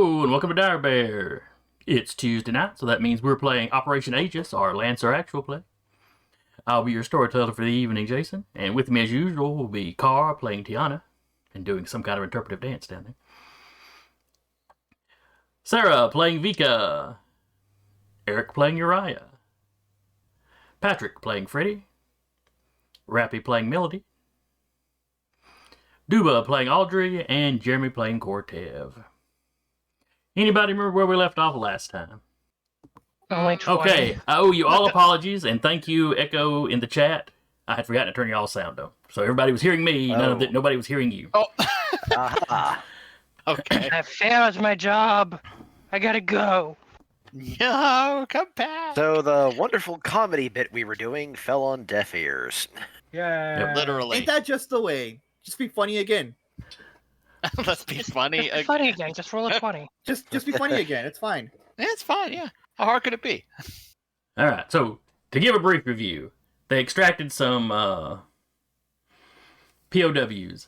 Hello, and welcome to Dire Bear. It's Tuesday night, so that means we're playing Operation Aegis, our Lancer actual play. I'll be your storyteller for the evening, Jason, and with me as usual will be Cara playing Tiana and doing some kind of interpretive dance down there. Sarah playing Vika. Eric playing Uriah. Patrick playing Freddy. Rappy playing Melody. Duba playing Audrey, and Jeremy playing Cortev. Anybody remember where we left off last time? Only 20. Okay, I owe you all apologies, and thank you, Echo, in the chat. I had forgotten to turn y'all sound on. So everybody was hearing me, nobody was hearing you. Oh. Okay. I failed my job. I gotta go. No, come back. So the wonderful comedy bit we were doing fell on deaf ears. Yeah. Yep. Literally. Ain't that just the way? Just be funny again. Let's be funny. Just be funny again. Just roll a 20. Just be funny again. It's fine. Yeah, it's fine, yeah. How hard could it be? All right, so to give a brief review, they extracted some POWs.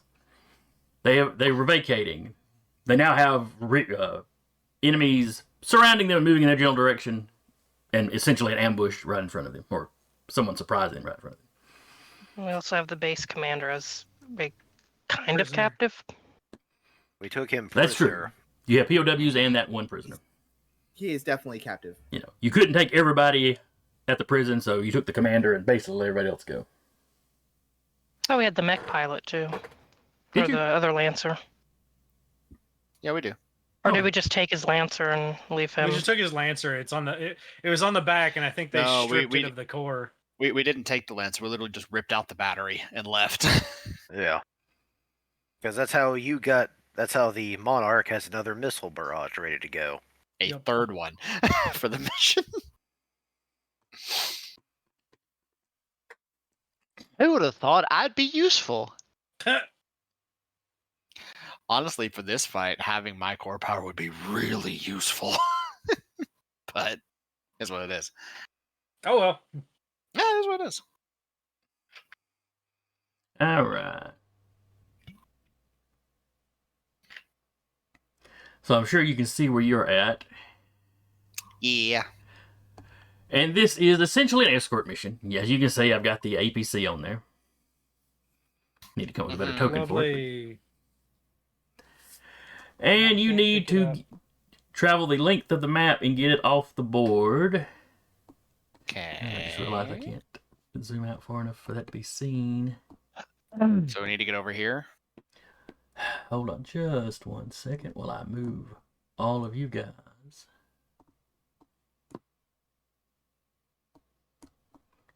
They were vacating. They now have enemies surrounding them and moving in their general direction, and essentially an ambush right in front of them, or someone surprising right in front of them. We also have the base commander as a kind of Prisoner. captive. We took him That's true. prisoner. You have POWs and that one prisoner. He is definitely captive. You know, you couldn't take everybody at the prison, so you took the commander and basically let everybody else go. Oh, we had the mech pilot too. Did or you? the other Lancer. Yeah, we do. Or Oh. did we just take his Lancer and leave him? We just took his Lancer. It's on the. It was on the back, and I think they No, stripped we- it of the core. We didn't take the Lancer. We literally just ripped out the battery and left. Yeah. Because that's how the Monarch has another missile barrage ready to go. A Yep. third one for the mission. Who would have thought I'd be useful? Honestly, for this fight, having my core power would be really useful. But it's what it is. Oh well. Yeah, it is what it is. All right. So I'm sure you can see where you're at. Yeah. And this is essentially an escort mission. As you can see, I've got the APC on there. Need to come up with a better token for it. Lovely. And you Can't need pick it to up. travel the length of the map and get it off the board. Okay. I just realized I can't zoom out far enough for that to be seen. So we need to get over here. Hold on just 1 second while I move all of you guys.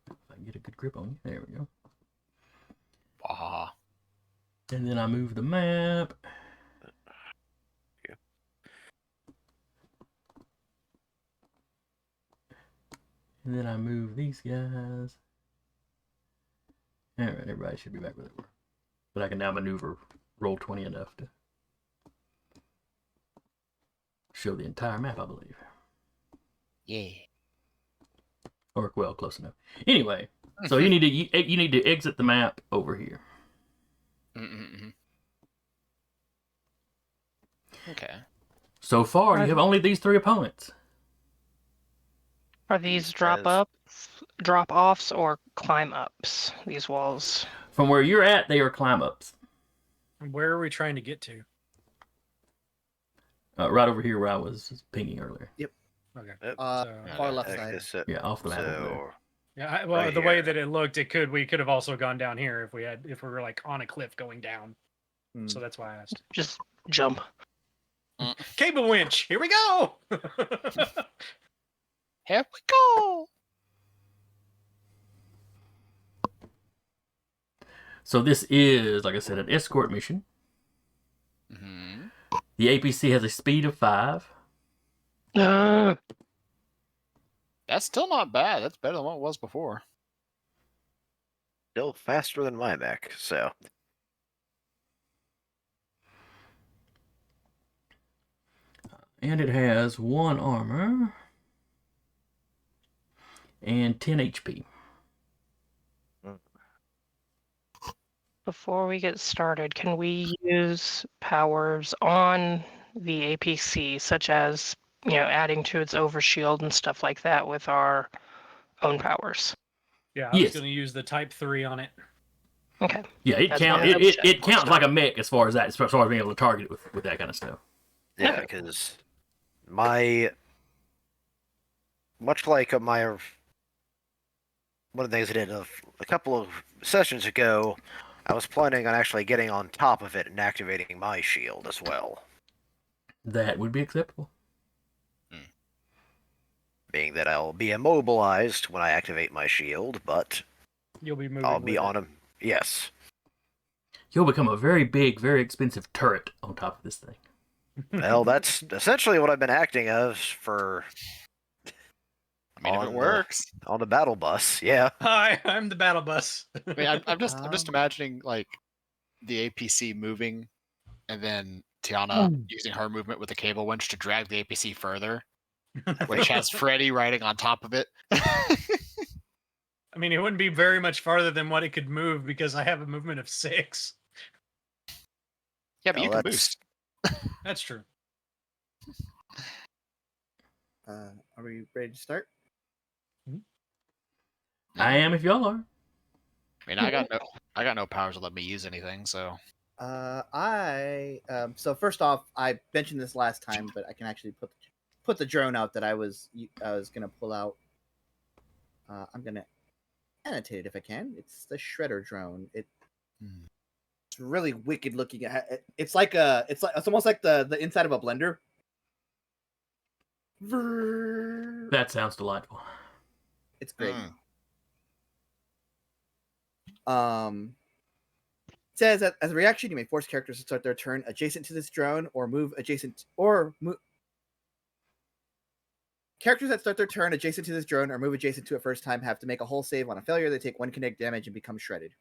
If I can get a good grip on you. There we go. Ah. And then I move the map. And then I move these guys. Alright, everybody should be back where they were. But I can now maneuver roll 20 enough to show the entire map, I believe. Yeah. Or, well, close enough. Anyway, so you need to exit the map over here. Mm-mm-mm. Okay. So far, you have only these three opponents. Are these drop offs, or climb ups? These walls. From where you're at, they are climb ups. Where are we trying to get to? Right over here where I was pinging earlier. Okay. Yep. So- Far left Okay, side. so, Yeah, off the map over there. Yeah. Well, Right the way here. that it looked, we could have also gone down here if we were like on a cliff going down. So that's why I asked. Just jump. Cable winch. Here we go. Here we go. So this is, like I said, an escort mission. Mm-hmm. The APC has a speed of 5. Uh, That's still not bad. That's better than what it was before. still faster than my mech, so. And it has 1 armor and 10 HP. Before we get started, can we use powers on the APC, such as adding to its overshield and stuff like that with our own powers. Yeah, I was Yes. going to use the Type 3 on it. Okay. Yeah, it That's count. what I It, double it, checked it before counts like a starting. mech as far as being able to target it with that kind of stuff. Yeah, Okay. because much like one of the things I did a couple of sessions ago, I was planning on actually getting on top of it and activating my shield as well. That would be acceptable. Being that I'll be immobilized when I activate my shield, but You'll be moving I'll be with on it. him. Yes. You'll become a very big, very expensive turret on top of this thing. Well, that's essentially what I've been acting as for I mean, if On it the- works. on the battle bus. Yeah. Hi, I'm the battle bus. I mean, I'm just Um, imagining like the APC moving, and then Tiana using her movement with the cable winch to drag the APC further, which has Freddy riding on top of it. I mean, it wouldn't be very much farther than what it could move because I have a movement of 6. Yeah, but you Well, can that's- boost. That's true. Are we ready to start? I am if y'all are. I mean, I got no powers to let me use anything, so So first off, I mentioned this last time, but I can actually put the drone out that I was gonna pull out. I'm gonna annotate it if I can. It's the Shredder drone. It's really wicked looking. It's almost like the inside of a blender. That sounds delightful. It's great. Mm. It says that as a reaction, you may force characters to start their turn adjacent to this drone or move adjacent or move. Characters that start their turn adjacent to this drone or move adjacent to it first time have to make a hull save. On a failure, they take 1 kinetic damage and become shredded.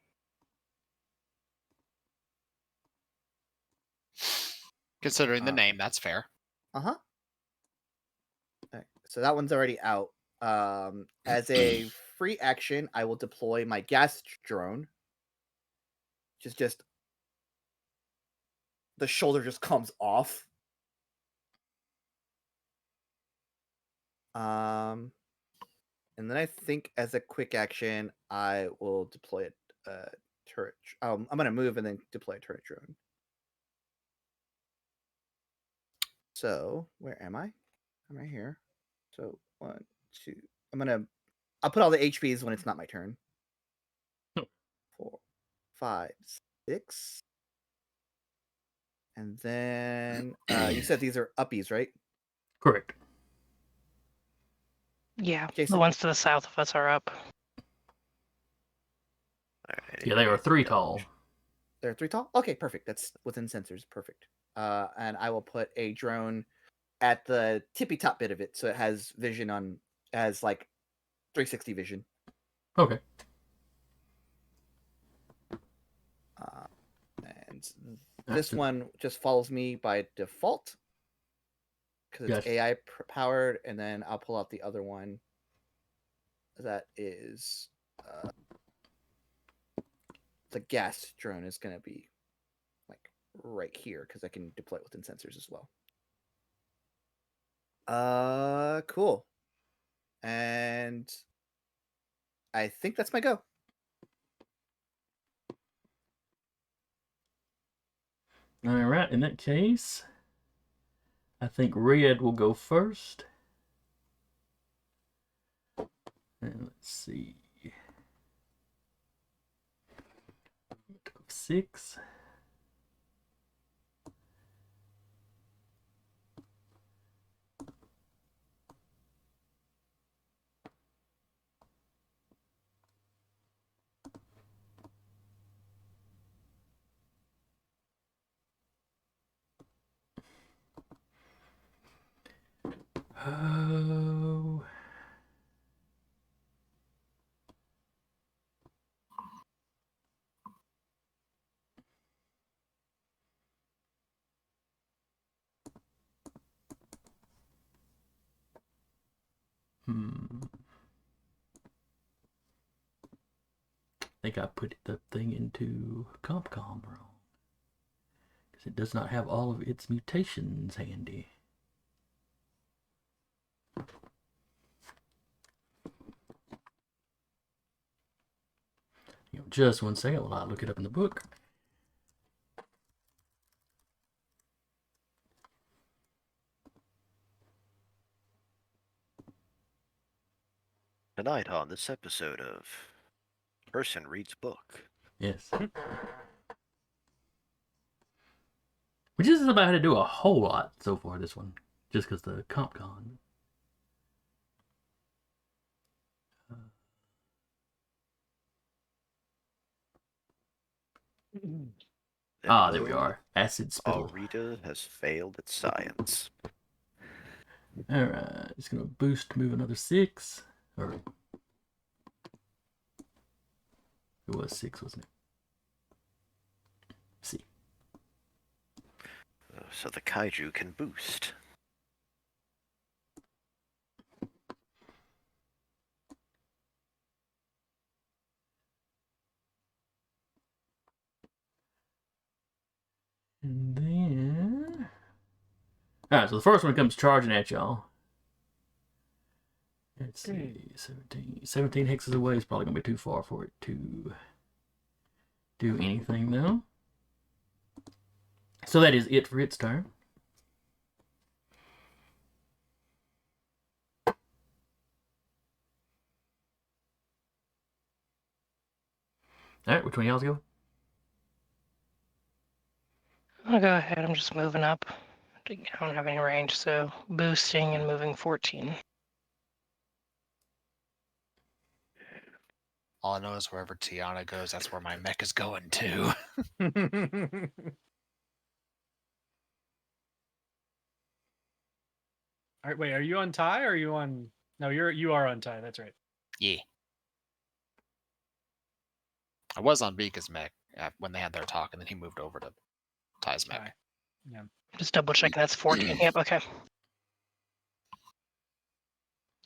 Considering the name, that's fair. Uh-huh. Alright, so that one's already out. As a free action, I will deploy my gas drone. Just the shoulder just comes off. And then I think as a quick action, I will deploy a turret. I'm gonna move and then deploy a turret drone. So where am I? I'm right here. So 1, 2. I'll put all the HPs when it's not my turn. 4, 5, 6. And then you said these are uppies, right? Correct. Yeah, Jason? the ones to the south of us are up. Yeah, they are 3 tall. They're 3 tall? Okay, perfect. That's within sensors. Perfect. And I will put a drone at the tippy top bit of it, so it has vision as like 360 vision. Okay. And this one just follows me by default because it's Gotcha. AI powered, and then I'll pull out the other one. That is the gas drone is going to be like right here because I can deploy it within sensors as well. Cool. And I think that's my go. All right. In that case, I think Red will go first. And let's see. 6. Oh. I think I put the thing into CompCom wrong. Because it does not have all of its mutations handy. Just 1 second while I look it up in the book. Tonight on this episode of Person Reads Book. Yes. We just about had to do a whole lot so far this one, just because the comp con. There we are. Acid spittle. Alrita has failed at science. Alright, just gonna boost, move another 6. Or it was 6, wasn't it? See. So the Kaiju can boost. And then... Alright, so the first one comes charging at y'all. Let's see, 17 hexes away is probably going to be too far for it to do anything, though. So that is it for its turn. Alright, which one y'all's go? I'll go ahead. I'm just moving up. I don't have any range, so boosting and moving 14. All I know is wherever Tiana goes, that's where my mech is going to. All right, wait, are you on tie or are you on? No, you are on tie. That's right. Yeah. I was on Vika's mech when they had their talk, and then he moved over to Ty's mech. Tie. Yeah. Just double checking. That's 14. Yep. Okay.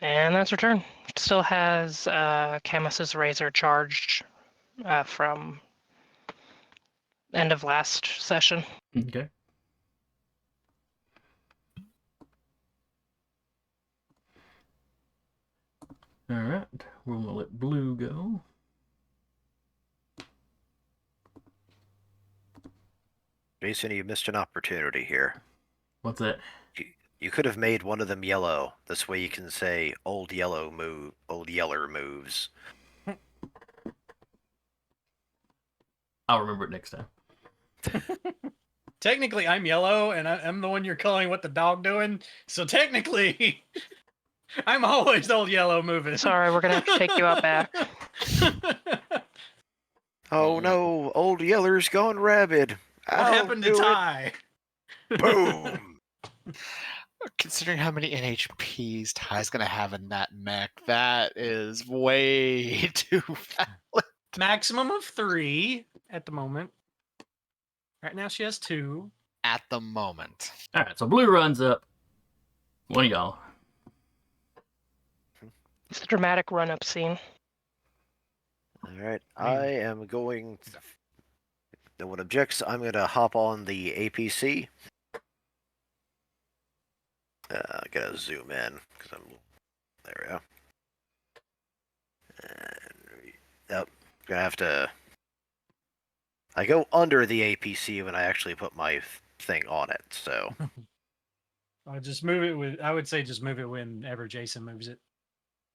And that's return. Still has Camus's razor charged from end of last session. Okay. Alright, we're going to let blue go. Jason, you missed an opportunity here. What's that? You could have made one of them yellow. This way you can say old yeller moves. I'll remember it next time. Technically, I'm yellow, and I'm the one you're calling what the dog doing. So technically, I'm always old yellow moving. Sorry, we're gonna have to take you out back. Oh no, old yeller's gone rabid. What I'll happened to do it. Ty? Boom! Considering how many NHPs Ty's gonna have in that mech, that is way too fast. Maximum of 3 at the moment. Right now she has 2. At the moment. Alright, so blue runs up. One of y'all. It's a dramatic run-up scene. Alright, I am going... No one objects, I'm going to hop on the APC. Gotta zoom in, because I'm... There we go. And, yep, gonna have to... I go under the APC when I actually put my thing on it, so... I'll just move it with. I would say just move it whenever Jason moves it.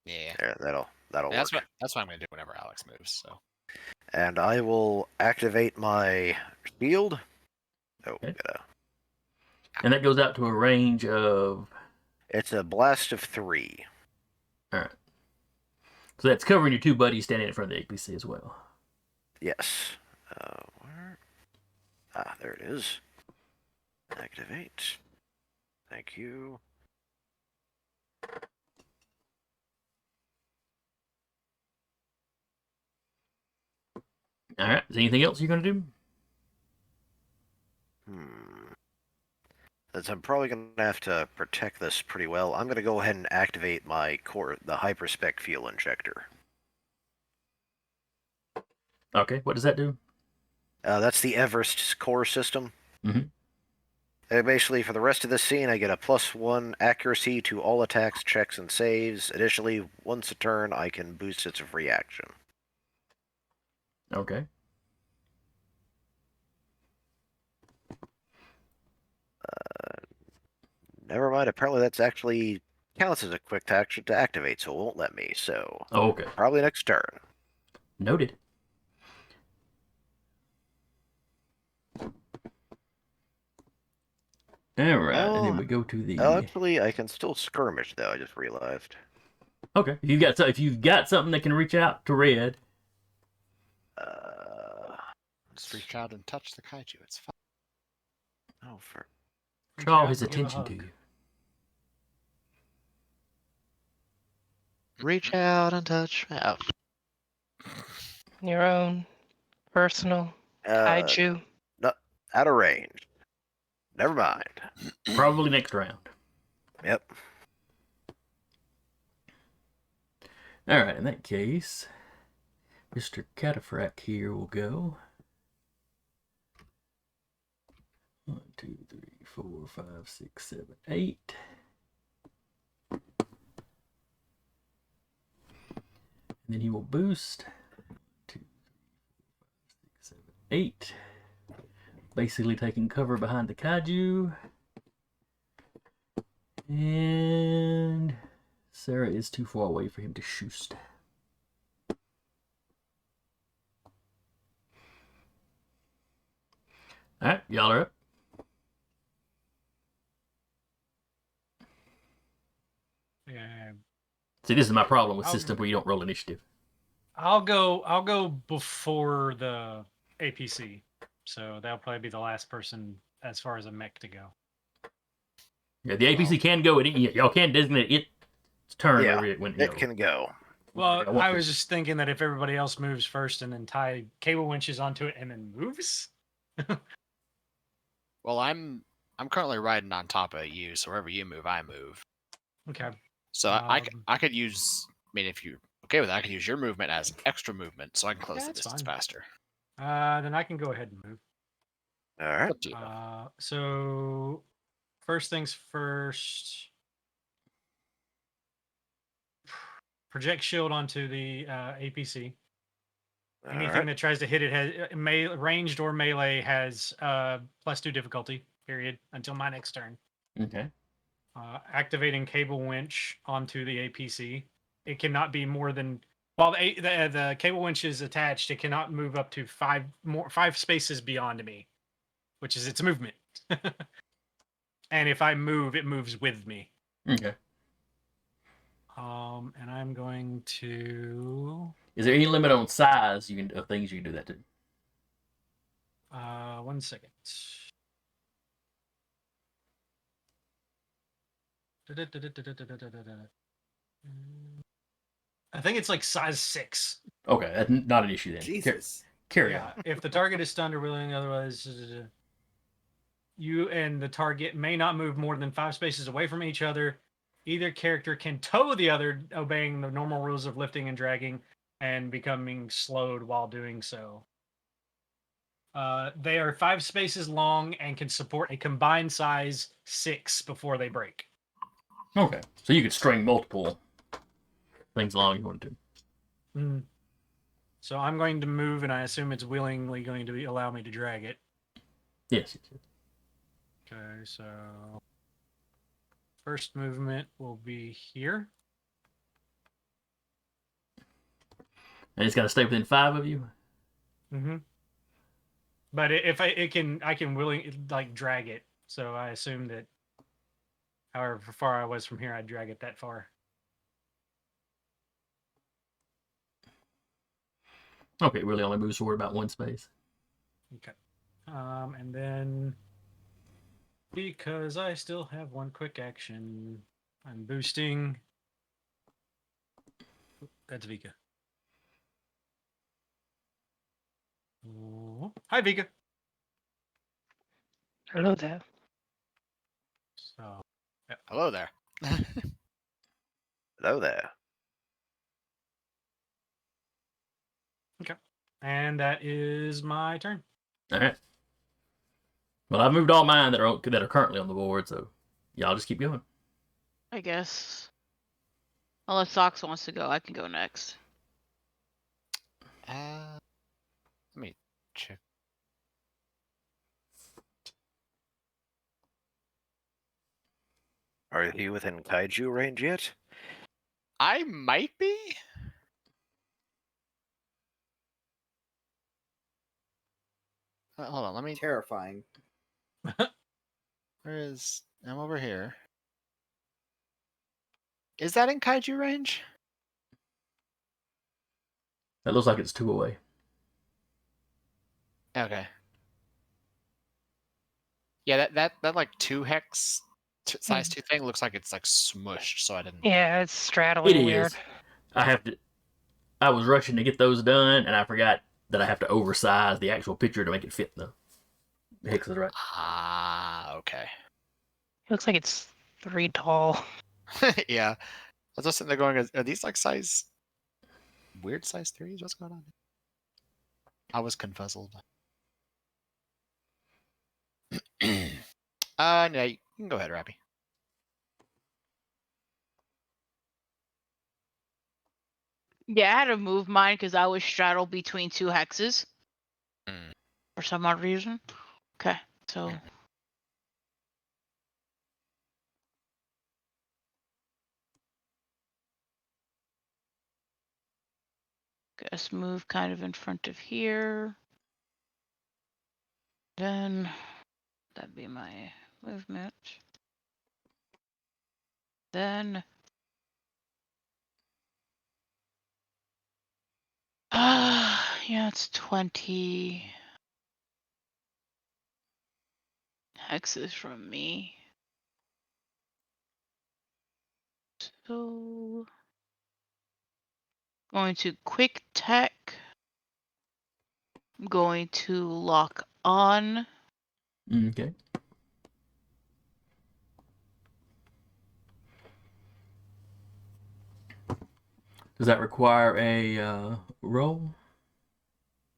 Yeah. There, that'll That's work. what I'm gonna do whenever Alex moves, so. And I will activate my shield. Oh, Okay. gotta... And that goes out to a range of... It's a blast of 3. Alright. So that's covering your 2 buddies standing in front of the APC as well. Yes. Where? Ah, there it is. Activate. Thank you. Alright, is there anything else you're going to do? Since I'm probably going to have to protect this pretty well, I'm going to go ahead and activate my the hyperspec fuel injector. Okay, what does that do? That's the Everest core system. Mhm. And basically, for the rest of the scene, I get a +1 accuracy to all attacks, checks, and saves. Additionally, once a turn, I can boost its reaction. Okay. Never mind. Apparently, that's actually counts as a quick action to activate, so it won't let me. So Okay. probably next turn. Noted. All right, and then we go to the. Actually, I can still skirmish though. I just realized. Okay, if you've got something that can reach out to red. Just reach out and touch the kaiju. It's fine. Oh, for Draw out his and give a attention to hug. you. Reach out and touch. Out. Your own personal kaiju. not out of range. Never mind. Probably next round. Yep. All right, in that case, Mr. Cataphract here will go. 1, 2, 3, 4, 5, 6, 7, 8. And then he will boost. 2, 3, 4, 5, 6, 7, 8. Basically taking cover behind the kaiju. And Sarah is too far away for him to shoot. Alright, y'all are up. Yeah. See, this is my problem with I'll- system where you don't roll initiative. I'll go before the APC. So that'll probably be the last person as far as a mech to go. Yeah, the APC can go. Y'all can designate its turn Yeah, when it can go. Well, I was just thinking that if everybody else moves first and then tie cable winches onto it and then moves. Well, I'm currently riding on top of you, so wherever you move, I move. Okay. So I could use. I mean, if you're okay with that, I could use your movement as extra movement, so I can close Yeah, the that's distance fine. faster. Then I can go ahead and move. All right. Up to you. So first things first. Project shield onto the APC. All Anything right. that tries to hit it has ranged or melee has +2 difficulty. Period. Until my next turn. Okay. Activating cable winch onto the APC. It cannot be more than while the cable winch is attached. It cannot move up to 5 spaces beyond me, which is its movement. And if I move, it moves with me. Okay. And I'm going to. Is there any limit on size of things you can do that to? 1 second. I think it's like size 6. Okay, that's not an issue then. Jesus. Carry on. If the target is stunned or willing, otherwise, you and the target may not move more than 5 spaces away from each other. Either character can tow the other, obeying the normal rules of lifting and dragging, and becoming slowed while doing so. They are 5 spaces long and can support a combined size 6 before they break. Okay, so you could string multiple things along you wanted to. Mm. So I'm going to move, and I assume it's willingly going to allow me to drag it. Yes. Okay, so first movement will be here. And it's got to stay within 5 of you. Mm-hmm. But if I can willingly drag it. So I assume that however far I was from here, I'd drag it that far. Okay, really only moves forward about 1 space. Okay. And then because I still have 1 quick action, I'm boosting. That's Vika. Oh, hi, Vika. Hello there. So, Hello there. Hello there. and that is my turn. All right. Well, I've moved all mine that are currently on the board, so y'all just keep going. I guess. Unless Sox wants to go, I can go next. Let me check. Are you within Kaiju range yet? I might be. Hold on, let me. Terrifying. Where is? I'm over here. Is that in Kaiju range? That looks like it's 2 away. Okay. Yeah, that like 2 hex size 2 thing looks like it's like smushed, so I didn't. Yeah, it's straddling It weird. is. I was rushing to get those done, and I forgot that I have to oversize the actual picture to make it fit the hexes right. Ah, okay. It looks like it's 3 tall. Yeah. I was just sitting there going, are these like weird size 3s? What's going on? I was confuzzled. No, you can go ahead, Rappy. Yeah, I had to move mine because I was straddled between 2 hexes. Mm. For some odd reason. Okay, so. Guess move kind of in front of here. Then that'd be my movement. Then yeah, it's 20 hexes from me. So going to quick tech. I'm going to lock on. Okay. Does that require a roll?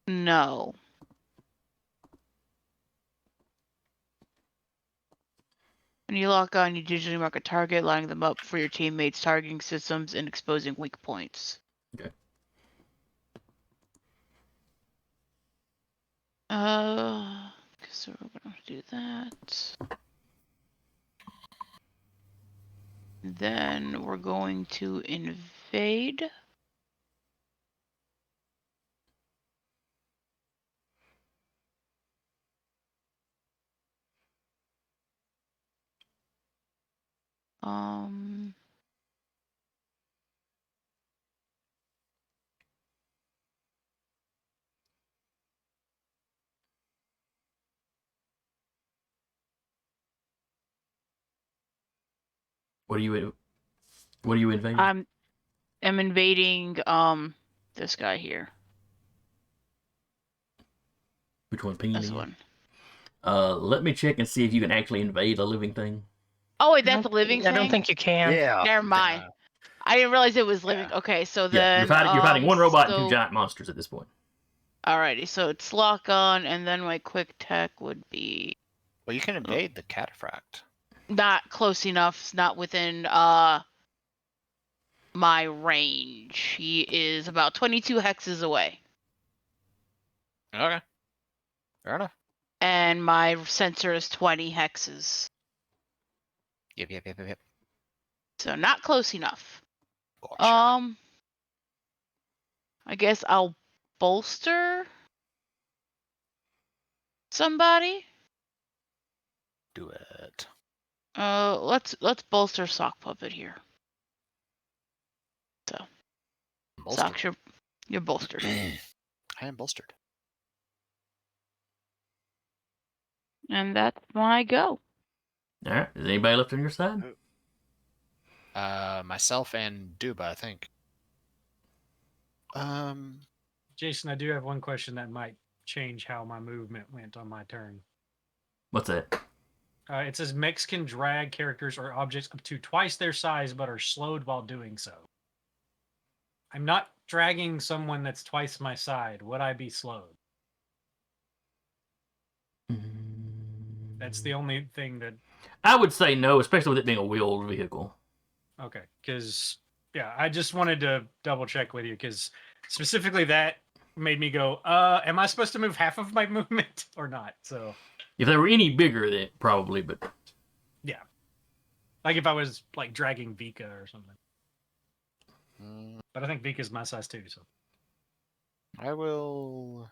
No. When you lock on, you digitally mark a target, lining them up for your teammates' targeting systems and exposing weak points. Okay. So we're gonna do that. Then we're going to invade. What are you invading? I'm invading this guy here. Which one's pinging This again? one. Let me check and see if you can actually invade a living thing. Oh wait, that's a living I don't thing? think you can. Yeah. Never mind. I didn't realize it was living. Yeah. Okay, so Yeah, then you're fighting one robot and 2 so- giant monsters at this point. Alrighty, so it's lock on, and then my quick tech would be Well, you can invade the cataphract. not close enough. It's not within my range. He is about 22 hexes away, Okay. Fair enough. and my sensor is 20 hexes. Yep. So not close enough. Gotcha. I guess I'll bolster somebody. Do it. Let's bolster Sock Puppet here. So Bolstered. Sock, you're bolstered. I am bolstered. And that's my go. All right. Is anybody left on your side? Myself and Duba, I think. Jason, I do have one question that might change how my movement went on my turn. What's that? It says mechs can drag characters or objects up to twice their size, but are slowed while doing so. I'm not dragging someone that's twice my side. Would I be slowed? That's the only thing that. I would say no, especially with it being a wheeled vehicle. Okay, because yeah, I just wanted to double check with you because specifically that made me go, am I supposed to move half of my movement or not? So If they were any bigger, then probably, but yeah, like if I was like dragging Vika or something. But I think Vika's my size too. So I will.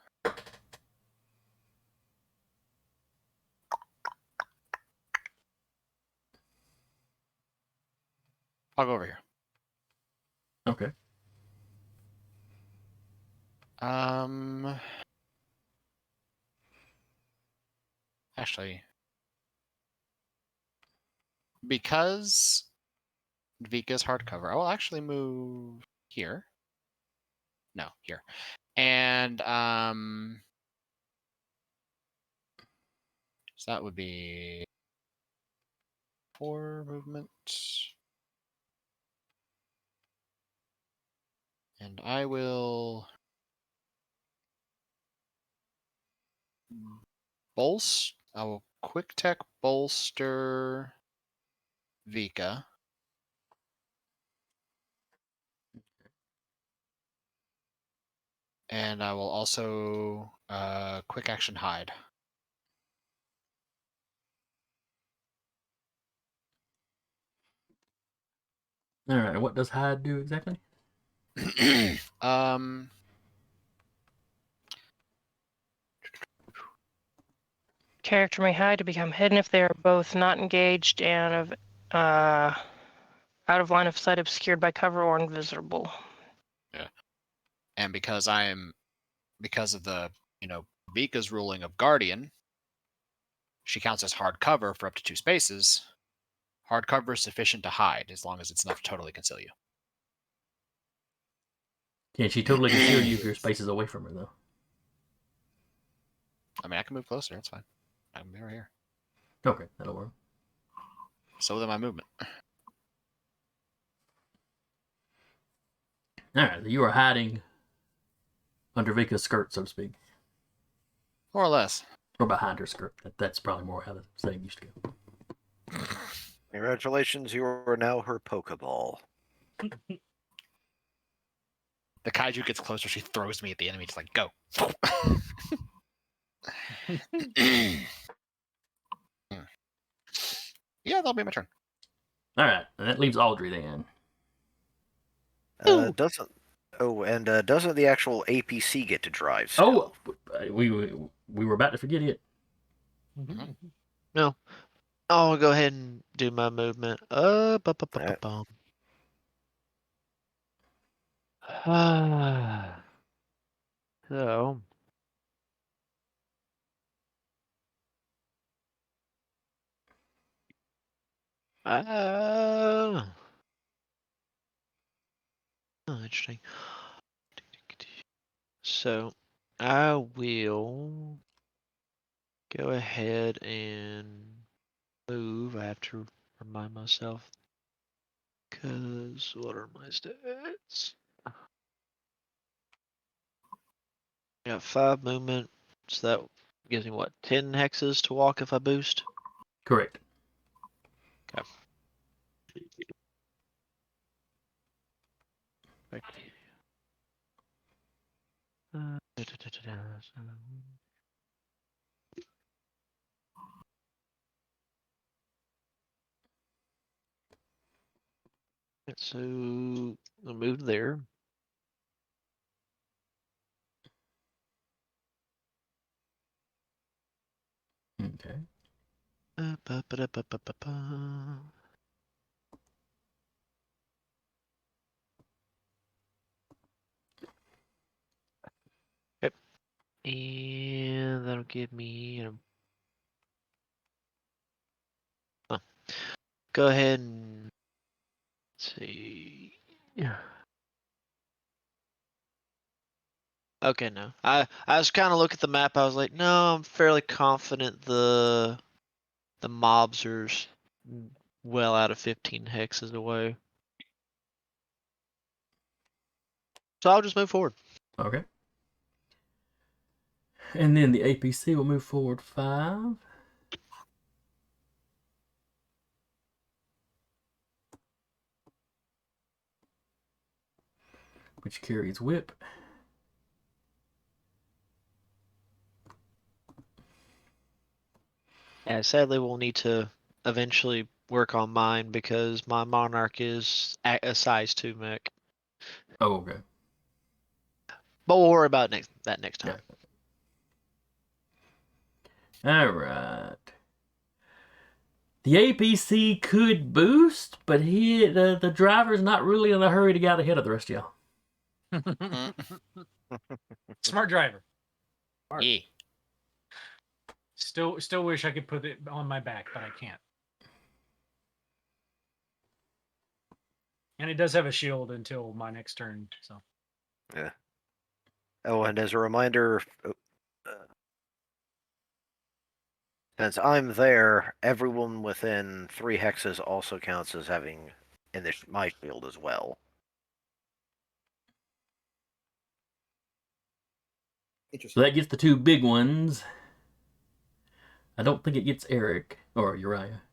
I'll go over here. okay. Actually, because Vika's hardcover, I will actually move here. No, here. And so that would be 4 movement. And I will I will quick tech bolster Vika. And I will also quick action hide. All right. What does hide do exactly? Character may hide to become hidden if they are both not engaged and out of line of sight, obscured by cover, or invisible. Yeah. And because of the, Vika's ruling of Guardian, she counts as hard cover for up to 2 spaces. Hard cover is sufficient to hide as long as it's enough to totally conceal you. Can she totally conceal you if your space is away from her, though? I mean, I can move closer. That's fine. I can be right here. Okay, that'll work. So then my movement. All right, you are hiding under Vika's skirt, so to speak, More or less. or behind her skirt. That's probably more how the saying used to go. Congratulations, you are now her Pokeball. The kaiju gets closer. She throws me at the enemy. Just like, go. Yeah, that'll be my turn. All right, and that leaves Audrey then. Doesn't the actual APC get to drive still? Oh, we were about to forget it. No. I'll go ahead and do my movement. Ba-ba-ba-ba-bum. So. Oh, interesting. So, I will go ahead and move. I have to remind myself. Because, what are my stats? I got 5 movement. So that gives me, what, 10 hexes to walk if I boost? Correct. Okay. So I'll move there. Okay. Okay. And that'll give me go ahead and see. Yeah. Okay, no. I was kind of look at the map. I was like, no, I'm fairly confident the mobs are well out of 15 hexes away. So I'll just move forward. Okay. And then the APC will move forward 5. which carries whip. Yeah, sadly, we'll need to eventually work on mine because my Monarch is a size 2 mech. Oh, okay. But we'll worry about that next time. All right. The APC could boost, but the driver's not really in a hurry to get out ahead of the rest of y'all. Smart driver. Yeah. Still wish I could put it on my back, but I can't. And it does have a shield until my next turn, so. Yeah. Oh, and as a reminder, since I'm there, everyone within 3 hexes also counts as having in my shield as well. So Interesting. that gets the 2 big ones. I don't think it gets Eric or Uriah.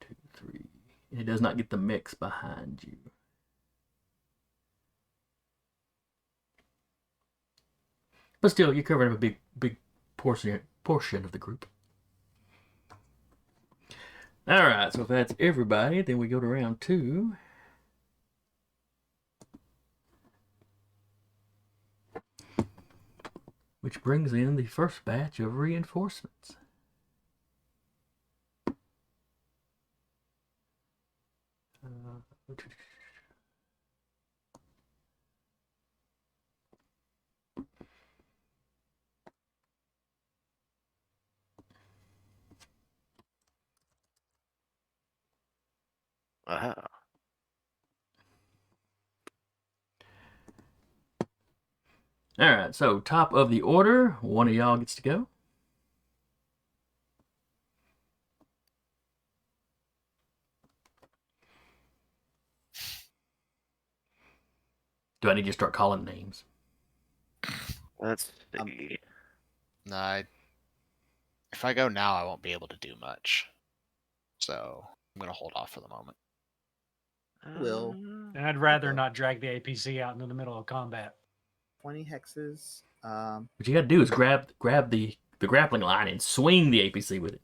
2, 3. It does not get the mix behind you. But still, you're covering up a big portion of the group. All right, so if that's everybody, then we go to round 2. Which brings in the first batch of reinforcements. Aha. All right, so top of the order, one of y'all gets to go. Do I need to start calling names? Let's see. No, if I go now, I won't be able to do much. So I'm gonna hold off for the moment. Will. And I'd rather Okay. not drag the APC out into the middle of combat. 20 hexes. What you got to do is grab the grappling line and swing the APC with it.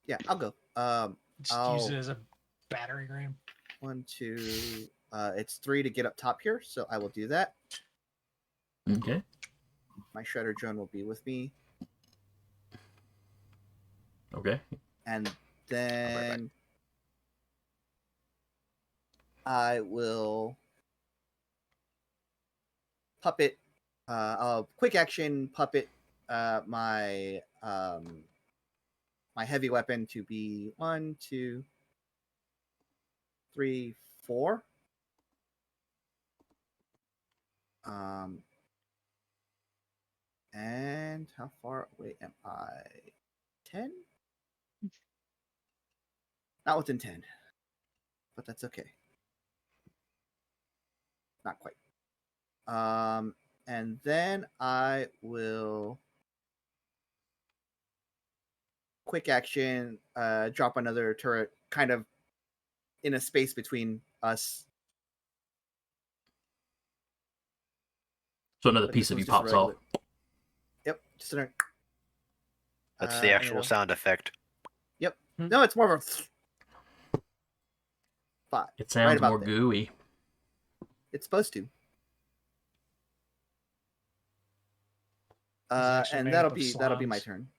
Yeah, I'll go. Just use it as a battering ram. 1, 2. It's 3 to get up top here, so I will do that. Okay. My shredder drone will be with me, Okay. and then I will puppet. I'll quick action puppet my my heavy weapon to be 1, 2, 3, 4. And how far away am I? 10? Not within 10. But that's okay. Not quite. And then I will quick action, drop another turret kind of in a space between us. So another But piece this of you one's just a pops off. regular- Yep, just another. That's the actual sound effect. Yep. No, it's more of a 5. It sounds about more there. gooey. It's supposed to. actually And made that'll up of be my slimes. turn.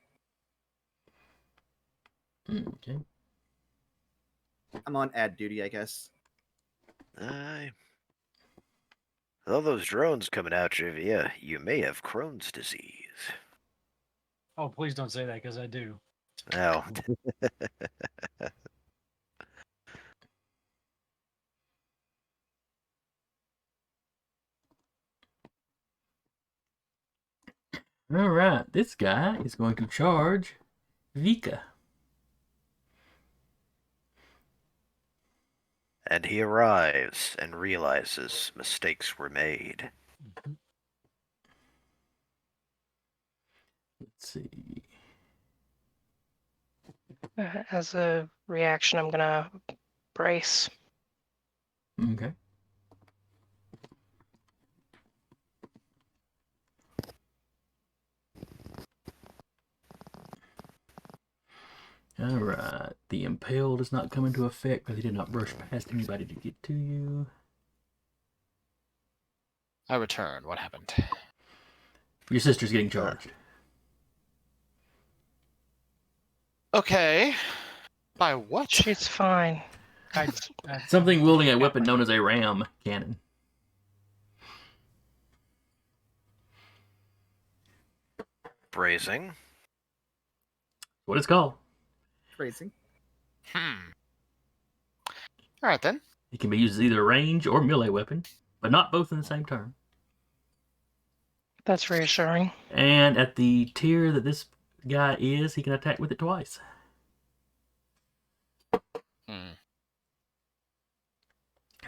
Okay. I'm on ad duty, I guess. With all those drones coming at you, yeah, you may have Crohn's disease. Oh, please don't say that because I do. Oh. All right. This guy is going to charge Vika. And he arrives and realizes mistakes were made. Let's see. As a reaction, I'm gonna brace. Okay. All right. The impale does not come into effect because he did not brush past anybody to get to you. I return. What happened? Your sister's getting charged. Okay. By what? She's fine. Something wielding a weapon known as a ram cannon. Bracing. What it's called. Phrasing. All right then. It can be used as either a range or melee weapon, but not both in the same turn. That's reassuring. And at the tier that this guy is, he can attack with it twice.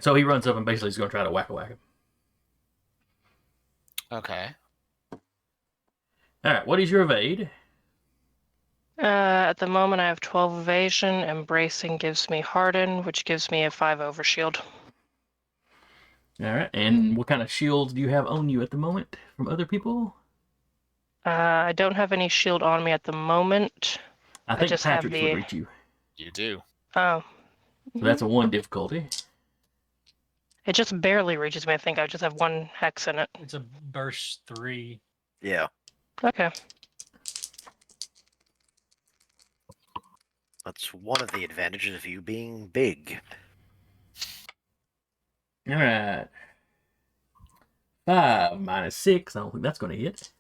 So he runs up and basically is going to try to whack him. Okay. All right, what is your evade? At the moment, I have 12 evasion, and bracing gives me harden, which gives me a 5 overshield. All right, and what kind of shields do you have on you at the moment from other people? I don't have any shield on me at the moment. I think just have Patrick's the- would reach you. You do. Oh. So that's a 1 difficulty. It just barely reaches me, I think. I just have 1 hex in it. It's a burst 3. Yeah. Okay. That's one of the advantages of you being big. All right. 5 minus 6. I don't think that's going to hit.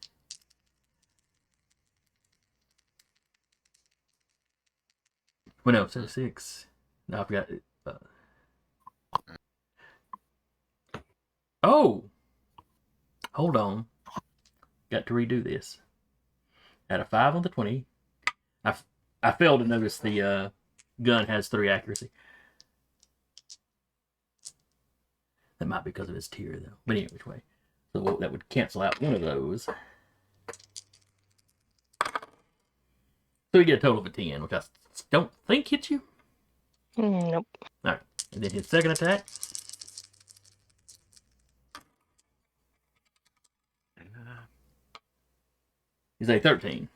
Well, no, so 6. No, I forgot. Oh! Hold on. Got to redo this. At a 5 on the 20. I failed to notice the gun has 3 accuracy. That might be because of his tier, though. But anyway, which way? So that would cancel out one of those. So we get a total of a 10, which I don't think hits you. Nope. All right. And then his second attack. Is a 13.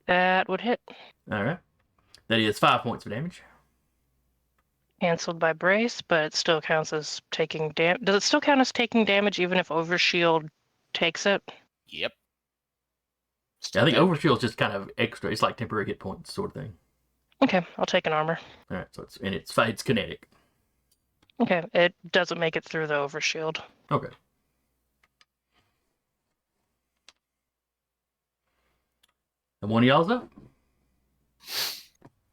That would hit. All right. That is 5 points of damage. Cancelled by brace, but it still counts as taking damage. Does it still count as taking damage even if overshield takes it? Yep. Yeah, I think overshield's just kind of extra. It's like temporary hit points sort of thing. Okay, I'll take an armor. All right. So it's kinetic. Okay, it doesn't make it through the overshield. Okay. And one of y'all's up.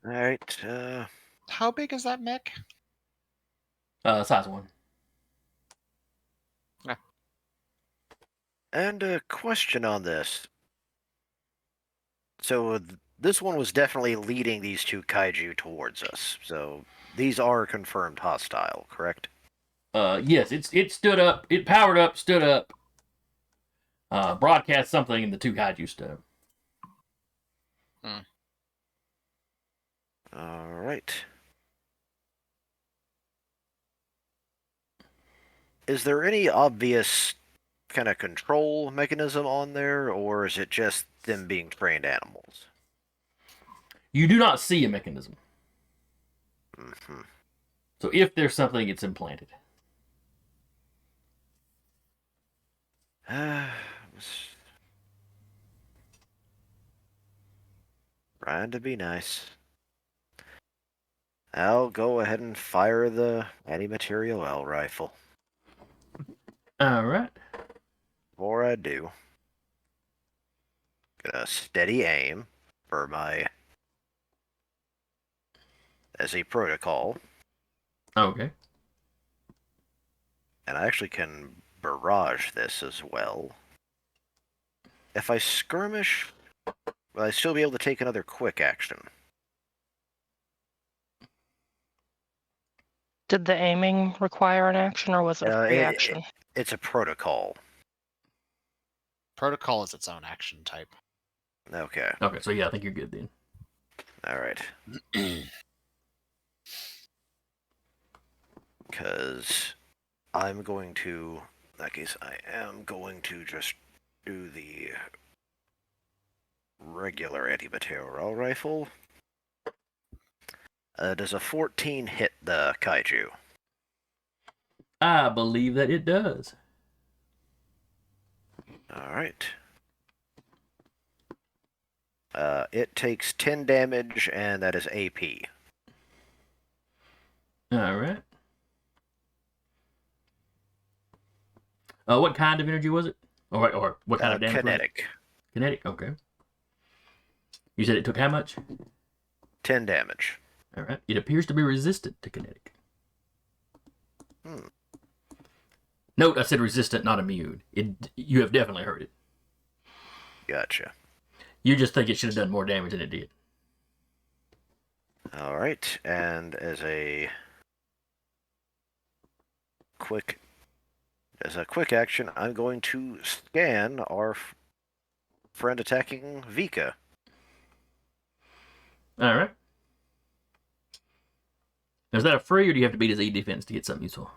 All right. How big is that mech? Size 1. And a question on this. So this one was definitely leading these 2 kaiju towards us. So these are confirmed hostile, correct? Yes, it stood up. It powered up, stood up, broadcast something, and the 2 kaiju stood up. All right. Is there any obvious kind of control mechanism on there, or is it just them being trained animals? You do not see a mechanism. Mm-hmm. So if there's something, it's implanted. Trying to be nice. I'll go ahead and fire the anti-material L rifle. All right. Before I do, gonna steady aim for my as a protocol, Okay. and I actually can barrage this as well. If I skirmish, will I still be able to take another quick action? Did the aiming require an action, or was it a free action? It's a protocol. Protocol is its own action type. Okay. Okay, so yeah, I think you're good then. All right. Because I'm going to, in that case, I am going to just do the regular anti-material rifle. Does a 14 hit the Kaiju? I believe that it does. All right. It takes 10 damage, and that is AP. All right. What kind of energy was it? Or what kind of damage Kinetic. was it? Kinetic, okay. You said it took how much? 10 damage. All right. It appears to be resistant to kinetic. Note, I said resistant, not immune. You have definitely heard it. Gotcha. You just think it should have done more damage than it did. All right, and as a quick action, I'm going to scan our friend attacking Vika. All right. Now, is that a free, or do you have to beat his E defense to get something useful?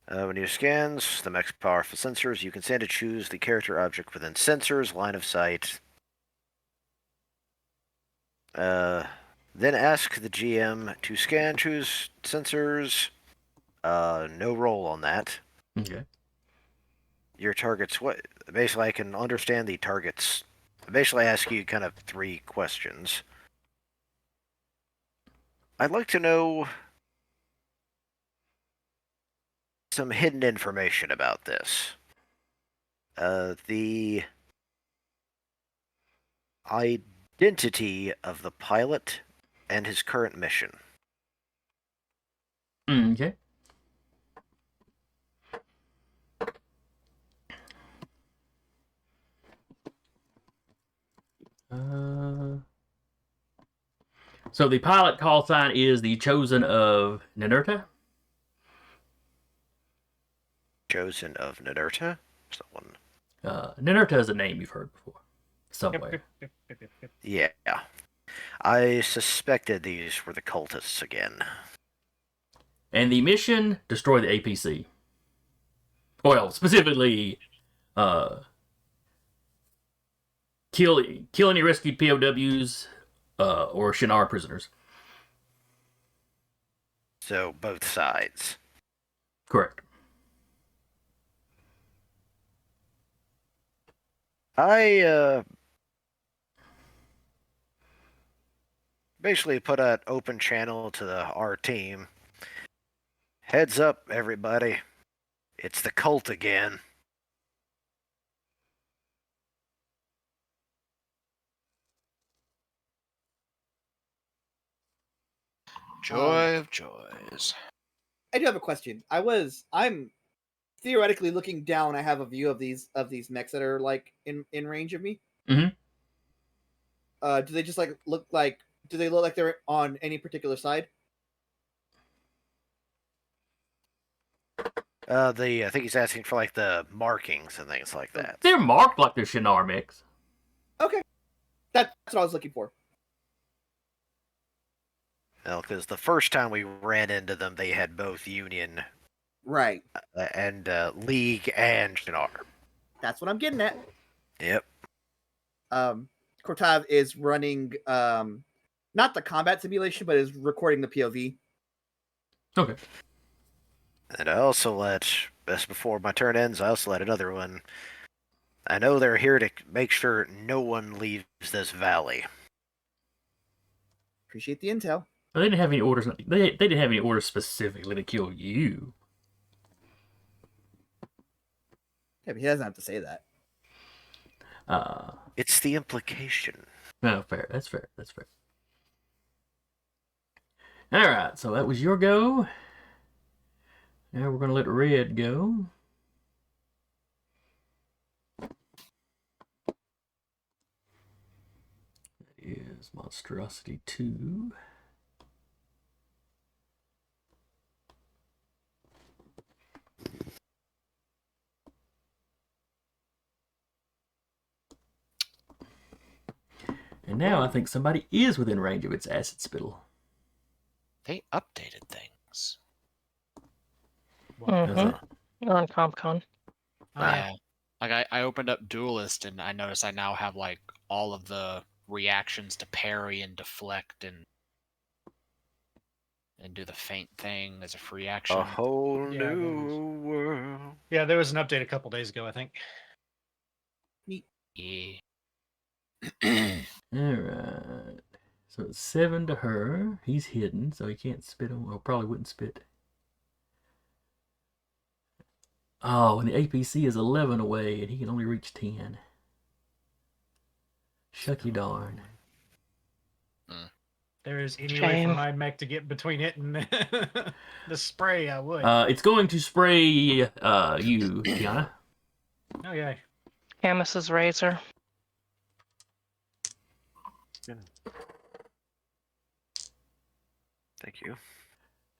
When you scans the mech's powerful sensors, you can stand to choose the character object within sensors, line of sight. Then ask the GM to scan, choose sensors. No roll on that. Okay. Your targets, what? Basically, I can understand the targets. Basically, I ask you kind of 3 questions. I'd like to know some hidden information about this. The identity of the pilot and his current mission. Okay. So the pilot call sign is the Chosen of Ninurta. Chosen of Ninurta? Someone. Ninurta is a name you've heard before. Somewhere. Yeah. I suspected these were the cultists again. And the mission, destroy the APC. Well, specifically, kill any rescued POWs or Shinar prisoners. So, both sides. Correct. I basically put an open channel to our team. Heads up, everybody. It's the cult again. Joy of joys. I do have a question. I'm theoretically looking down. I have a view of these mechs that are like in range of me. Mhm. Do they just look like? Do they look like they're on any particular side? I think he's asking for like the markings and things like that. They're marked like they're Shinar mechs. Okay, that's what I was looking for. Well, because the first time we ran into them, they had both Union Right. and League and Shinar. That's what I'm getting at. Yep. Cortav is running not the combat simulation, but is recording the POV. Okay. And I also just before my turn ends, I also let another one. I know they're here to make sure no one leaves this valley. Appreciate the intel. They didn't have any orders. They didn't have any orders specifically to kill you. Yeah, but he doesn't have to say that. It's the implication. No, fair. That's fair. That's fair. All right. So that was your go. Now we're gonna let Red go. That is Monstrosity 2. And And now I think somebody is within range of its acid spittle. They updated things. Mm-hmm. On CompCon. Oh, yeah. Like I opened up Duelist and I noticed I now have like all of the reactions to parry and deflect and do the faint thing as a free action. A whole Yeah, new world. Yeah, there was an update a couple days ago, I think. Yeah. Alright. So it's 7 to her. He's hidden, so he can't spit on, or probably wouldn't spit. Oh, and the APC is 11 away, and he can only reach 10. Shucky darn. There is any way Shame. for my mech to get between it and the spray, I would. It's going to spray you, Tiana. Oh, yeah. Camus's razor. Thank you.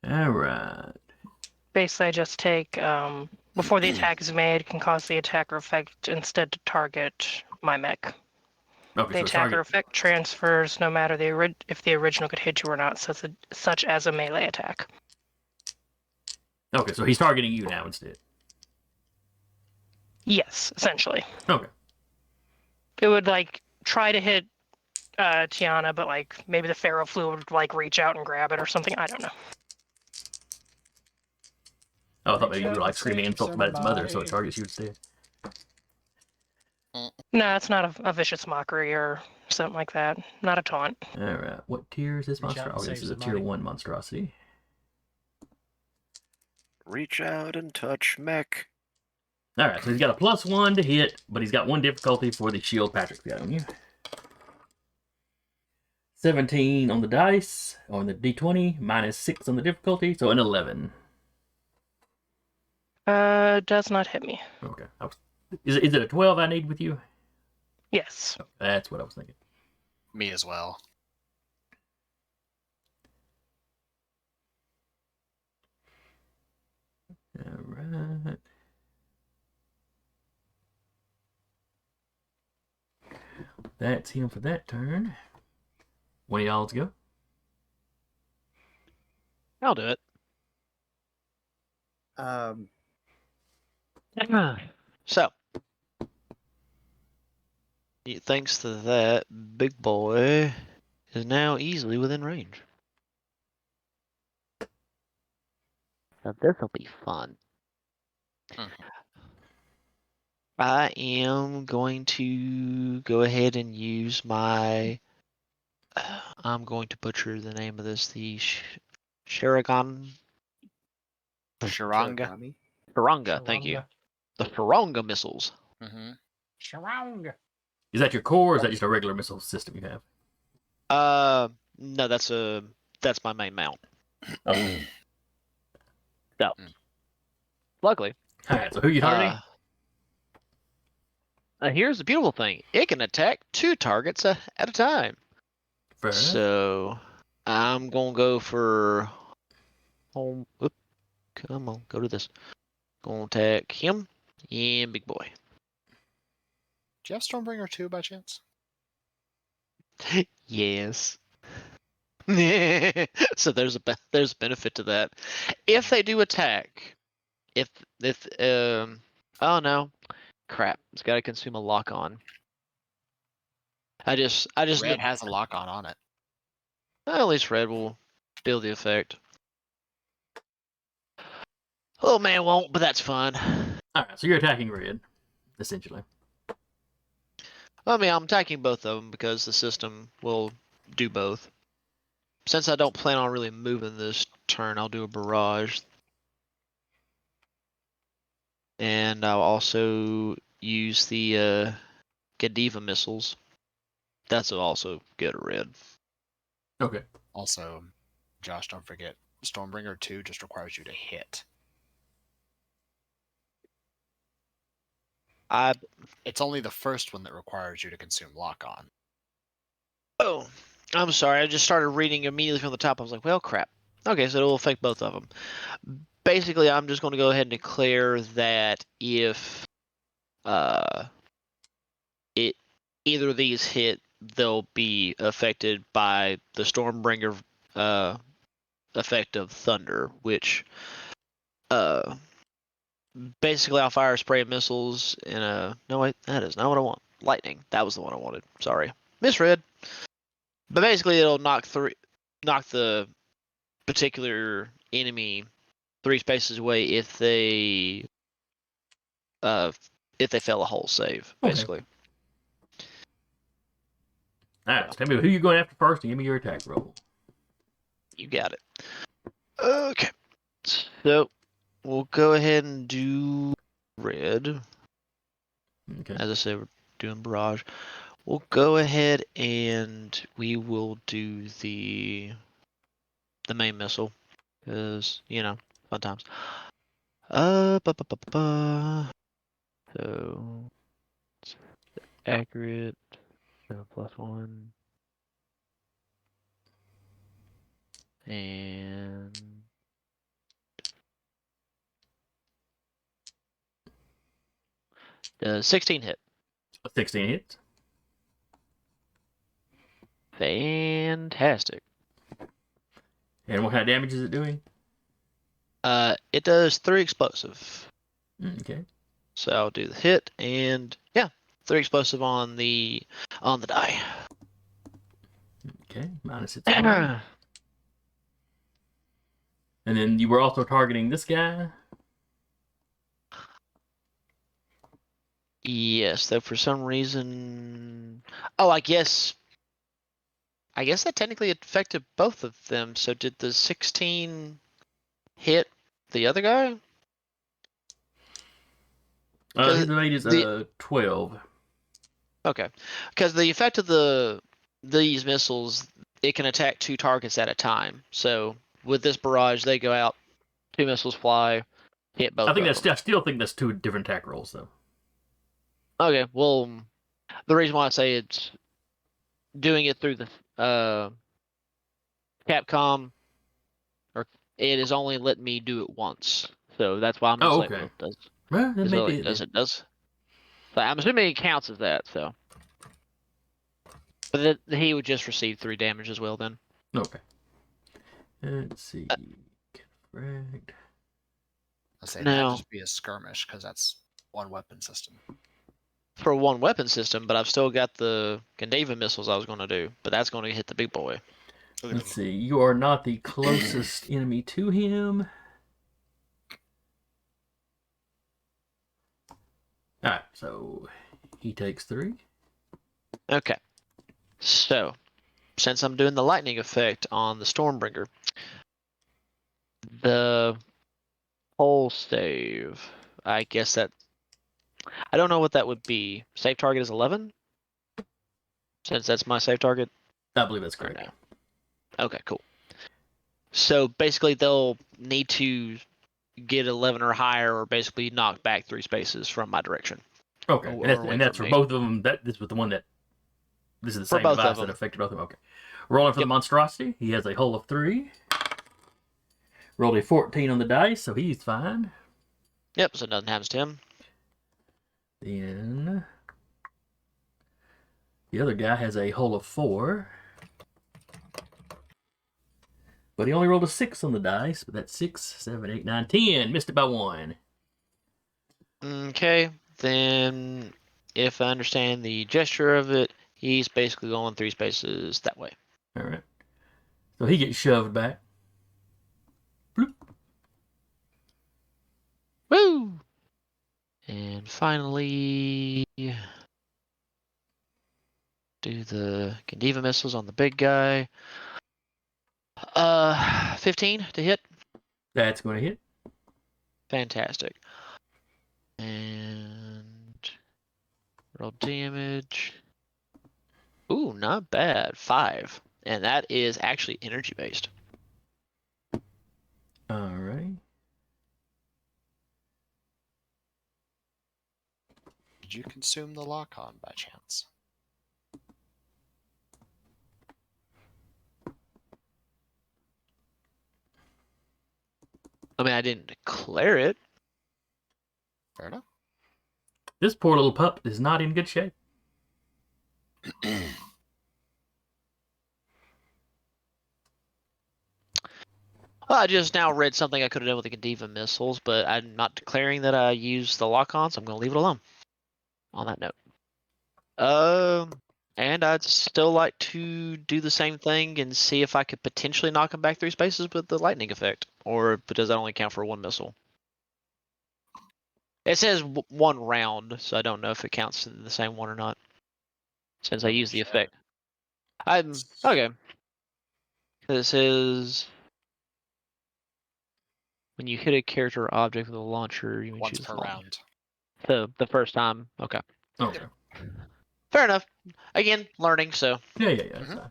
Alright. Basically, I just take, before the attack is made, can cause the attacker effect instead to target my mech. Okay, The so attacker effect transfers no matter if the original could hit you or not, such as a melee attack. Okay, so he's targeting you now instead. Yes, essentially. Okay. It would, like, try to hit Tiana, but, like, maybe the Pharaoh fluid would, like, reach out and grab it or something. I don't know. Oh, I thought maybe you were like screaming insults about its mother, so it targets you instead. No, it's not a vicious mockery or something like that. Not a taunt. Alright, what tier is this Reach out monster? and Oh, this save is a tier somebody. 1 monstrosity. Reach out and touch mech. Alright, so he's got a +1 to hit, but he's got 1 difficulty for the shield Patrick's got on you. 17 on the dice, on the d20, -6 on the difficulty, so an 11. Does not hit me. Okay. Is it a 12 I need with you? Yes. Oh, that's what I was thinking. Me as well. Alright. That's him for that turn. One of y'all's go. I'll do it. So, thanks to that, big boy is now easily within range. So this'll be fun. I am going to go ahead and use my. I'm going to butcher the name of this. The Sharagon. Sharanga. Faranga, thank you. The Faranga missiles. Mm-hmm. Sharang. Is that your core, or is that just a regular missile system you have? No, that's my main mount. Oh. So, luckily. Alright, so who you targeting? Here's the beautiful thing. It can attack 2 targets at a time. Fair enough. So, I'm going to go for home. Whoop, come on, go to this. Going to attack him and big boy. Do you have Stormbringer 2 by chance? Yes. So there's a benefit to that. If they do attack, if oh no, crap, it's got to consume a lock on. I just Red has a lock on it. At least red will feel the effect. Oh man, won't, but that's fine. Alright, so you're attacking red, essentially. I mean, I'm attacking both of them because the system will do both. Since I don't plan on really moving this turn, I'll do a barrage. And I'll also use the Godiva missiles. That's also good at red. Okay. Also, Josh, don't forget, Stormbringer 2 just requires you to hit. It's only the first one that requires you to consume lock on. Oh, I'm sorry. I just started reading immediately from the top. I was like, well, crap. Okay, so it will affect both of them. Basically, I'm just going to go ahead and declare that if either of these hit, they'll be affected by the Stormbringer effect of thunder, which basically I'll fire a spray of missiles in a no wait, that is not what I want. Lightning. That was the one I wanted. Sorry. Misread. But basically it'll knock the particular enemy 3 spaces away if they fail a hull save, Okay. basically. Alright, tell me who you going after first and give me your attack roll. You got it. Okay. So we'll go ahead and do red. Okay. As I said, we're doing barrage. We'll go ahead and we will do the main missile. Because, fun times. So accurate. So +1. And 16 hit. 16 hits. Fantastic. And what kind of damage is it doing? It does 3 explosive. Okay. So I'll do the hit and 3 explosive on the die. Okay. Minus its armor. And then you were also targeting this guy. Yes, though for some reason. Oh, I guess that technically affected both of them. So did the 16 hit the other guy? His rate is 12. Okay, because the effect of these missiles, it can attack 2 targets at a time. So with this barrage, they go out, 2 missiles fly, hit both. I still think that's 2 different attack rolls though. Okay, well, the reason why I say it's doing it through the Capcom, or it is only letting me do it once, so that's why I'm just like, okay. well, it does. Well, that may be It does. So I'm assuming it counts as that. So, but he would just receive 3 damage as well then. Okay. Let's see. Fragged. I say Now- that'd just be a skirmish because that's 1 weapon system. For 1 weapon system, but I've still got the Gandeva missiles I was going to do, but that's going to hit the big boy. Let's see. You are not the closest enemy to him. Alright, so he takes 3. Okay. So, since I'm doing the lightning effect on the Stormbringer, the whole save, I guess that I don't know what that would be. Save target is 11? Since that's my save target? I believe that's Or correct. no? Okay, cool. So basically they'll need to get 11 or higher or basically knock back 3 spaces from my direction. Okay, Or and away that's from for me. both of them. This was the one that. This is the For same both of device that them. affected both of them. Okay. Rolling for the Yep. monstrosity. He has a hull of 3. Rolled a 14 on the dice, so he's fine. Yep, so nothing happens to him. Then the other guy has a hull of 4. But he only rolled a 6 on the dice, but that's 6, 7, 8, 9, 10. Missed it by 1. Okay, then if I understand the gesture of it, he's basically going 3 spaces that way. Alright. So he gets shoved back. Bloop. Woo! And finally, do the Gandeva missiles on the big guy. 15 to hit. That's going to hit. Fantastic. And roll damage. Ooh, not bad. 5. And that is actually energy based. Alright. Did you consume the lock-on by chance? I mean, I didn't declare it. Fair enough. This poor little pup is not in good shape. Well, I just now read something I could have done with the Godiva missiles, but I'm not declaring that I use the lock-on, so I'm going to leave it alone. On that note. And I'd still like to do the same thing and see if I could potentially knock him back 3 spaces with the lightning effect. Or does that only count for 1 missile? It says 1 round, so I don't know if it counts in the same one or not. Since I use the effect. Okay. This is when you hit a character or object with a launcher, you may Once choose per round. the first time. Okay. Okay. Fair enough. Again, learning, so. Yeah. Mhm. So.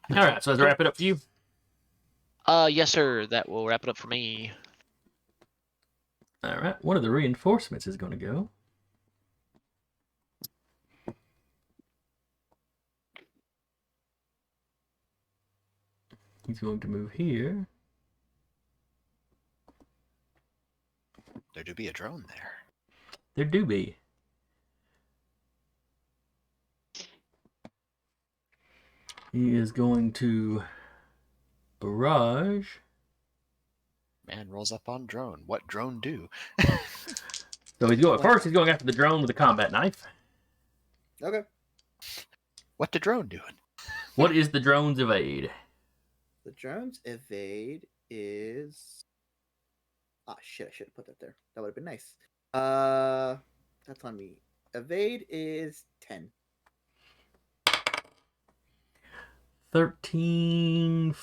All right. So let's wrap it up for you. Yes, sir. That will wrap it up for me. All right. One of the reinforcements is going to go. He's going to move here. There do be a drone there. There do be. He is going to barrage. Man rolls up on drone. What drone do? So he's going first. He's going after the drone with a combat knife. Okay. What the drone doing? What is the drone's evade? The drone's evade is. Ah, shit! I should have put that there. That would have been nice. That's on me. Evade is 10. 13, That'll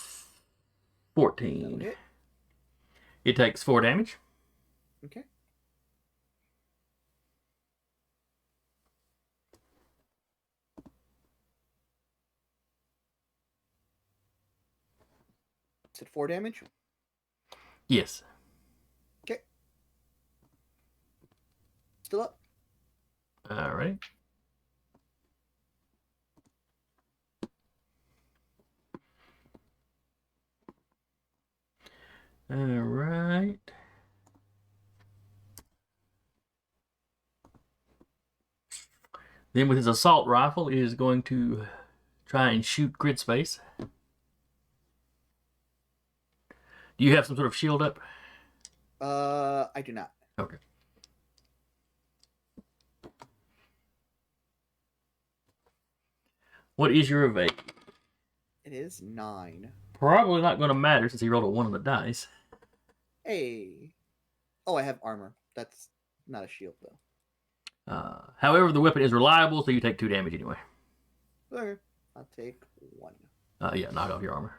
14. hit. It takes 4 damage. Okay. Is it 4 damage? Yes. Okay. Still up. All right. All right. Then with his assault rifle, he is going to try and shoot grid space. Do you have some sort of shield up? I do not. Okay. What is your evade? It is 9. Probably not going to matter since he rolled a 1 on the dice. Hey. Oh, I have armor. That's not a shield, though. However, the weapon is reliable, so you take 2 damage anyway. Okay. I'll take 1. Yeah, knock off your armor.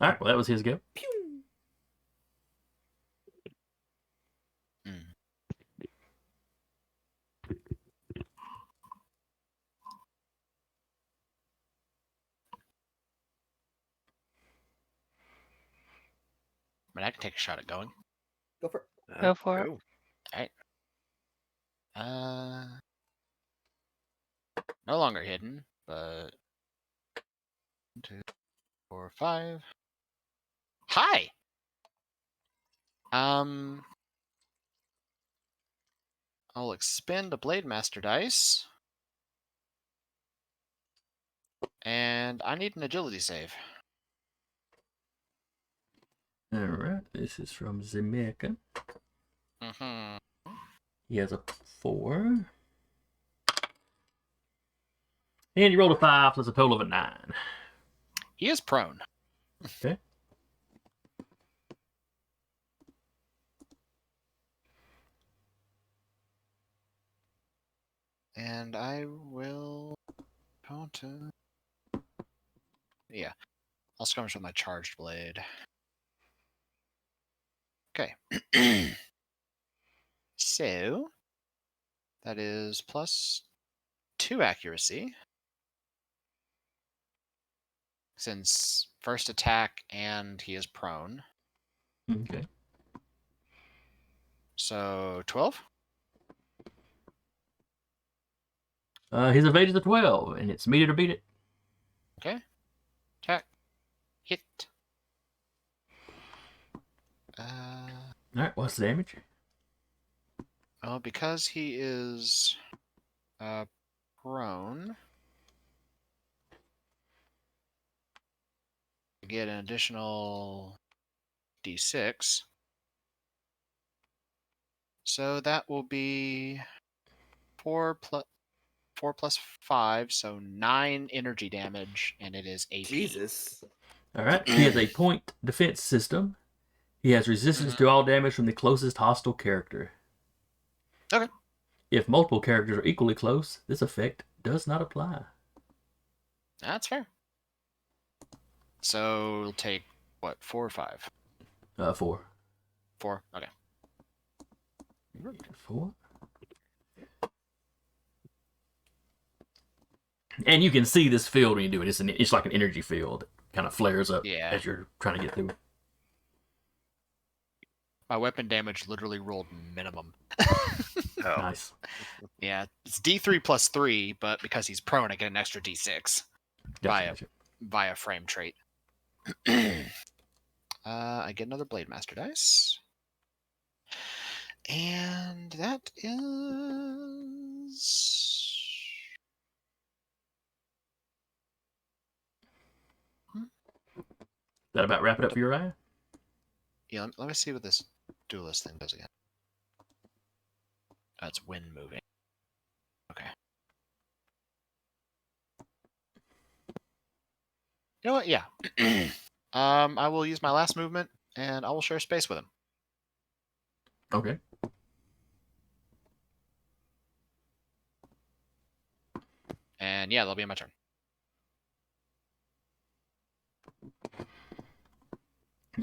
All right, well, that was his go. Pew! I mean, I can take a shot at going. Go for it. Go for it. Go. No longer hidden, but 1, 2, 4, 5. Hi. I'll expend a Blade Master dice, and I need an agility save. All right, this is from Zemeka. Mm-hmm. He has a 4. And he rolled a 5, so it's a total of a 9. He is prone. Okay. And I will counter. Yeah, I'll skirmish with my charged blade. Okay. So that is +2 accuracy. Since first attack and he is prone. Okay. So 12. His evade is a 12, and it's meter to beat it. Okay. Attack. Hit. All right, what's the damage? Because he is prone. get an additional d6. So that will be 4 plus 5, so 9 energy damage, and it is AP. Jesus. All right. He has a point defense system. He has resistance to all damage from the closest hostile character. Okay. If multiple characters are equally close, this effect does not apply. That's fair. So we'll take, what, 4 or 5? 4. 4? Okay. 4. And you can see this field when you do it. It's like an energy field. It kind of flares up as you're trying to get through. My weapon damage literally rolled minimum. Oh. Nice. Yeah, it's D3 plus 3, but because he's prone, I get an extra D6 Gotcha. via frame trait. I get another Blade Master dice. And that is... That about wrap it up for Uriah? Yeah, let me see what this duelist thing does again. That's wind moving. Okay. You know what? Yeah. I will use my last movement, and I will share space with him. Okay. And yeah, that'll be my turn.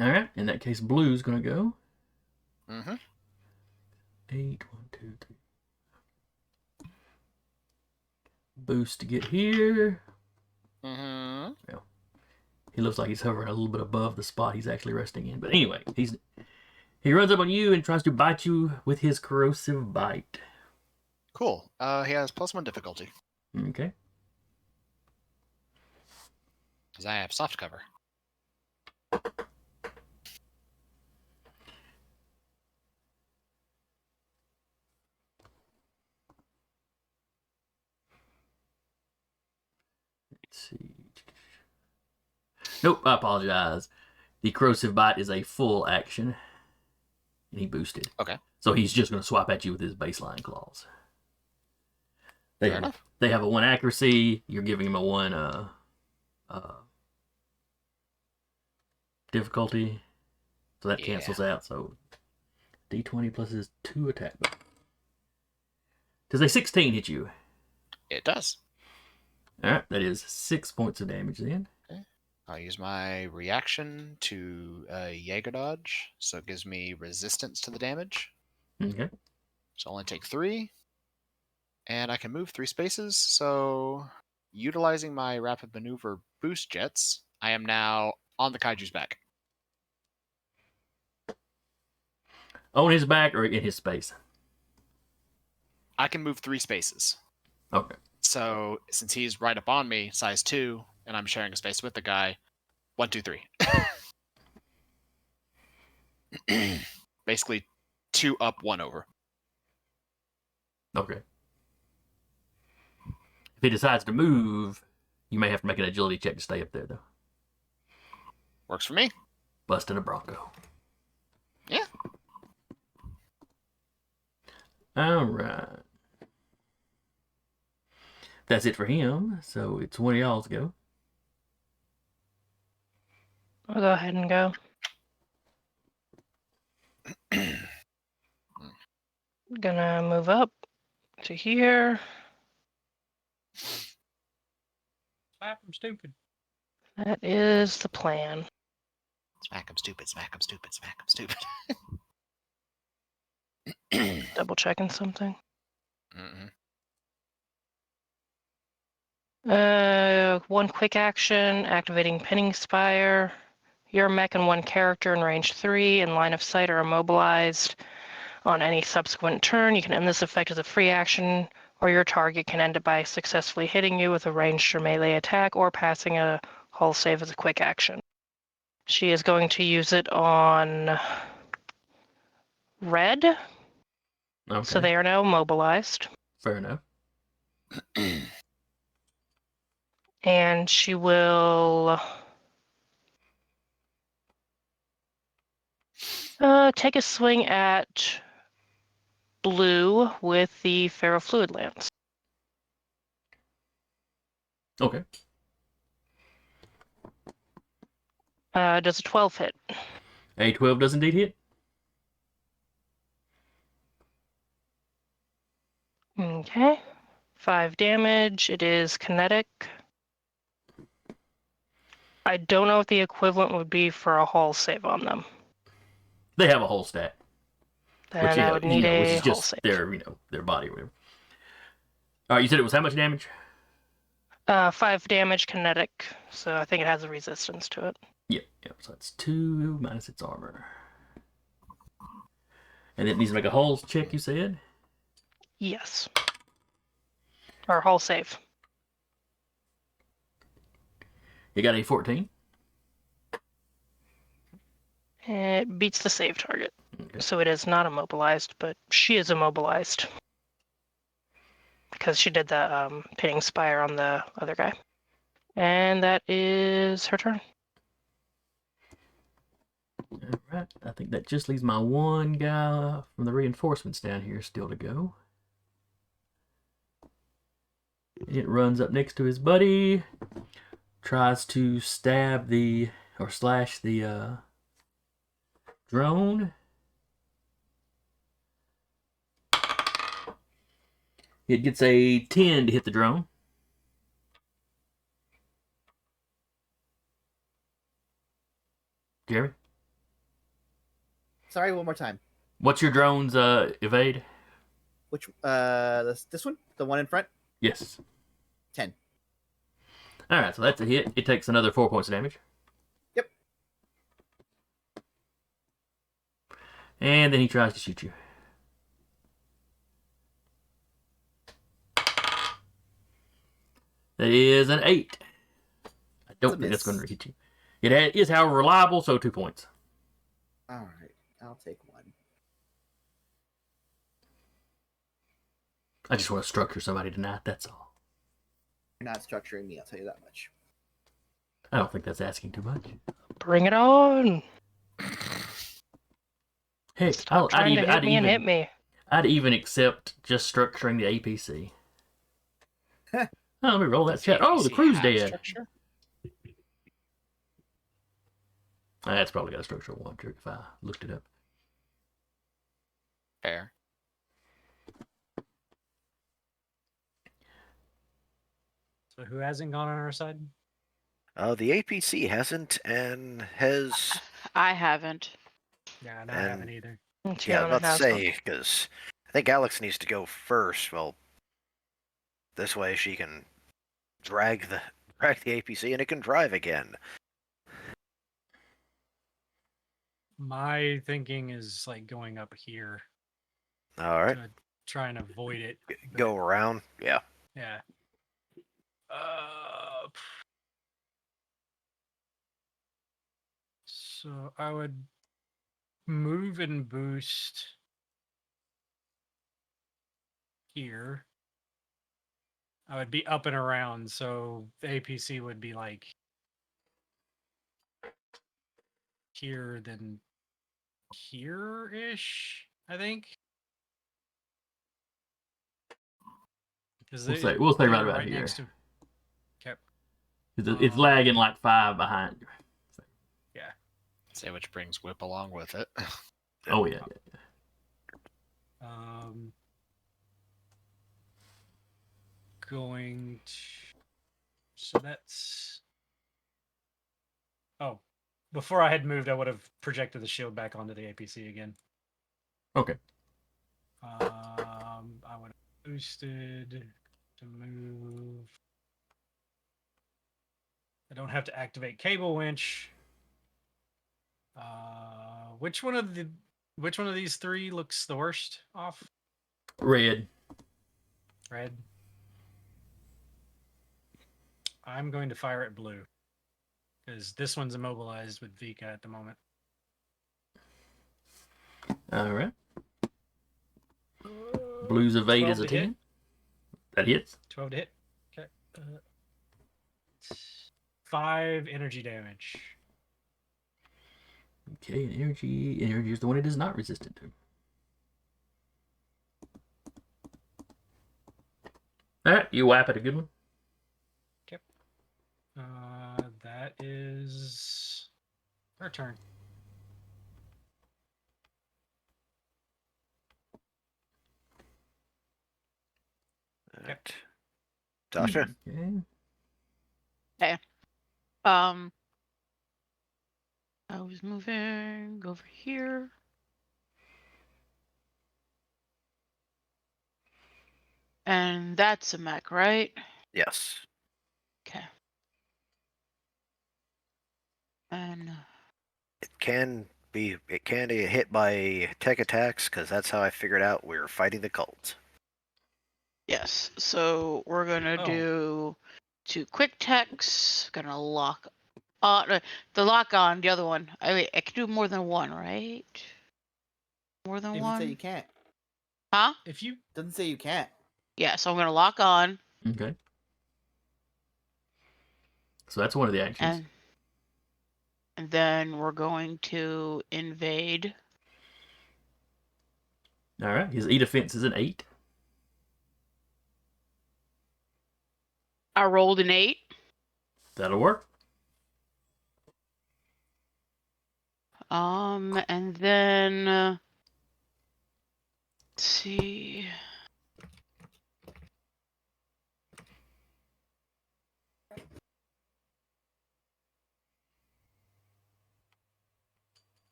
All right. In that case, Blue's going to go. Mm-hmm. 8, 1, 2, 3. Boost to get here. Mm-hmm. Well, he looks like he's hovering a little bit above the spot he's actually resting in. But anyway, he runs up on you and tries to bite you with his corrosive bite. Cool. He has +1 difficulty. Okay. Because I have soft cover. Let's see. Nope, I apologize. The corrosive bite is a full action. And he boosted. Okay. So he's just going to swap at you with his baseline claws. Fair enough. They have a 1 accuracy. You're giving him a 1 difficulty. So that cancels out. So D20 plus his 2 attack. Does a 16 hit you? It does. Alright, that is 6 points of damage then. Okay. I'll use my reaction to Jaeger dodge, so it gives me resistance to the damage. Okay. So I'll only take 3. And I can move 3 spaces, so utilizing my rapid maneuver boost jets, I am now on the Kaiju's back. On his back or in his space? I can move 3 spaces. Okay. So since he's right up on me, size 2, and I'm sharing a space with the guy, 1, 2, 3. Basically 2 up, 1 over. Okay. If he decides to move, you may have to make an agility check to stay up there, though. Works for me. Busting a Bronco. Yeah. All right. That's it for him. So it's one of y'all's go. I'll go ahead and go. Gonna move up to here. Slap him stupid. That is the plan. Smack him stupid, smack him stupid, smack him stupid. Double checking something. Mm-hmm. 1 quick action, activating Pinning Spire. Your mech and 1 character in range 3 in line of sight are immobilized. On any subsequent turn, you can end this effect as a free action, or your target can end it by successfully hitting you with a ranged or melee attack or passing a hull save as a quick action. She is going to use it on red, Okay. so they are now immobilized. Fair enough. And she will Take a swing at blue with the ferrofluid lance. Okay. Does a 12 hit? A 12 does indeed hit. Okay. 5 damage. It is kinetic. I don't know what the equivalent would be for a hull save on them. They have a whole stat, Then I would need which a is hull just save. their body or whatever. All right, you said it was how much damage? 5 damage kinetic, so I think it has a resistance to it. Yeah. So that's 2 minus its armor. And it needs to make a hull check, you said? Yes. Or hull save. You got a 14. It beats the save target. Okay. So it is not immobilized, but she is immobilized. Because she did the pitting spire on the other guy. And that is her turn. All right. I think that just leaves my one guy from the reinforcements down here still to go. It runs up next to his buddy, tries to stab or slash the drone. It gets a 10 to hit the drone. Jeremy? Sorry, one more time. What's your drone's evade? Which this one, the one in front, Yes. 10. Alright, so that's a hit. It takes another 4 points of damage. Yep. And then he tries to shoot you. That is an 8. I don't think that's going to hit you. It is, however, reliable, so 2 points. All right, I'll take one. I just want to structure somebody tonight, that's all. You're not structuring me, I'll tell you that much. I don't think that's asking too much. Bring it on. Heck, Stop trying to hit me and hit me. I'd even accept just structuring the APC. Oh, let me roll that chat. Oh, the crew's dead. Structure? That's probably got a structural one trick if I looked it up. Fair. So who hasn't gone on our side? The APC hasn't and has. I haven't. Yeah, no, I haven't either. Yeah, I was Tiana about to has say, because I think Alex needs to go first. Well, this way she can drag the APC and it can drive again. My thinking is like going up here All right, to try and avoid it. go around. Yeah. Yeah. So I would move and boost here. I would be up and around, so the APC would be like here, then here-ish, I think. We'll say right about here. next to. Okay. It's lagging like 5 behind you. Yeah. Say which brings Whip along with it. Oh yeah. Going to. So that's. Oh, before I had moved, I would have projected the shield back onto the APC again. Okay. I would have boosted to move. I don't have to activate cable winch. Which one of these three looks the worst off? Red. Red. I'm going to fire at blue because this one's immobilized with Vika at the moment. All right. Blue's evade is a 10. Hit. That hits. 12 to hit. Okay. 5 energy damage. Okay, and energy. Energy is the one it is not resistant to. Alright, you whap at a good one. That is her turn. Alright. Tasha? Okay. I was moving over here. And that's a mech, right? Yes. Okay. And It can be hit by tech attacks, because that's how I figured out we were fighting the cult. yes, so we're gonna Oh. do 2 quick techs. Gonna lock on the lock on the other one. I can do more than one, right? More than Doesn't say you one? can't. Huh? If you Doesn't say you can't. Yeah, so I'm gonna lock on Okay. So that's one of the actions. and then we're going to invade. Alright, his E defense is an 8. I rolled an 8. That'll work. And then let's see.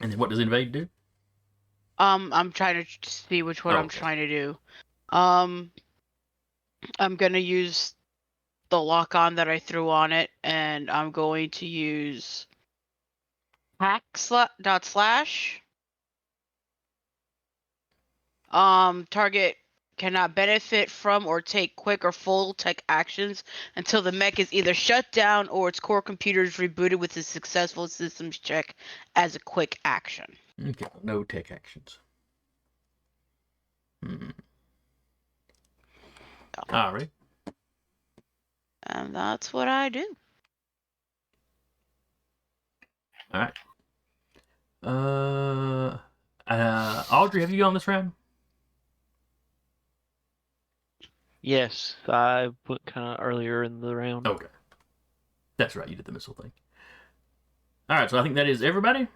And then what does invade do? I'm trying to see which one I'm okay. trying to do. I'm gonna use the lock on that I threw on it, and I'm going to use dot slash. Target cannot benefit from or take quick or full tech actions until the mech is either shut down or its core computer is rebooted with a successful systems check as a quick action. Okay, no tech actions. Alright. And that's what I do. Alright. Audrey, have you gone this round? Yes, I went kind of earlier in the round. Okay. That's right, you did the missile thing. Alright, so I think that is everybody.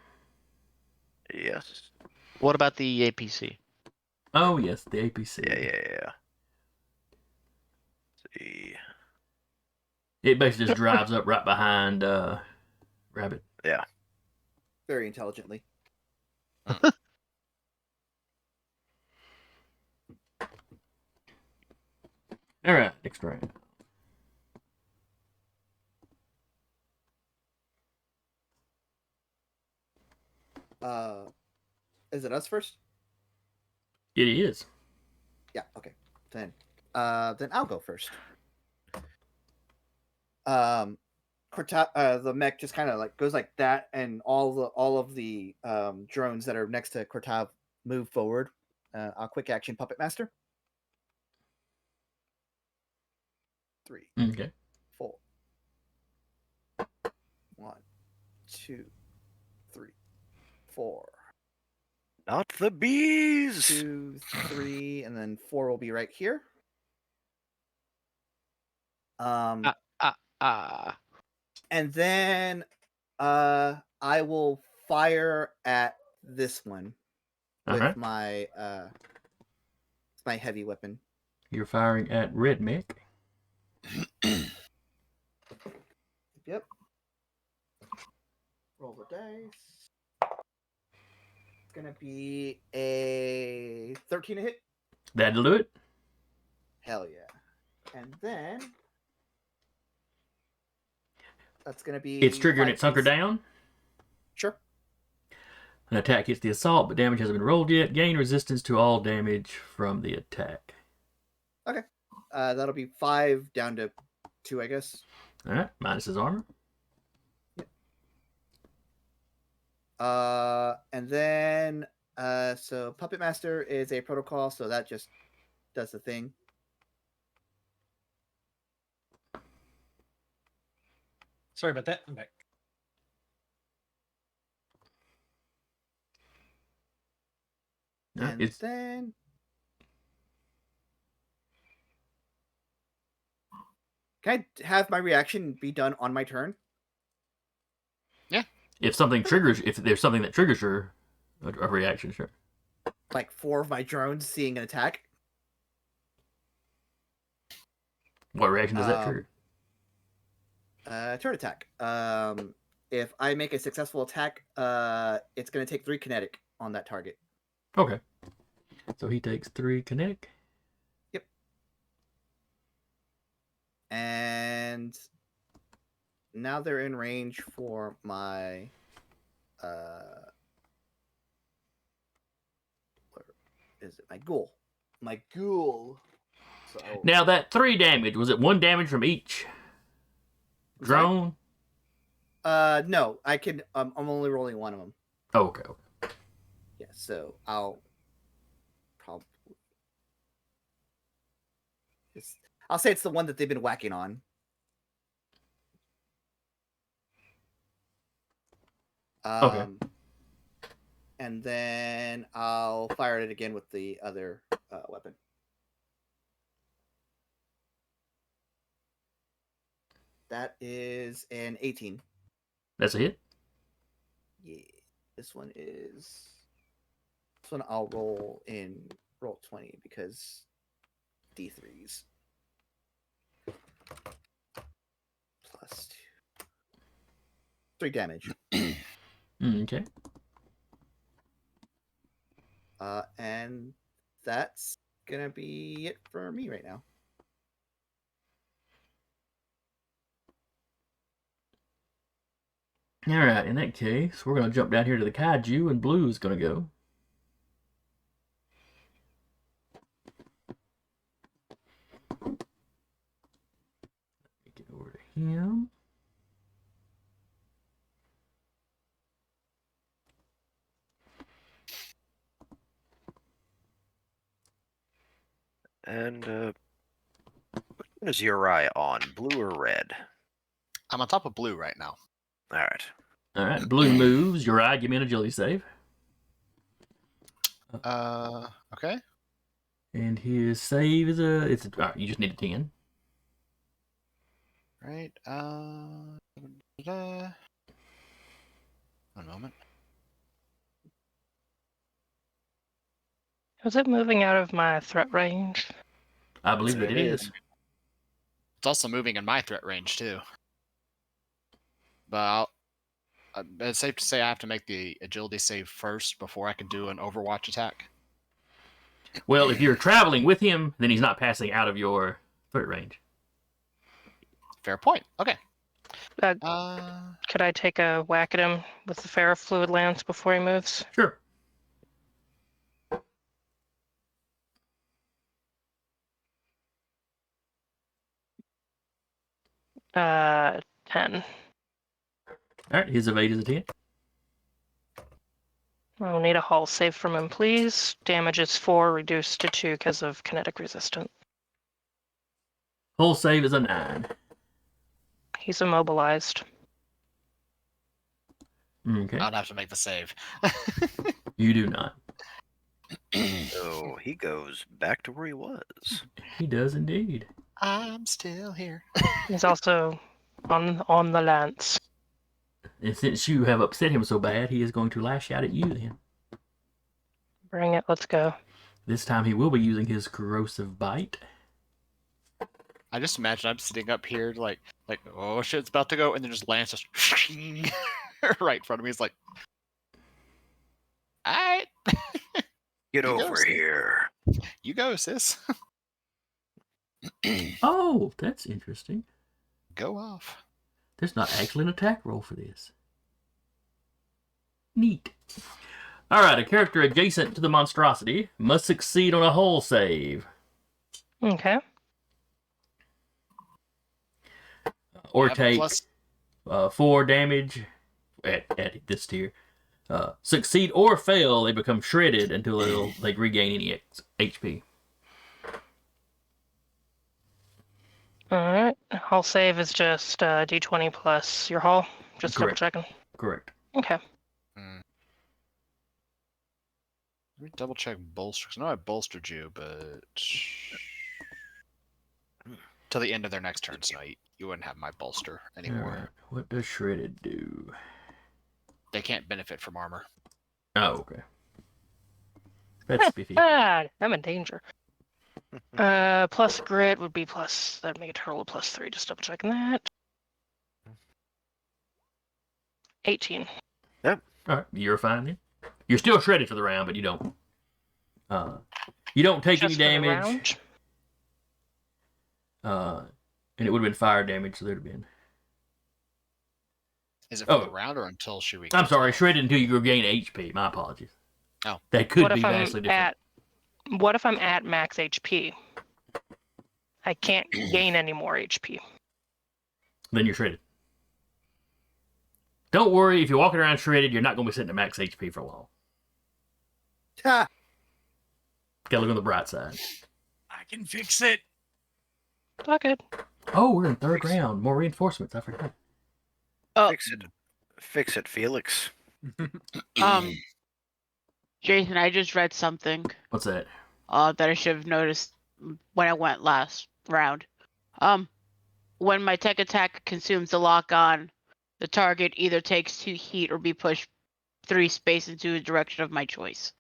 Yes. What about the APC? Oh, yes, the APC. Yeah. See. It basically just drives up right behind Rabbit. Yeah. Very intelligently. Alright, next round. Is it us first? It is. Yeah. Okay. Then I'll go first. The mech just kind of like goes like that, and all of the drones that are next to Kortav move forward. I'll quick action Puppet Master. 3, Okay. 4. 1, 2, 3, 4. Not the bees! 2, 3, and then 4 will be right here. And then I will fire at this one with Alright. my heavy weapon. You're firing at Red Mech. Yep. Roll the dice. It's gonna be a 13 to hit. That'll do it. Hell yeah. And then that's gonna be. It's triggering 5 its hunker space. down. Sure. An attack hits the assault, but damage hasn't been rolled yet. Gain resistance to all damage from the attack. Okay. That'll be 5 down to 2, I guess. Alright, minus his armor. And then so Puppet Master is a protocol, so that just does the thing. Sorry about that. I'm back. And It's then can I have my reaction be done on my turn? if something triggers, if there's something that triggers your a reaction, sure. Like 4 of my drones seeing an attack. What reaction does that trigger? Turn attack. If I make a successful attack, it's going to take 3 kinetic on that target. Okay. So he takes 3 kinetic. Yep. And now they're in range for my where is it? My ghoul. My ghoul. So Now that 3 damage, was it 1 damage from each drone? no, I can I'm only rolling one of them. Oh, okay. Yeah, so I'll probably I'll say it's the one that they've been whacking on. Okay. And then I'll fire it again with the other weapon. That is an 18. That's a hit. Yeah. This one I'll roll 20 because D3s. Plus 2. 3 damage. Okay. And that's gonna be it for me right now. All right. In that case, we're gonna jump down here to the Kaiju, and Blue's gonna go. Get over to him. And what is your eye on? Blue or red? I'm on top of blue right now. All right. All right. Blue moves. Uriah, give me an agility save. Okay. And his save is all right, you just need a 10. Right. One moment. Was it moving out of my threat range? I believe Yes, that it it is. It's also moving in my threat range too. But it's safe to say I have to make the agility save first before I can do an Overwatch attack. Well, if you're traveling with him, then he's not passing out of your threat range. Fair point. Okay. Could I take a whack at him with the ferrofluid lance before he moves? Sure. Uh, 10. All right, his evade is a 10. I'll need a hull save from him, please. Damage is 4, reduced to 2 because of kinetic resistance. Hull save is a 9. He's immobilized. Okay. I'd have to make the save. You do not. So he goes back to where he was. He does indeed. I'm still here. He's also on the lance. And since you have upset him so bad, he is going to lash out at you then. Bring it, let's go. This time he will be using his corrosive bite. I just imagine I'm sitting up here like oh shit, it's about to go, and then just Lance just right in front of me. It's like, alright. Get You over go, sis. here. You go, sis. Oh, that's interesting. Go off. There's not actually an attack roll for this. Neat. Alright, a character adjacent to the monstrosity must succeed on a hull save. Okay. Or Yeah, take plus 4 damage at this tier. Succeed or fail, they become shredded until they regain any HP. Alright. Hull save is just d20 plus your hull. Just double Correct. checking. Correct. Okay. Let me double check bolster. 'Cause I know I bolstered you, but till the end of their next turn, so you wouldn't have my bolster anymore. Alright, what does Shredded do? They can't benefit from armor. Oh, okay. That's spiffy. I'm in danger. Plus grit would be plus. That'd make a total of +3. Just double checking that. 18. Alright, you're fine then. You're still shredded for the round, but you don't take Just any for the damage. round? And it would have been fire damage, so there'd have been. Is it for the round or until she regains? I'm sorry, health? shredded until you regain HP. My apologies. Oh. That could What be if I'm vastly different. What if I'm at max HP? I can't gain any more HP. Then you're shredded. Don't worry, if you're walking around shredded, you're not going to be sitting at max HP for long. Ha! Gotta look on the bright side. I can fix it. Not good. Oh, we're in third round. More reinforcements. I forgot. Oh, Fix it, Felix. Jason, I just read something What's that? that I should have noticed when I went last round. When my tech attack consumes the lock on, the target either takes 2 heat or be pushed 3 space into a direction of my choice.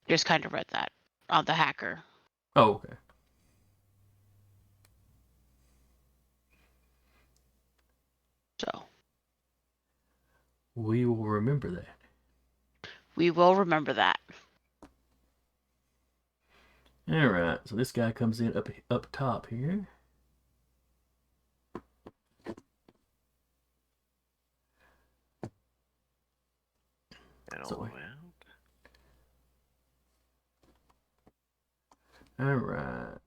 Just kind of read that on the hacker. Oh, okay. So We will remember that. we will remember that. All right. So this guy comes in up top here. And So- all the way out. All right.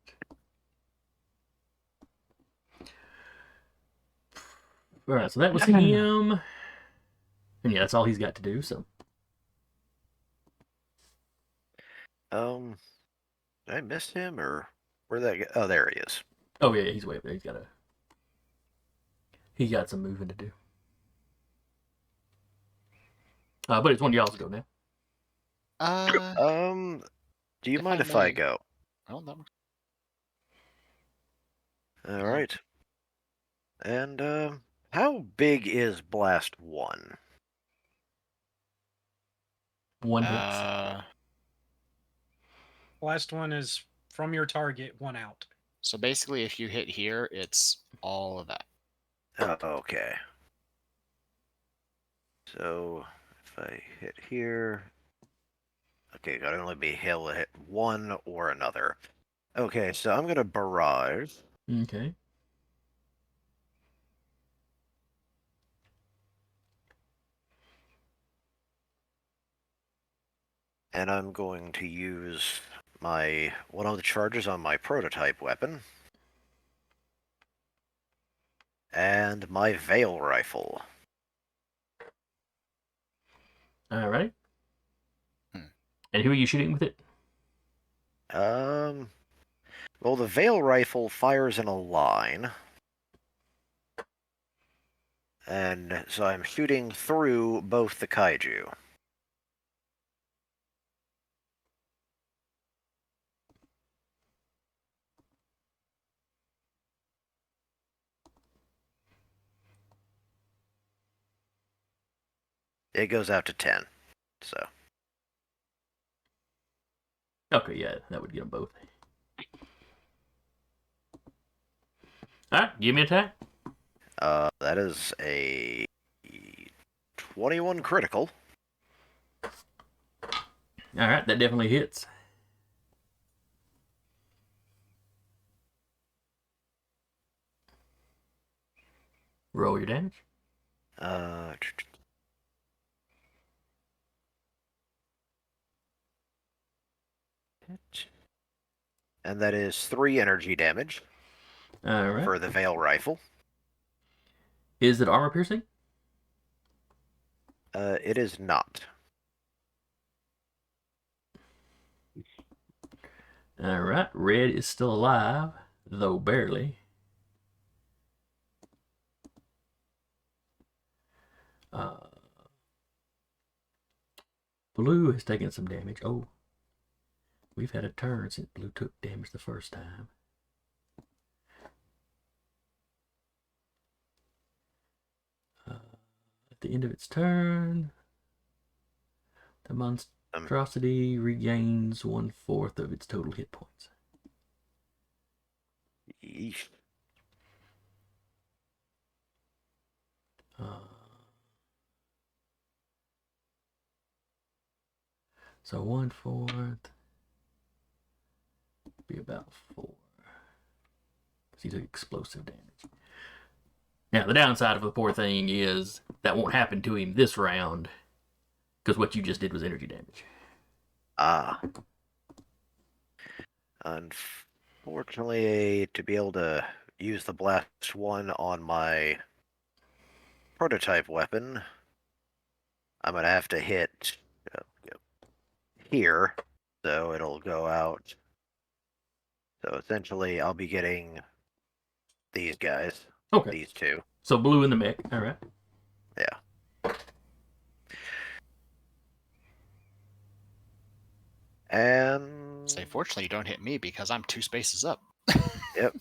All right. So that was him. And yeah, that's all he's got to do. So Did I miss him or where'd that go? Oh, there he is. oh yeah, he's way up there. He got some moving to do. But it's one of y'all's go now. Do you If mind I if I may. go? Oh, that works. All right. And how big is Blast 1? One hits. Last one is from your target, 1 out. So basically, if you hit here, it's all of that. Oh, okay. So if I hit here, okay, gotta only be able to hit one or another. Okay, so I'm gonna barrage. Okay. And I'm going to use one of the charges on my prototype weapon. And my Veil Rifle. All right. Hmm. And who are you shooting with it? Well, the Veil Rifle fires in a line. And so I'm shooting through both the Kaiju. It goes out to 10, so. Okay, yeah, that would get them both. All right, give me an attack. That is a 21 critical. All right, that definitely hits. Roll your damage. And that is 3 energy damage All right. for the Veil Rifle. Is it armor piercing? It is not. All right. Red is still alive, though barely. Blue has taken some damage. Oh, we've had a turn since blue took damage the first time. At the end of its turn, the monstrosity regains 1/4 of its total hit points. Yeesh. So 1/4 be about 4. Because he took explosive damage. Now, the downside of the poor thing is that won't happen to him this round. Because what you just did was energy damage. Ah. Unfortunately, to be able to use the blast 1 on my prototype weapon, I'm going to have to hit here, so it'll go out. So essentially, I'll be getting these guys. Okay. These two. So blue in the mech. All right. Yeah. And Say, fortunately, you don't hit me because I'm 2 spaces up. Yep.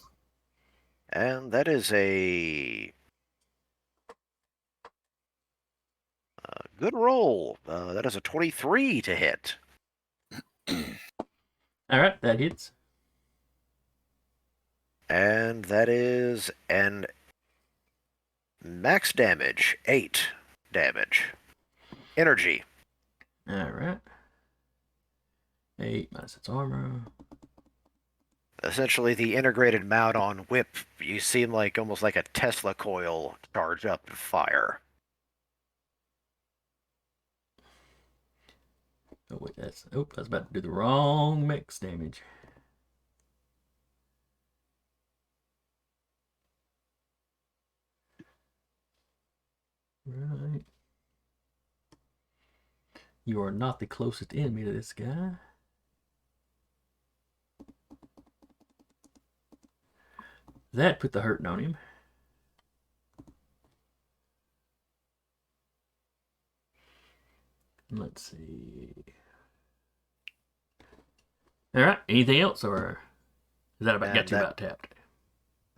And that is a good roll. That is a 23 to hit. All right, that hits. And that is an max damage, 8 damage. Energy. All right. 8 minus its armor. Essentially, the integrated mount on whip, you seem like almost like a Tesla coil charge up to fire. Oh wait, I was about to do the wrong max damage. Right. You are not the closest enemy to this guy. That put the hurting on him. Let's see. All right. Anything else, or is that about got you about tapped?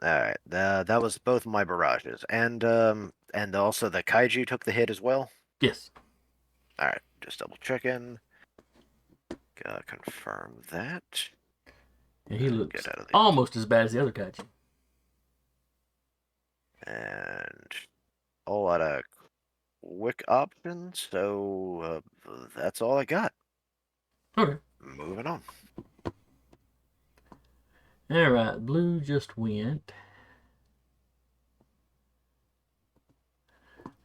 All right. That was both my barrages, and also the kaiju took the hit as well. Yes. All right. Just double checking. Confirm that. And he looks almost as bad as the other kaiju. And a whole lot of quick options, so that's all I got. Okay. Moving on. All right, blue just went.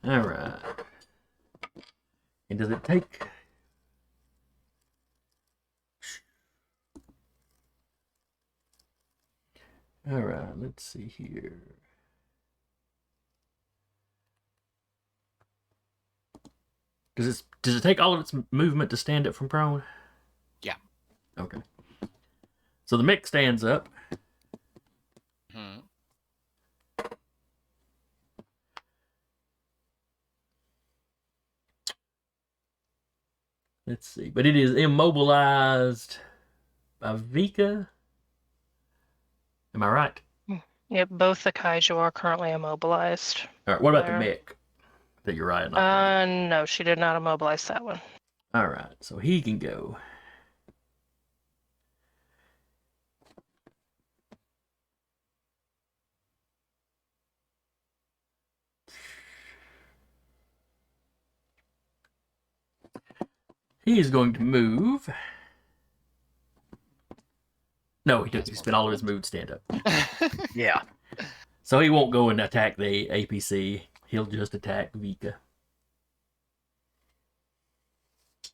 All right. And does it take... All right, let's see here. Does it take all of its movement to stand up from prone? Yeah. Okay. So the mech stands up. Let's see. But it is immobilized by Vika. Am I right? Yep, both the kaiju are currently immobilized. All right, what about the mech that you're riding? No, she did not immobilize that one. All right, so he can go. He is going to move. No, he spent all of his move to stand up. Yeah. So he won't go and attack the APC. He'll just attack Vika.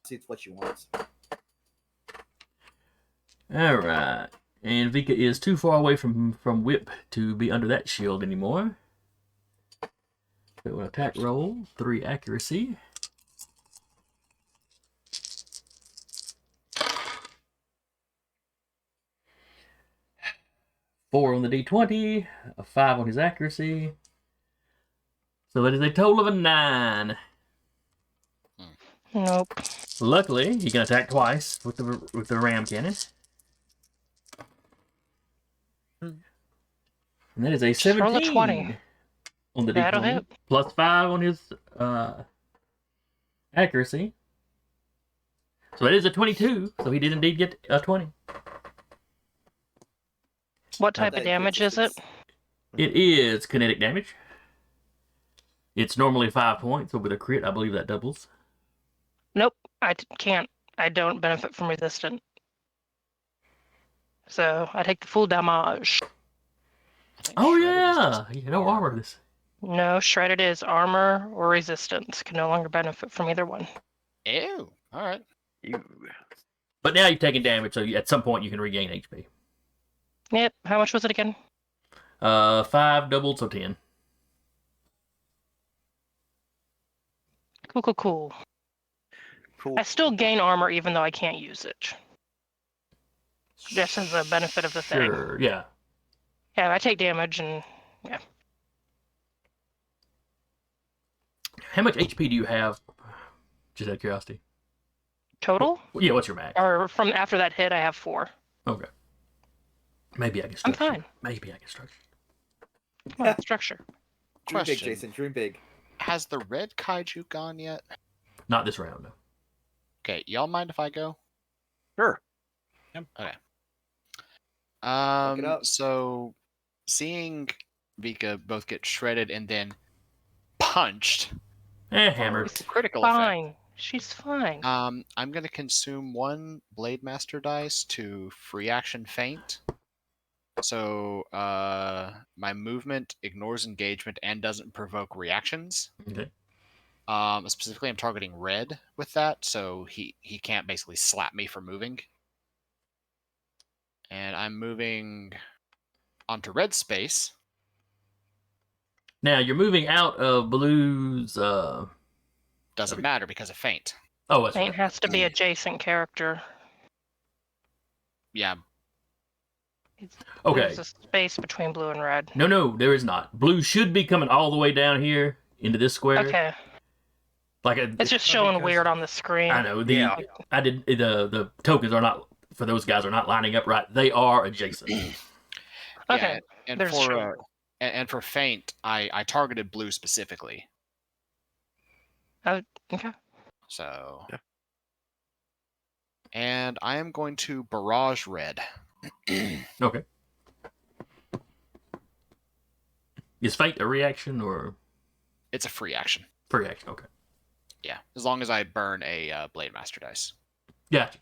See, it's what you want. All right. And Vika is too far away from Whip to be under that shield anymore. So an attack roll, 3 accuracy. Four on the D20, a 5 on his accuracy. So that is a total of a 9. Nope. Luckily, he can attack twice with the ram cannon. And that is a Just roll a 17 20. on the That'll D20. hit. Plus 5 on his accuracy. So it is a 22. So he did indeed get a 20. What type That of damage increases is it? six. It is kinetic damage. It's normally 5 points, so with a crit, I believe that doubles. Nope. Can't. I don't benefit from resistant. So I take the full damage. I think Oh shredded is yeah, just you no armor this. No, shredded is armor or resistance. Can no longer benefit from either one. Ew. All right. You. But now you're taking damage, so at some point you can regain HP. Yep. How much was it again? 5 doubled, so 10. Cool. Cool. I still gain armor even though I can't use it. Just as a benefit of the thing. Sure, yeah. Yeah, I take damage and How much HP do you have? Just out of curiosity. total? Yeah, what's your max? Or from after that hit, I have 4. Okay. Maybe I can I'm structure. fine. Maybe I can structure. Come on, structure. Dream big, Question. Jason. Dream big. Has the red kaiju gone yet? Not this round, no. Okay, y'all mind if I go? Sure. Okay. it up. So seeing Vika both get shredded and then punched Hammered. for critical effect. Fine. She's fine. I'm gonna consume 1 Blade Master dice to free action feint. So my movement ignores engagement and doesn't provoke reactions. Okay. Specifically, I'm targeting red with that, so he can't basically slap me for moving. And I'm moving onto red space. Now you're moving out of Blue's. Doesn't matter because of feint. Oh, that's Saint right. has to be adjacent character. Yeah, Okay. There's a space between blue and red. No, there is not. Blue should be coming all the way down here into this square. Okay. Like It's just Oh, showing because- weird on the screen. I know Yeah. I did the tokens are not for those guys are not lining up right. They are adjacent. Okay. yeah. And There's for showing. and for feint, I targeted blue specifically. Okay. So. Yeah. And I am going to barrage red. Okay. Is fate a reaction or It's a free action. free action? Okay. Yeah, as long as I burn a Blade Master dice. Gotcha.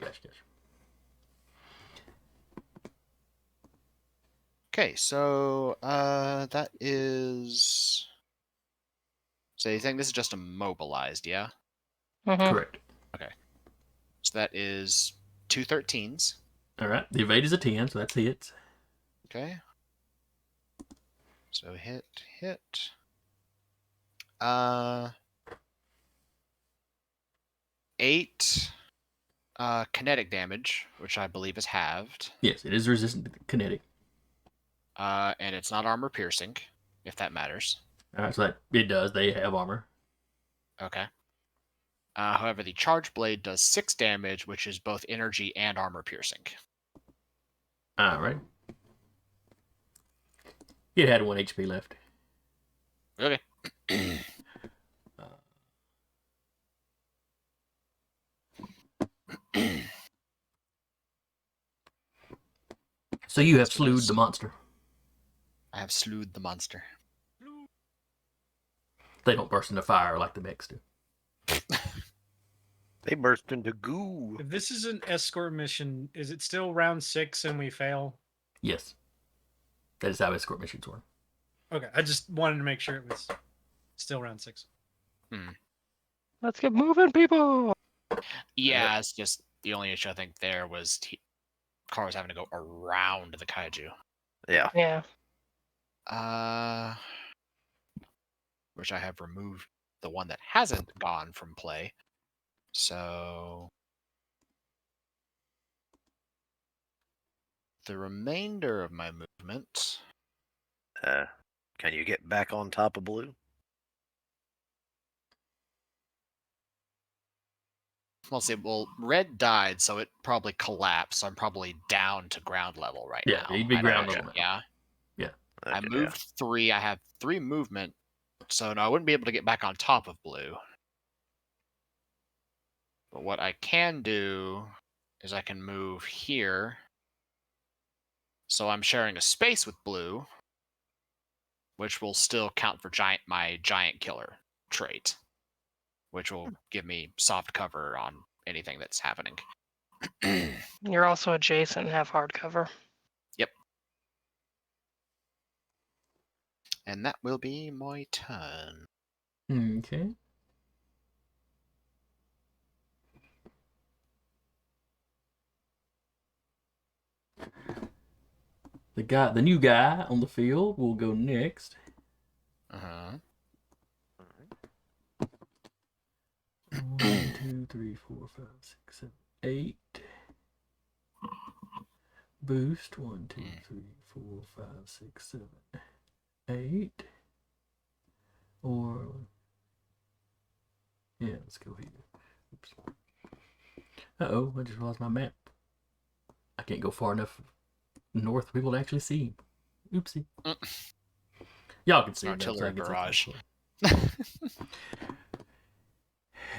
Okay, so that is. So you think this is just immobilized, yeah? Mm-hmm. Correct. So that is 2 13s. All right. The evade is a 10, so that's hit. Okay. So hit. 8 kinetic damage, which I believe is halved. Yes, it is resistant to kinetic. And it's not armor piercing, if that matters. All right, so that it does. They have armor. Okay. However, the charge blade does 6 damage, which is both energy and armor piercing. All right. It had 1 HP left. Okay. So you have slewed the monster. I have slewed the monster. They don't burst into fire like the mechs do. They burst into goo. If this is an escort mission, is it still round 6 and we fail? Yes. That is how escort missions work. Okay, I just wanted to make sure it was still round 6. Let's get moving, people. Yeah, it's just the only issue I think there was Car was having to go around the kaiju. Yeah. Yeah. Which I have removed the one that hasn't gone from play. So the remainder of my movement. Can you get back on top of blue? let's see. Well, red died, so it probably collapsed. So I'm probably down to ground level right Yeah, now. you'd be I'd ground imagine, level now. Yeah. I Okay, moved 3. I have 3 movement, so no, I wouldn't be able to get back on top of blue. But what I can do is I can move here. So I'm sharing a space with blue, which will still count for my giant killer trait, which will give me soft cover on anything that's happening. You're also adjacent and have hard cover. And that will be my turn. Okay. The new guy on the field will go next. Uh-huh. 1, 2, 3, 4, 5, 6, 7, 8. Boost 1, 2, 3, 4, 5, 6, 7, 8. Or yeah, let's go here. Oops. Uh-oh, I just lost my map. I can't go far enough north for people to actually see. Oopsie. Y'all can see him. Artillery barrage.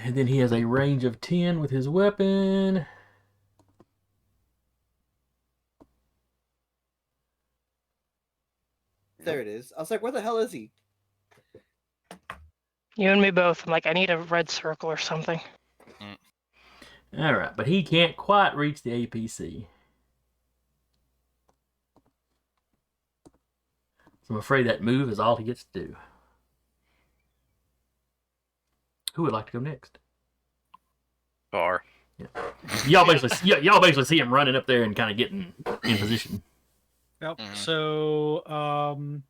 And then he has a range of 10 with his weapon. There it is. I was like, where the hell is he? You and me both. I'm like, I need a red circle or something. Alright, but he can't quite reach the APC. So I'm afraid that move is all he gets to do. Who would like to go next? Bar. Yeah. Y'all basically see him running up there and kind of getting in position. Yep. Mhm. So,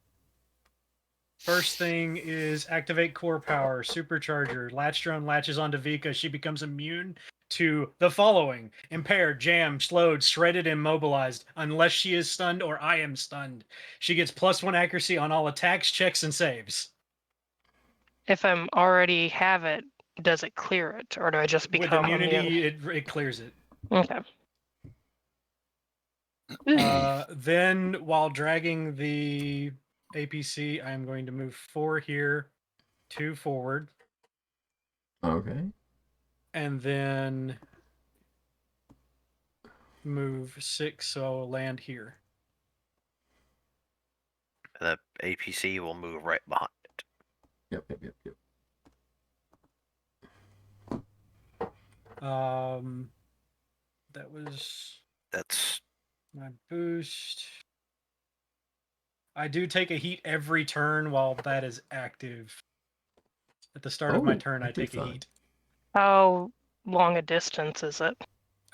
first thing is activate core power, supercharger. Latch drone latches onto Vika. She becomes immune to the following: impaired, jammed, slowed, shredded, immobilized, unless she is stunned or I am stunned. She gets +1 accuracy on all attacks, checks, and saves. If I'm already have it, does it clear it, or do I just With become immunity, immune? it clears it. Okay. Then, while dragging the APC, I'm going to move 4 here, 2 forward, Okay. and then move 6, so I'll land here. The APC will move right behind it. Yep. That was That's my boost. I do take a heat every turn while that is active. At the start of my turn, I that'd be take a fun. heat. How long a distance is it?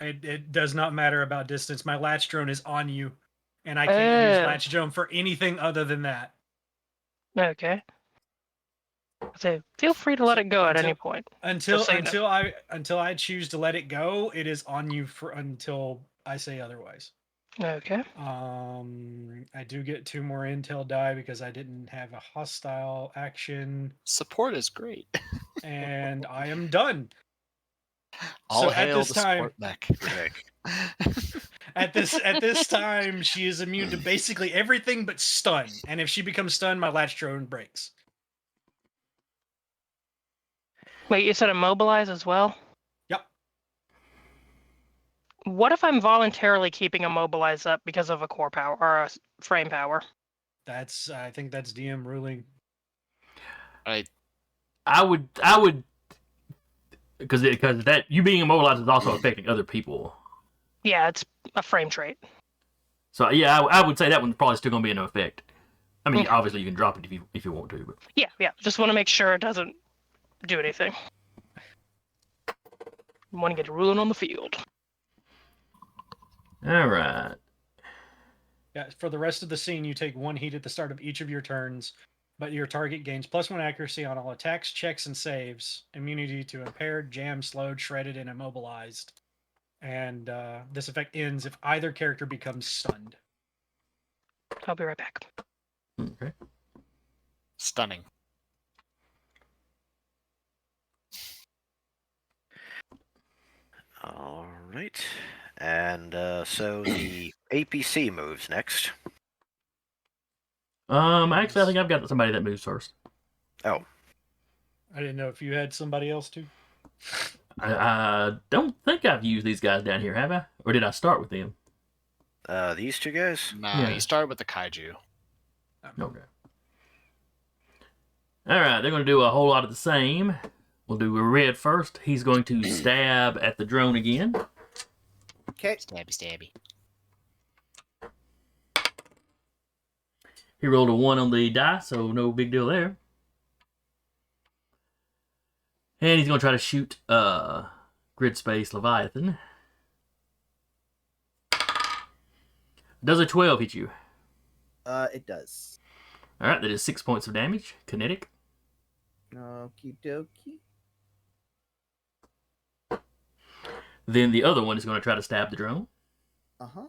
It does not matter about distance. My latch drone is on you, and I can't use Oh. latch drone for anything other than that. Okay. So feel free to let it go at any point. Until Just so you know. until I choose to let it go, it is on you for until I say otherwise. Okay. I do get 2 more intel die because I didn't have a hostile action, Support is great. and I am done. All So at hail this the time- support mech. Rick. At this time, she is immune to basically everything but stun. And if she becomes stunned, my latch drone breaks. Wait, you said immobilize as well? Yep. What if I'm voluntarily keeping immobilize up because of a core power or a frame power? I think that's DM ruling. I would because that you being immobilized is also affecting other people. Yeah, it's a frame trait. So yeah, I would say that one's probably still going to be in effect. I mean, Okay. obviously you can drop it if you want to, but Yeah. Just want to make sure it doesn't do anything. Want to get ruling on the field. all right. Yeah, for the rest of the scene, you take 1 heat at the start of each of your turns, but your target gains +1 accuracy on all attacks, checks, and saves. Immunity to impaired, jammed, slowed, shredded, and immobilized. And this effect ends if either character becomes stunned. I'll be right back. Okay. Stunning. And so the APC moves next. Actually, I think I've got somebody that moves first. Oh, I didn't know if you had somebody else too. I don't think I've used these guys down here, have I? Or did I start with them? these two guys? No, Yeah. you started with the kaiju. Okay. Alright, they're going to do a whole lot of the same. We'll do a red first. He's going to stab at the drone again. Okay. Stabby. He rolled a 1 on the die, so no big deal there. And he's going to try to shoot Grid Space Leviathan. Does a 12 hit you? It does. Alright, that is 6 points of damage. Kinetic. Okie dokie. Then the other one is going to try to stab the drone. Uh-huh.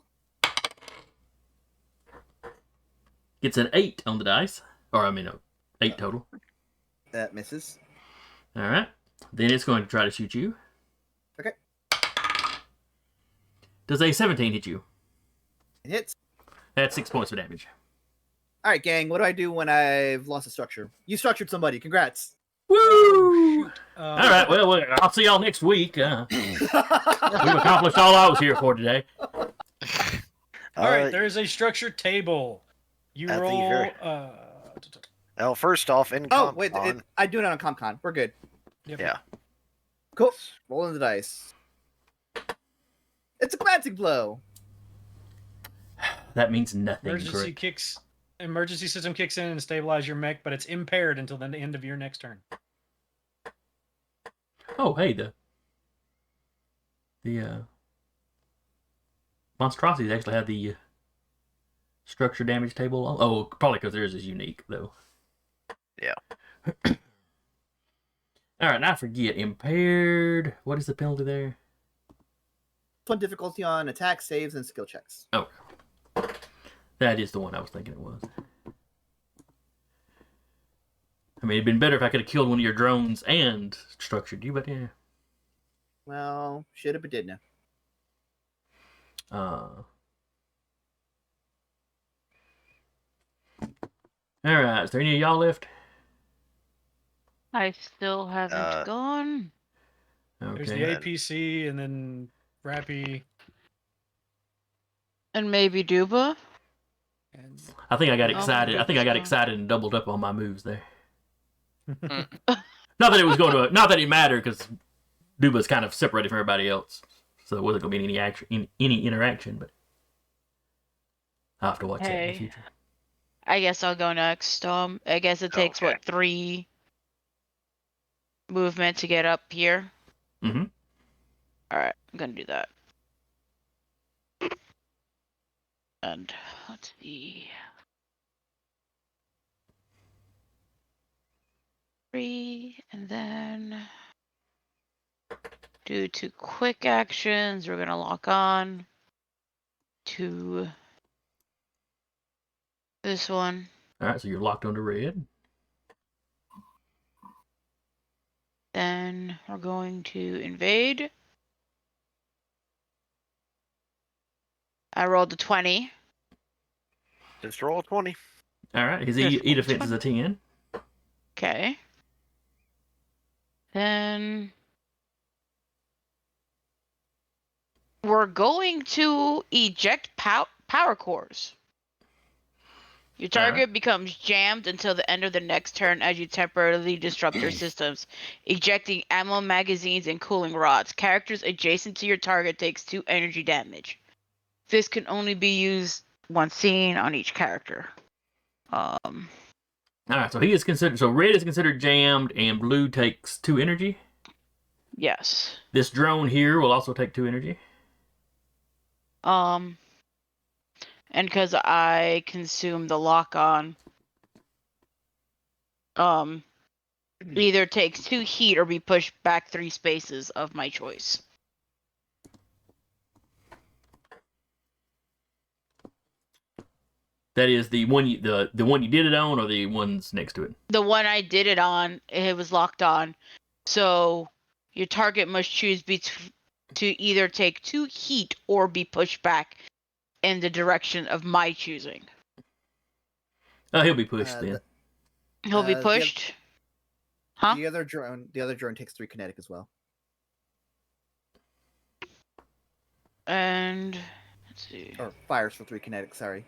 Gets an 8 on the dice. Or, 8 total. That misses. Alright. Then it's going to try to shoot you. Okay. Does a 17 hit you? It hits. That's 6 points of damage. All right, gang. What do I do when I've lost a structure? You structured somebody. Congrats. Woo! Alright, well, I'll see y'all next week. We've accomplished all I was here for today. All right, there's a structured table. You at the roll. very- Well, first off, in Oh, wait. CompCon, I do it on CompCon. We're good. Yep. yeah. Cool. Rolling the dice. It's a classic blow. That means nothing. Emergency system kicks in and stabilize your mech, but it's impaired until the end of your next turn. Oh, hey, the monstrosities actually have the structure damage table on. Oh, probably because theirs is unique, though. Yeah. Alright, now I forget. Impaired. What is the penalty there? One difficulty on attack, saves, and skill checks. Oh. That is the one I was thinking it was. It'd been better if I could have killed one of your drones and structured you, but yeah. Well, should have, but didn't. Alright, is there any of y'all left? I still haven't gone. There's Okay. the APC and then Rappy. And maybe Duba. And I think I got Oh, excited. I think I got so. excited and doubled up on my moves there. Not that it was going to. Not that it mattered because Duba's kind of separated from everybody else, so there wasn't going to be any action, any interaction. But I will have to watch that in the Hey. future. I guess I'll go next. I guess it takes Okay. 3 movement to get up here. Mm-hmm. All right, I'm gonna do that. And let's see. 3, and then do 2 quick actions. We're gonna lock on to this one. All right, so you're locked onto red. Then we're going to invade. I rolled a 20. Just roll a 20. All right, his Yes, E defense is a 10. Okay. Then we're going to eject power cores. Your target becomes jammed until the end of the next turn as you temporarily disrupt their systems, ejecting ammo magazines and cooling rods. Characters adjacent to your target takes 2 energy damage. This can only be used once seen on each character. All right, so he is considered. So red is considered jammed, and blue takes 2 energy. Yes. This drone here will also take 2 energy. And because I consume the lock-on, either takes 2 heat or be pushed back 3 spaces of my choice. That is the one the one you did it on, or the ones next to it. The one I did it on, it was locked on. So your target must choose to either take 2 heat or be pushed back in the direction of my choosing. Oh, he'll be pushed then. He'll be the- pushed. Huh? The other drone takes 3 kinetic as well. And let's see. Or fires for 3 kinetic, sorry.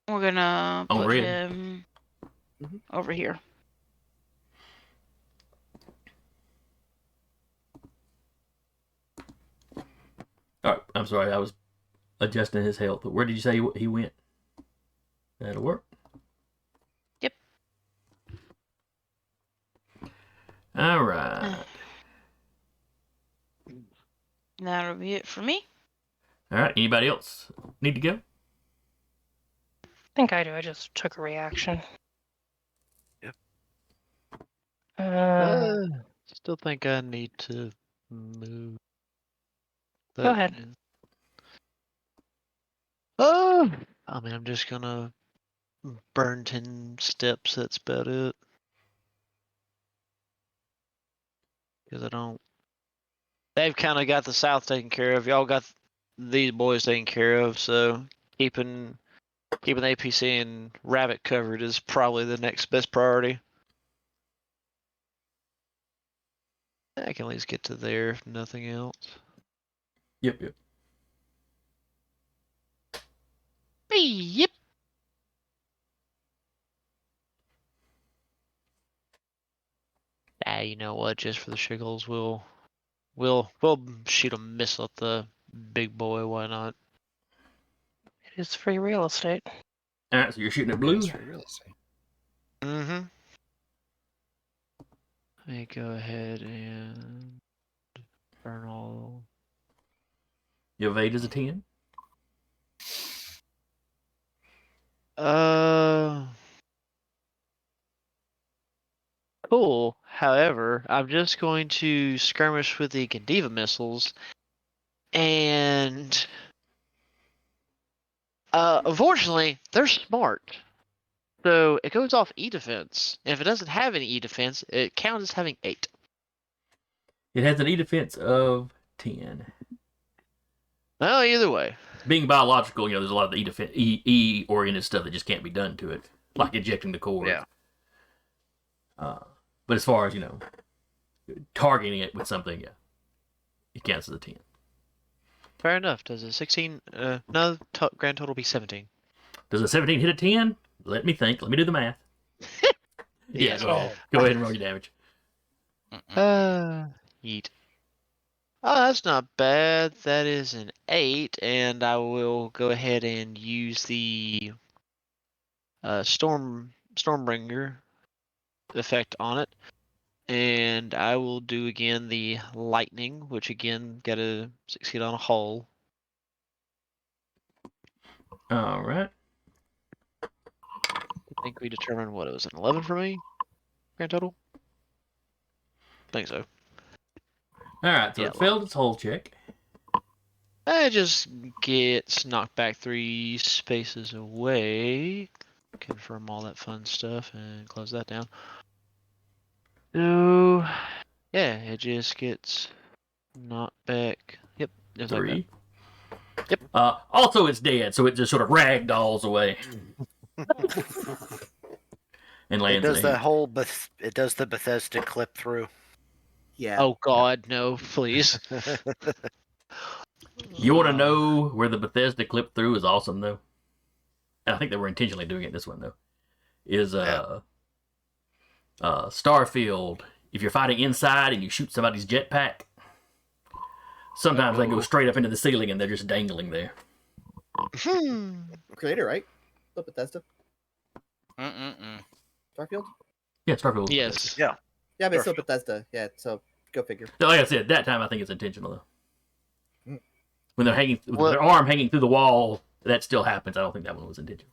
We're gonna On put red. him over here. All right, I'm sorry, I was adjusting his health. But where did you say he went? That'll work. Yep. All right. That'll be it for me. All right. Anybody else need to go? I think I do. I just took a reaction. Yep. Still think I need to move. Go ahead. Oh, I mean, I'm just gonna burn 10 steps. That's about it. Because I don't. They've kind of got the south taken care of. Y'all got these boys taken care of. So keeping the APC and Rabbit covered is probably the next best priority. I can at least get to there if nothing else. Yep. Yep. You know what? Just for the shiggles, we'll shoot a missile at the big boy. Why not? It is free real estate. All right. So you're shooting at blue. That's for real estate. Mm-hmm. Let me go ahead and burn all. Your evade is a 10. Cool. However, I'm just going to skirmish with the Gandiva missiles, and unfortunately, they're smart. So it goes off E defense. And if it doesn't have any E defense, it counts as having 8. It has an E defense of 10. Well, either way. Being biological, there's a lot of the E oriented stuff that just can't be done to it, like ejecting the core. Yeah. But as far as targeting it with something, yeah, it counts as a 10. Fair enough. Does a 16? No, grand total be 17. Does a 17 hit a 10? Let me think. Let me do the math. Yeah, Yes. go ahead. Go ahead and roll your damage. Yeet. Oh, that's not bad. That is an 8, and I will go ahead and use the Stormbringer effect on it, and I will do again the lightning, which again got to succeed on a hull. All right. I think we determined what it was, an 11 for me, grand total. I think so. All right. So Yeah, it failed its hull check. It just gets knocked back 3 spaces away. Confirm all that fun stuff and close that down. So, yeah, it just gets knocked back. Yep, just like 3. Yep. Also, it's dead, so it just sort of ragdolls away and It lands does in the a heap. whole it does the Bethesda clip through. Yeah. Oh God, no, please. You want to know where the Bethesda clip through is awesome, though? And I think they were intentionally doing it this one, though. Is Starfield, if you're fighting inside and you shoot somebody's jetpack, sometimes they go straight up into the ceiling and they're just dangling there. Creator, right? So Bethesda. Mm-mm-mm. Starfield? Yeah, Starfield. Yes. Yeah. Yeah, but it's still Starfield. Bethesda. Yeah, so go figure. Like I said, that time I think it's intentional, though. Mm. When they're hanging, with Well- their arm hanging through the wall, that still happens. I don't think that one was intentional.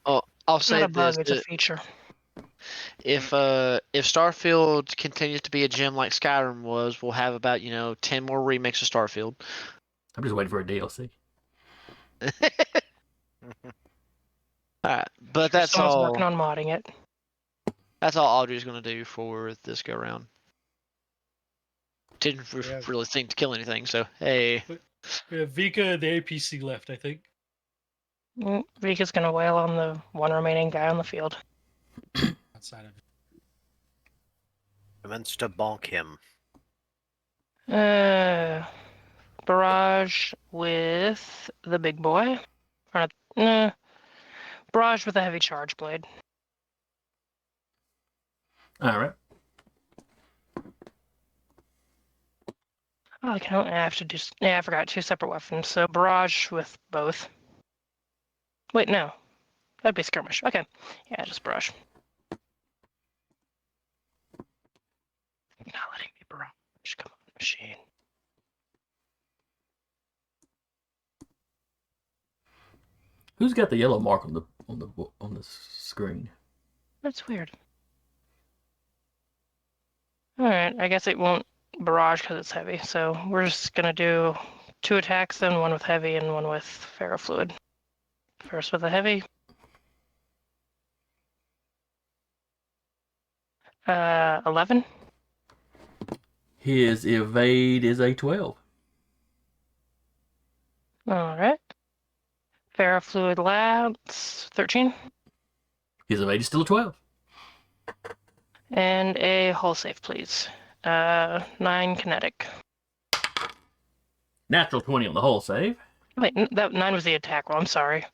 Oh, I'll It's say not a bug, this: it's a feature. if Starfield continues to be a gem like Skyrim was, we'll have about 10 more remakes of Starfield. I'm just waiting for a DLC. All right, but that's Someone's all. working on modding it. That's all Audrey's gonna do for this go round. didn't Yeah. really think to kill anything. So hey, We have Vika and the APC left, I think. Vika's gonna wail on the one remaining guy on the field. Outside of it. Commence to bonk him. Barrage with the big boy. Or not, barrage with a heavy charge blade. All right. Oh, I have to do. Yeah, I forgot 2 separate weapons. So barrage with both. Wait, no, that'd be skirmish. Okay, yeah, just barrage. You're not letting me barrage. Come on, machine. Who's got the yellow mark on the screen? That's weird. All right, I guess it won't barrage because it's heavy. So we're just gonna do 2 attacks, then 1 with heavy and 1 with ferrofluid. First with the heavy. 11. His evade is a 12. All right. Ferrofluid lance 13. His evade is still a 12. And a hull save, please. 9 kinetic. Natural 20 on the hull save. Wait, that 9 was the attack roll. I'm sorry.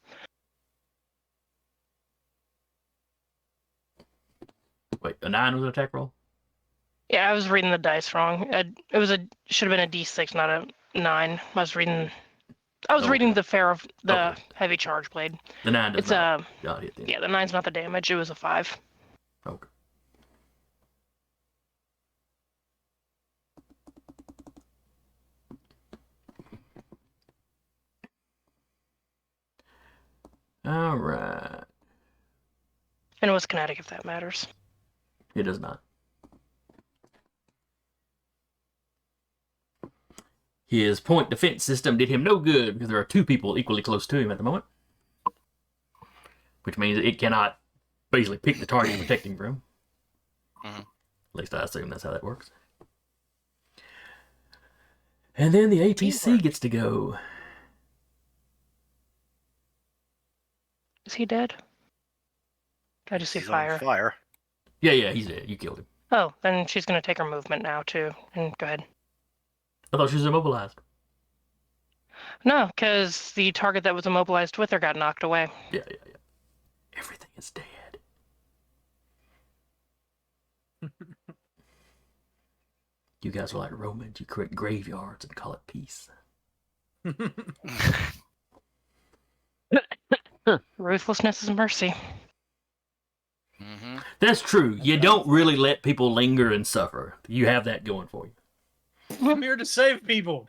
Wait, a 9 was an attack roll? Yeah, I was reading the dice wrong. Should have been a D6, not a 9. I was reading the heavy charge blade. The 9 does It's not. Got it then. yeah, the 9's not the damage. It was a 5. Okay. All right. And it was kinetic, if that matters. It does not. His point defense system did him no good because there are 2 people equally close to him at the moment. Which means it cannot basically pick the target and protect him from him. Mhm. At least I assume that's how that works. And then the APC Teamwork. gets to go. Is he dead? I just see He's fire. on fire. Yeah, he's dead. You killed him. Oh, then she's gonna take her movement now too. And go ahead. I thought she was immobilized. No, because the target that was immobilized with her got knocked away. Yeah. Everything is dead. You guys are like Romans. You create graveyards and call it peace. Ruthlessness is mercy. Mm-hmm. That's true. You don't really let people linger and suffer. You have that going for you. I'm here to save people.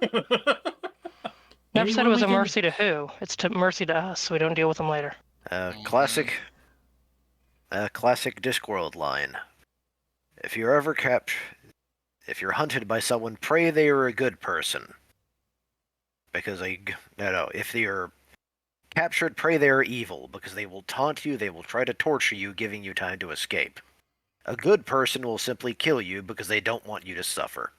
Never said it Anyone was we a can- mercy to who. It's to mercy to us, so we don't deal with them later. Classic Discworld line. If you're hunted by someone, pray they are a good person. Because if they are captured, pray they are evil, because they will taunt you, they will try to torture you, giving you time to escape. A good person will simply kill you because they don't want you to suffer.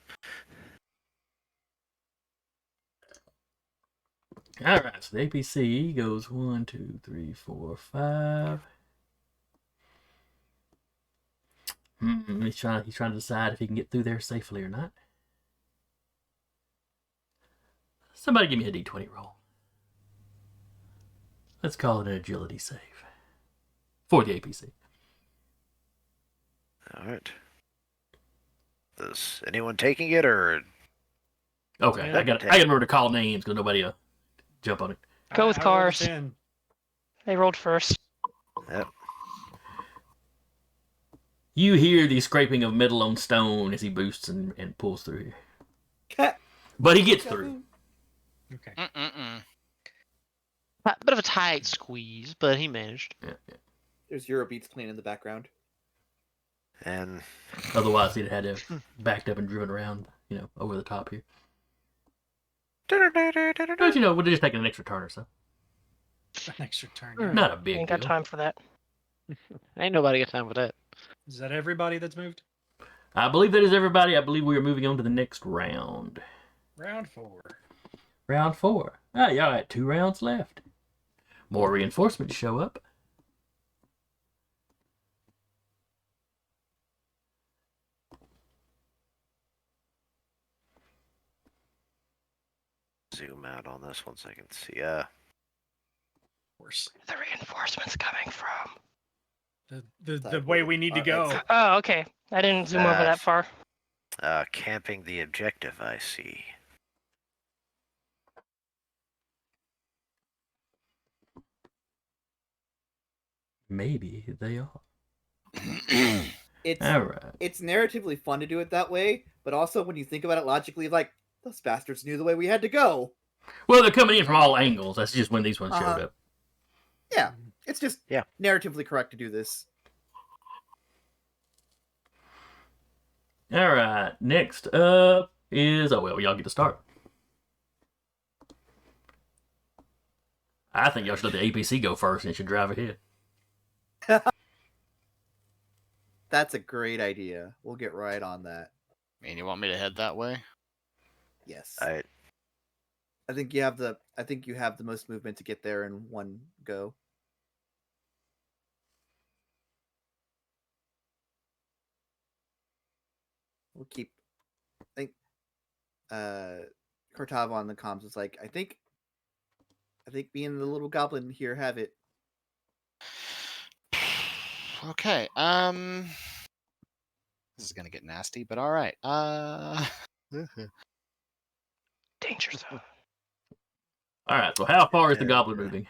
All right, so the APC goes 1, 2, 3, 4, 5. He's trying to decide if he can get through there safely or not. Somebody give me a D20 roll. Let's call it an agility save for the APC. All right. Is anyone taking it, or Okay, Yeah. I got to remember to call names because nobody jump on it. Go with I rolled a cars. 10. They rolled first. You hear the scraping of metal on stone as he boosts and pulls through here. But he gets through. Okay. Mm-mm-mm. A bit of a tight squeeze, but he managed. Yeah. There's Eurobeats playing in the background. and Otherwise, he'd have had to backed up and driven around, over the top here. But, we're just taking an extra turn or so. An extra turn. Hmm. Not a big Ain't deal. got time for that. Ain't nobody got time for that. Is that everybody that's moved? I believe that is everybody. I believe we are moving on to the next round. Round 4. Round 4. Ah, y'all got 2 rounds left. More reinforcements show up. Zoom out on this one so I can see. Where's The reinforcements coming from? the way we need to go? Oh, okay. I didn't zoom over that far. Camping the objective, I see. Maybe they are. It's All right. it's narratively fun to do it that way, but also when you think about it logically, like those bastards knew the way we had to go. Well, they're coming in from all angles. That's just when these ones showed up. Yeah, it's just narratively correct to do this. All right. Next up is y'all get to start. I think y'all should let the APC go first and should drive ahead. That's a great idea. We'll get right on that. You want me to head that way? Yes. I think you have the most movement to get there in one go. We'll keep. I think Cortava on the comms was like, I think me and the little goblin here have it. Okay. This is gonna get nasty, but all right. Danger zone. All right. So how far is the goblin moving?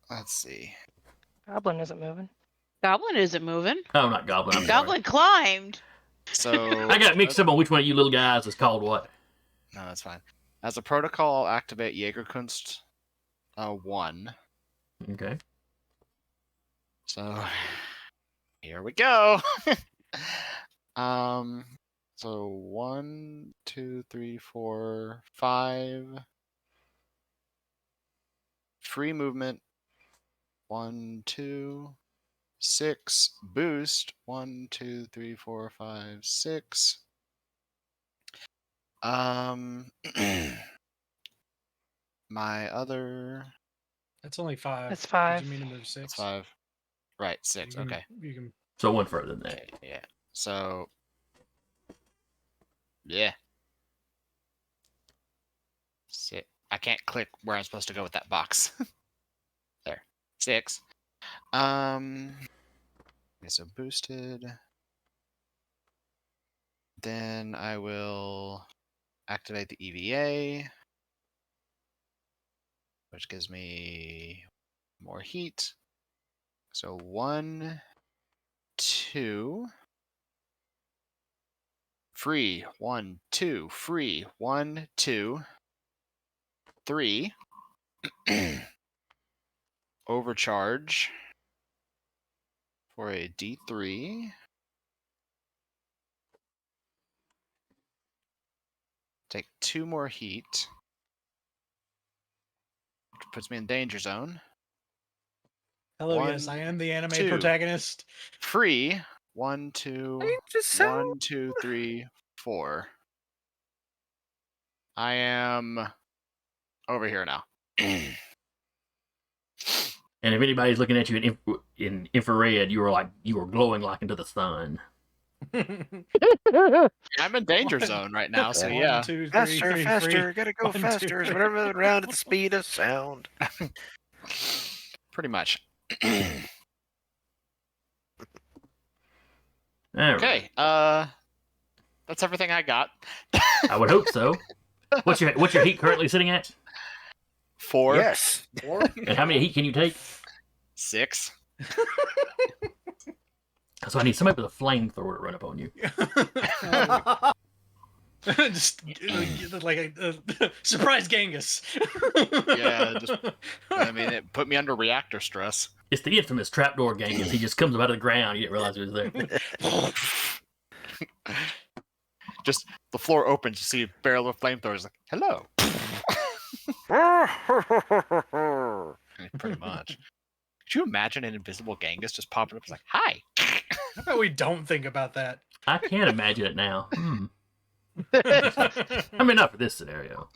Let's see. Goblin isn't moving. Goblin isn't moving. Oh, not goblin. I'm Goblin climbed. So I got mixed up on which one of you little guys is called what. No, that's fine. As a protocol, I'll activate Jägerkunst 1. Okay. So here we go. So 1, 2, 3, 4, 5. Free movement. 1, 2, 6. Boost. 1, 2, 3, 4, 5, 6. My other. That's only 5. That's 5. Did you mean to move 6? That's 5. Right, 6. Okay. You can. So one further than that. Okay, yeah. So. Yeah. I can't click where I'm supposed to go with that box. There. 6. Okay, so boosted. Then I will activate the EVA, which gives me more heat. So 1, 2. Free. 1, 2. Free. 1, 2. 3. Overcharge for a D3. Take 2 more heat, which puts me in danger zone. Hello, 1, yes, I am the anime 2. protagonist. Free. 1, 2, just 1, 2, 3, 4. I am over here now. And if anybody's looking at you in infrared, you were glowing like into the sun. I'm in danger zone right now, so yeah. 1, 2, 3, faster, free, faster, gotta go 1, 2, faster. 3. Whatever around at the speed of sound. Pretty much. All right. Okay, that's everything I got. I would hope so. What's your heat currently sitting at? 4. Yes. And how many heat can you take? 6. So I need somebody with a flamethrower to run up on you. Just like a surprise Genghis. Yeah, it put me under reactor stress. It's the infamous trapdoor Genghis. He just comes up out of the ground. You didn't realize he was there. Just the floor opens, you see a barrel of flamethrowers. Like, hello. Pretty much. Could you imagine an invisible Genghis just popping up? It's like, hi. How about we don't think about that? I can't imagine it now. I mean, not for this scenario.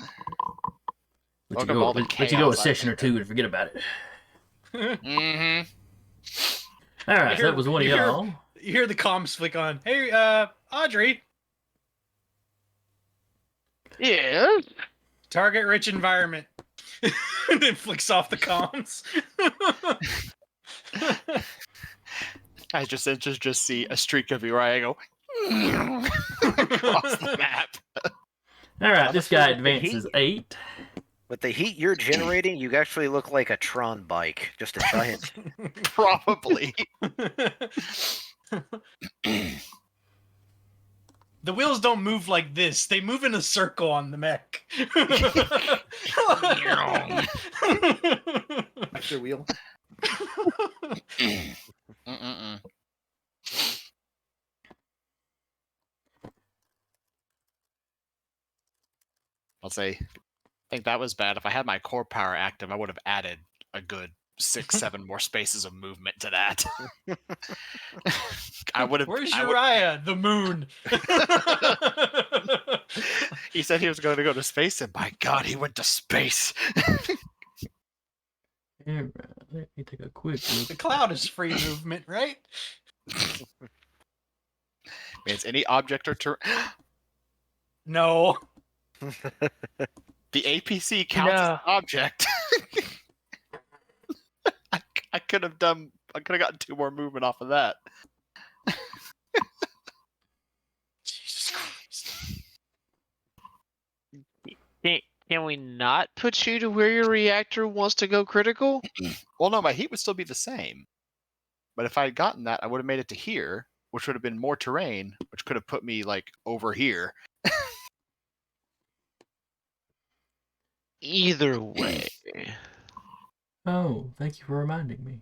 Let you Welcome all the go a chaos I session or think two and forget about it. Mm-hmm. All right, so that was one of y'all. You hear the comms flick on. Hey, Audrey. Yeah. Target rich environment. And then flicks off the comms. I just see a streak of Uriah go across the map. All right, this guy Honestly, with the advances 8. With the heat you're generating, you actually look like a Tron bike, just a giant. Probably. The wheels don't move like this. They move in a circle on the mech. After wheel. Mm-mm-mm. I'll say, I think that was bad. If I had my core power active, I would have added a good 6, 7 more spaces of movement to that. I would have. Where's Uriah? The moon. He said he was going to go to space, and by God, he went to space. All right, let me take a quick The look. cloud is free movement, right? Means any object or terrain. No. The APC counts as an object. I could have gotten 2 more movement off of that. Jesus Christ. Can we not put you to where your reactor wants to go critical? Well, no, my heat would still be the same. But if I had gotten that, I would have made it to here, which would have been more terrain, which could have put me like over here. Either way. Oh, thank you for reminding me.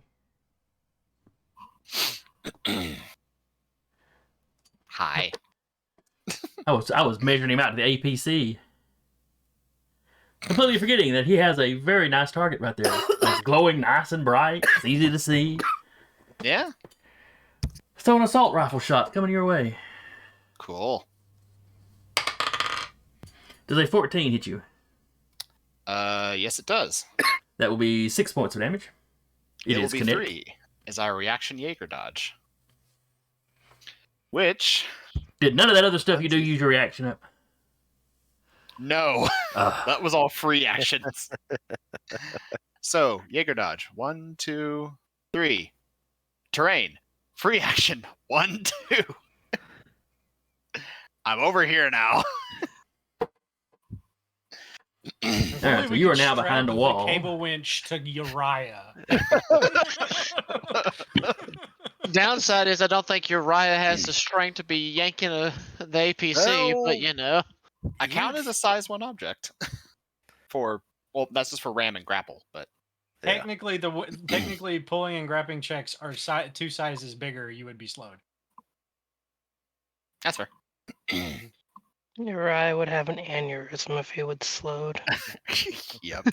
Hi. I was measuring him out to the APC. Completely forgetting that he has a very nice target right there. It's glowing nice and bright. It's easy to see. Yeah. So an assault rifle shot coming your way. Cool. Does a 14 hit you? Yes, it does. That will be 6 points of damage. It will is be kinetic. 3 as our reaction Jaeger dodge. Which, Did none of that other stuff you do use your reaction up? no, that was all free actions. So, Jaeger dodge. 1, 2, 3. Terrain. Free action. 1, 2. I'm over here now. If All right, only so we you could are now strap behind a the wall. cable winch to Uriah. Downside is I don't think Uriah has the strength to be yanking the APC, Well, but you know. I count as a size 1 object. Well, that's just for ram and grapple, but Yeah. Technically, pulling and grappling checks are 2 sizes bigger. You would be slowed. that's fair. Uriah would have an aneurysm if he was slowed. Yep.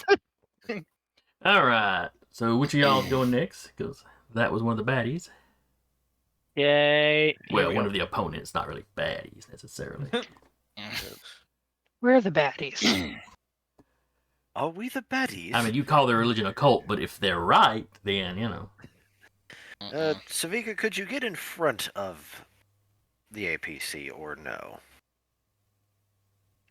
All right. So which of y'all is going next? Because that was one of the baddies. Yay. Well, one of the opponents, not really baddies necessarily. We're the baddies. Are we the baddies? I mean, you call their religion a cult, but if they're right, then, you know. Savika, could you get in front of the APC or no?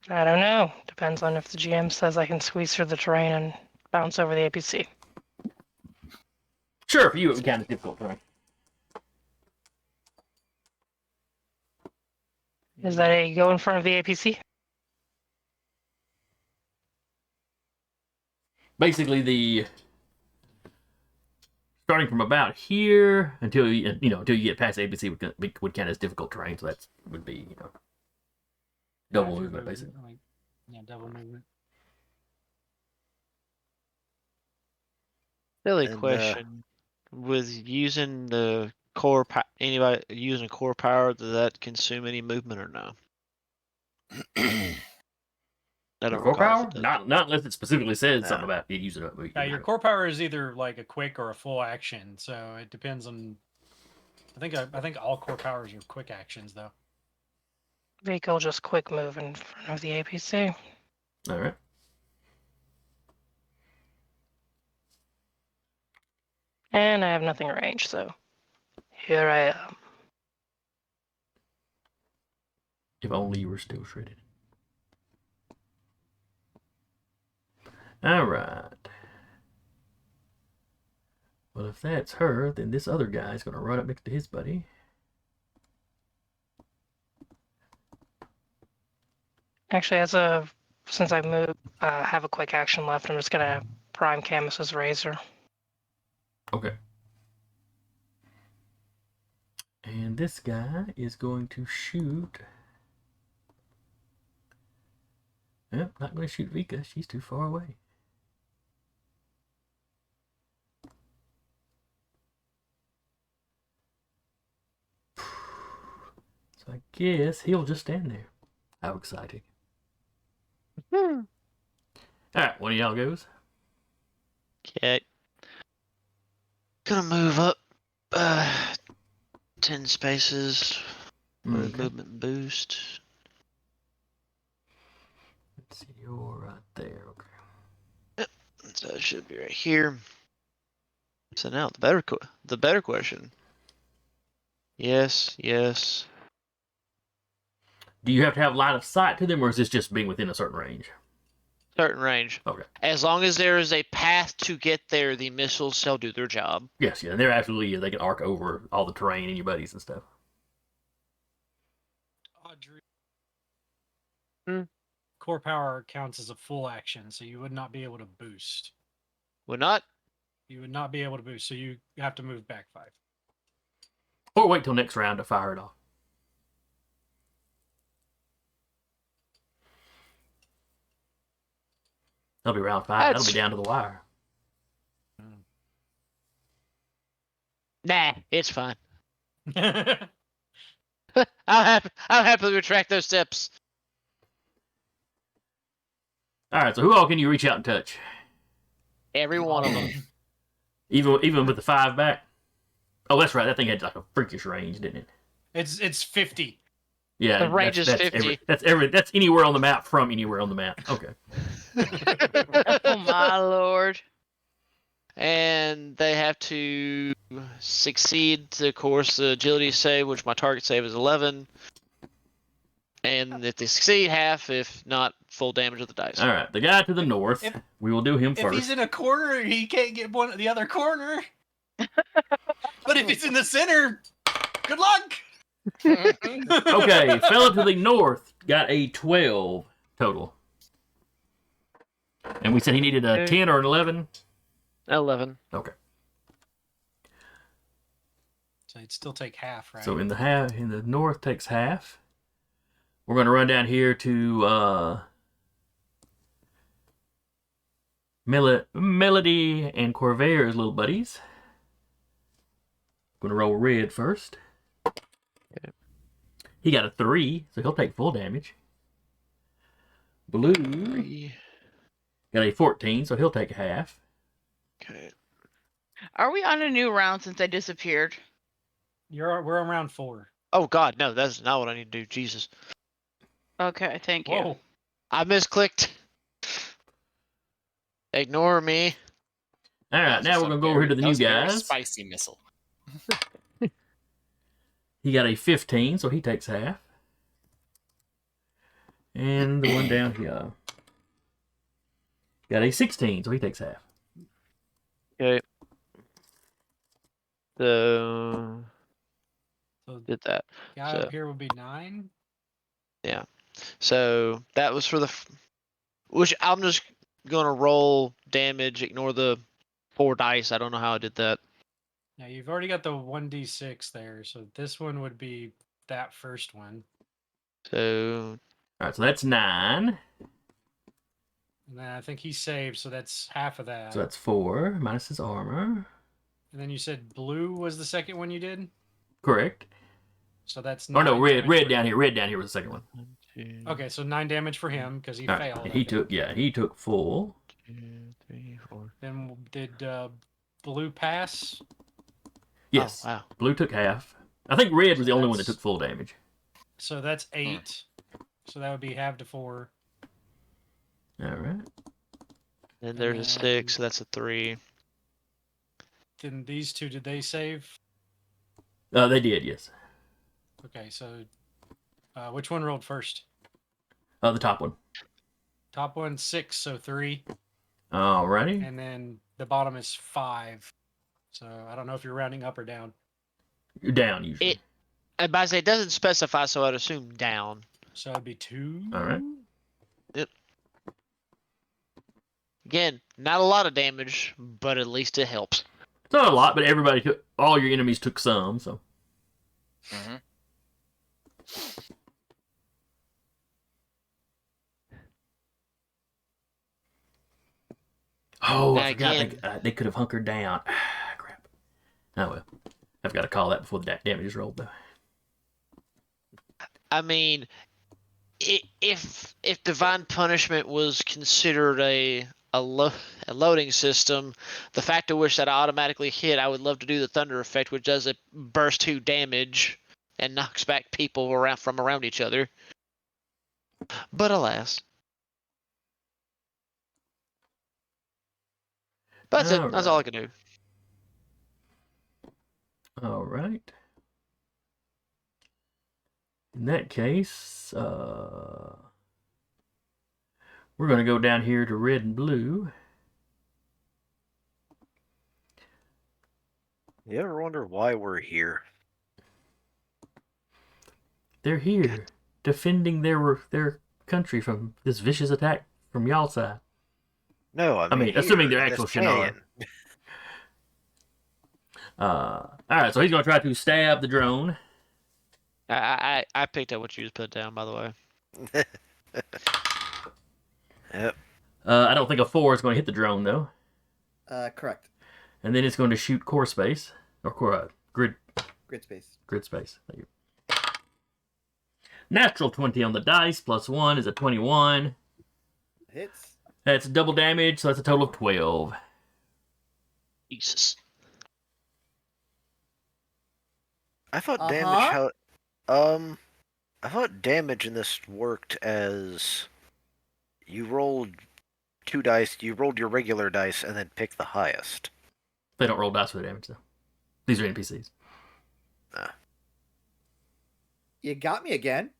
I don't know. Depends on if the GM says I can squeeze through the terrain and bounce over the APC. Sure, for you it would count as difficult, right? Is that a go in front of the APC? Basically, starting from about here until you get past the APC would count as difficult terrain, so that would be double movement basically. Yeah, double movement. Silly And, question. With using the core anybody using core power, does that consume any movement or no? I don't Core recall if power? it does. Not unless it specifically says No. something about it using it. Your core power is either like a quick or a full action, so it depends on I think all core powers are quick actions though. Vehicle just quick move in front of the APC. All right. And I have nothing range, so here I am. If only you were still shredded. All right. Well, if that's her, then this other guy's going to run up next to his buddy. Actually, since I moved, have a quick action left, I'm just gonna prime Camus's razor. Okay. And this guy is going to shoot. Yep, not going to shoot Vika. She's too far away. So I guess he'll just stand there. How exciting. Alright, one of y'all goes. Okay. Gonna move up 10 spaces for a Okay. movement boost. Let's see, you're right there. Okay. So it should be right here. So now the better question. Yes, yes. Do you have to have line of sight to them, or is this just being within a certain range? Certain range. Okay. As long as there is a path to get there, the missiles shall do their job. Yes, yeah, they're absolutely, they can arc over all the terrain and your buddies and stuff. Audrey. Core power counts as a full action, so you would not be able to boost. Would not? You would not be able to boost, so you have to move back 5. Or wait till next round to fire it off. That'll be round 5. That'll be down to the wire. Nah, it's fine. I'll happily retract those steps. Alright, so who all can you reach out and touch? Every one of them. Even with the 5 back? Oh, that's right. That thing had like a freakish range, didn't it? It's 50. Yeah, The range is 50. That's anywhere on the map from anywhere on the map. Okay. Oh my lord. And they have to succeed, of course, the agility save, which my target save is 11. And if they succeed, half. If not, full damage of the dice. All right, the guy to the north. We will do him If first. he's in a corner, he can't get the other corner. But if he's in the center, good luck. Okay, fella to the north got a 12 total. And we said he needed a 10 or an 11. 11. Okay. So he'd still take half, right? So in the north takes half. We're going to run down here to Melody and Corvair's little buddies. Going to roll red first. Okay. He got a 3, so he'll take full damage. Blue 3. got a 14, so he'll take half. Okay. Are we on a new round since I disappeared? We're on round 4. Oh god, no, that's not what I need to do. Jesus. Okay, thank you. Whoa. I misclicked. Ignore me. All right, now we're going to go over here to the new guys. Spicy missile. He got a 15, so he takes half. And the one down here got a 16, so he takes half. Okay. So So did that. guy So- up here would be 9. So that was for which I'm just gonna roll damage, ignore the 4 dice. I don't know how I did that. Now you've already got the 1d6 there, so this one would be that first one. So All right, so that's 9. And then I think he saved, so that's half of that. So that's 4 minus his armor. And then you said blue was the second one you did? Correct. So that's Oh no, 9 red damage for down him. here. Red down here was the second one. 1, 2, Okay, so 9 damage for him because he All right, failed. and I he think. took full. 2, 3, 4. Then did blue pass? Yes. Oh, wow. Blue took half. I think red was the only one that that's- took full damage. So that's 8. So that would be half to 4. All right. Then there's a 6, so that's a 3. Then these two, did they save? They did, yes. Okay, so which one rolled first? The top one. Top one, 6, so 3. Alrighty. And then the bottom is 5. So I don't know if you're rounding up or down. You're down usually. And by say it doesn't specify, so I'd assume down. So it'd be 2. All right. Again, not a lot of damage, but at least it helps. It's not a lot, but everybody took. All your enemies took some. So. Mm-hmm. Oh, I forgot Again. they could have hunkered down. Crap. Oh well. I've got to call that before the damage is rolled though. I mean, if divine punishment was considered a loading system, the fact of which that I automatically hit, I would love to do the thunder effect, which does a burst 2 damage and knocks back people from around each other. But alas. But that's it. That's all I can do. All right. In that case, we're going to go down here to red and blue. You ever wonder why we're here? They're here, defending their country from this vicious attack from y'all side. No, I mean assuming they're here in actual this Shannara. canyon. All right, so he's going to try to stab the drone. I picked up what you just put down, by the way. Yep. I don't think a 4 is going to hit the drone though. Correct. And then it's going to shoot core space or core grid Grid space. Thank you. Natural 20 on the dice plus 1 is a 21. Hits. That's double damage, so that's a total of 12. Jesus. I thought Uh-huh. damage I thought damage in this worked as you rolled 2 dice, you rolled your regular dice and then picked the highest. They don't roll dice for the damage though. These are NPCs. You got me again.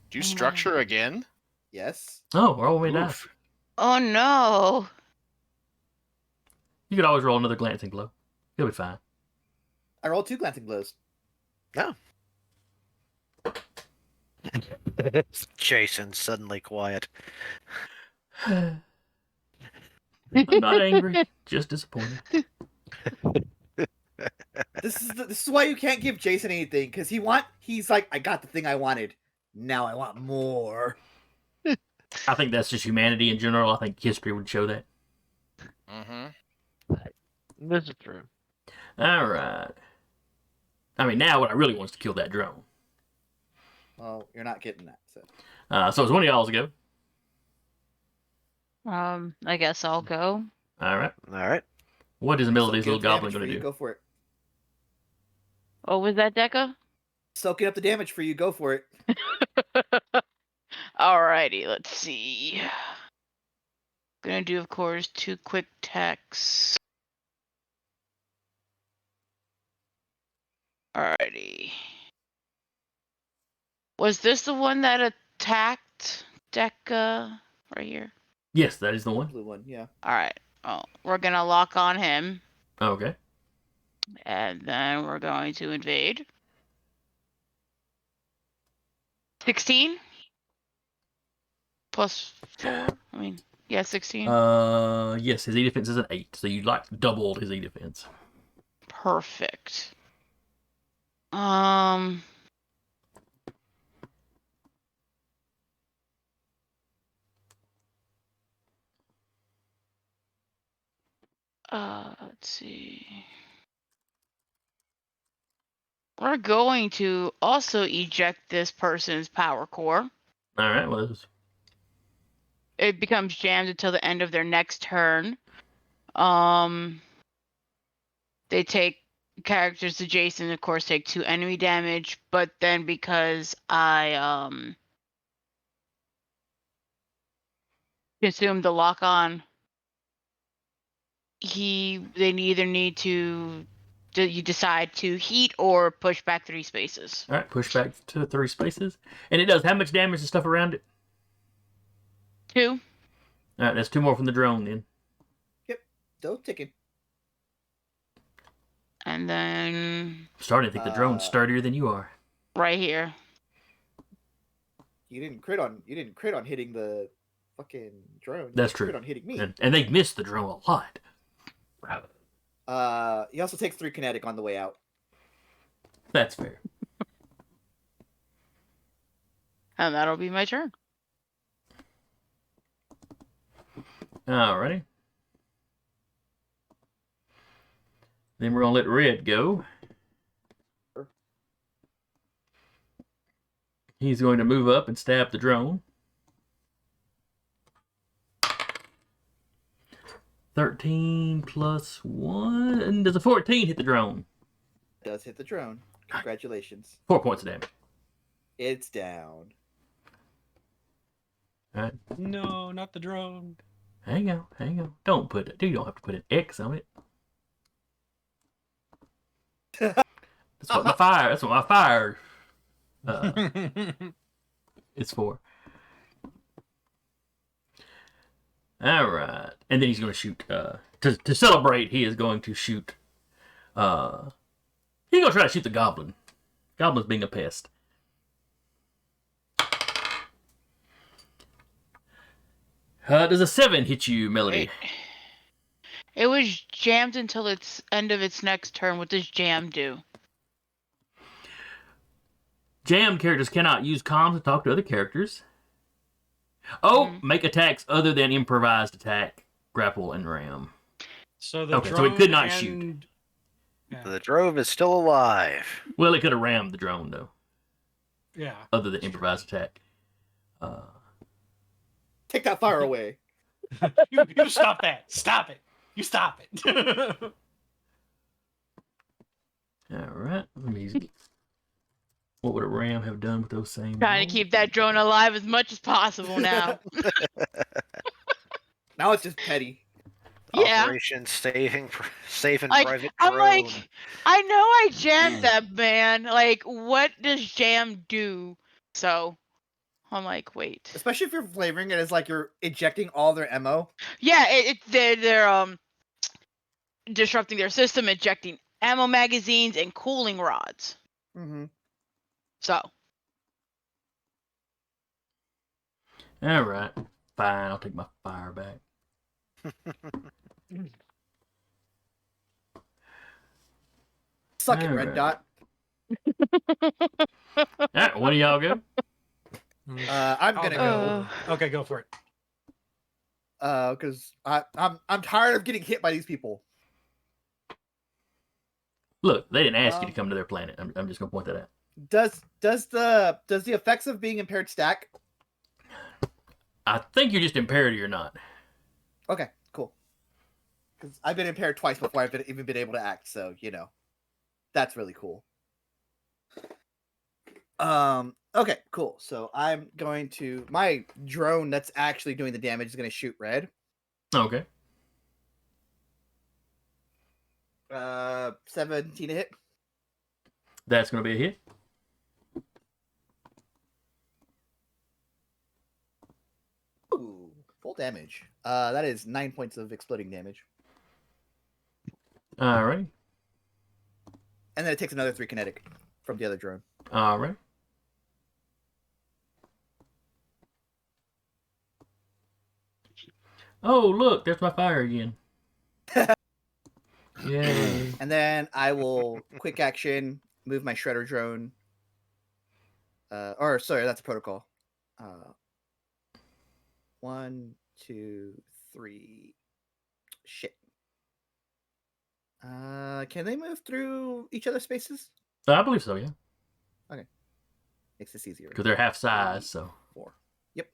Do you structure again? Yes. Oh, roll me dice. Oof. Oh no. You could always roll another glancing blow. You'll be fine. I rolled 2 glancing blows. No. Jason suddenly quiet. I'm not angry, just disappointed. This is why you can't give Jason anything, because he's like, I got the thing I wanted. Now I want more. I think that's just humanity in general. I think history would show that. Mm-hmm. This is true. All right. I mean, now what I really want is to kill that drone. Well, you're not getting that. So. So it's one of y'all's to go. I guess I'll go. All right. Alright. What is the middle of these Soaking little up the goblin damage going to for you, do? Go for it. What was that, Deca? Soaking up the damage for you. Go for it. Alrighty, let's see. Gonna do, of course, 2 quick attacks. Alrighty. Was this the one that attacked Deca right here? Yes, that is the one. Blue one. Yeah. Alright. Oh, we're gonna lock on him. Okay. And then we're going to invade. 16? Plus 4? I mean, yeah, 16. Yes, his E defense is an 8, so you like doubled his E defense. Perfect. Let's see. We're going to also eject this person's power core. All right. Well, It becomes jammed until the end of their next turn. They take characters adjacent, of course, take 2 enemy damage. But then because I consumed the lock on, they either need to you decide to heat or push back 3 spaces. All right, push back to 3 spaces. And it does how much damage and stuff around it? 2. All right, that's 2 more from the drone then. Still ticking. And then I'm starting to think the drone's sturdier than you are. right here. You didn't crit on hitting the fucking drone. You That's just true. Crit on hitting me. And they've missed the drone a lot. He also takes 3 kinetic on the way out. That's fair. And that'll be my turn. Alrighty. Then we're going to let Red go. He's going to move up and stab the drone. 13 plus 1. Does a 14 hit the drone? Does hit the drone. Congratulations. 4 points of damage. It's down. Alright. No, not the drone. Hang on. You don't have to put an X on it. That's what my fire is for. Alright. And then he's going to shoot, to celebrate, he is going to shoot, he's going to try to shoot the goblin. Goblin's being a pest. Does a 7 hit you, Melody? It was jammed until its end of its next turn. What does jam do? Jammed characters cannot use comms to talk to other characters. Oh, make attacks other than improvised attack, grapple, and ram. So the Okay, drone so it could not shoot. Yeah. The drone is still alive. Well, it could have rammed the drone, though, Yeah. other than improvised attack. Take that fire away. You stop that. Stop it. You stop it. Alright, let me see. What would a ram have done with those same Trying to keep that drone alive as much as possible now. Now it's just petty. Yeah. Operation saving Like, private I'm drone. like, I know I jammed that, man. Like, what does jam do? So, I'm like, wait. Especially if you're flavoring it as like you're ejecting all their ammo. Yeah, they're disrupting their system, ejecting ammo magazines and cooling rods. Mm-hmm. So, Alright, fine, I'll take my fire back. Suck it, Red Alright. Dot. Alright, one of y'all go. I'm gonna go. Okay, go for it. Because I'm tired of getting hit by these people. Look, they didn't ask you to come to their planet. I'm just gonna point that out. Does the effects of being impaired stack? I think you're just impaired or you're not. Okay, cool. Because I've been impaired twice before I've even been able to act, so that's really cool. Okay, cool. So I'm going to my drone that's actually doing the damage is going to shoot red. Okay. 17 to hit. That's gonna be a hit. Ooh, full damage. That is 9 points of exploding damage. Alright. And then it takes another 3 kinetic from the other drone. Alright. Oh, look, there's my fire again. Yay. And then I will quick action move my shredder drone. Or sorry, that's a protocol. 1, 2, 3. Shit. Can they move through each other's spaces? I believe so, yeah. Makes this easier. Because they're half size, so. 4. Yep.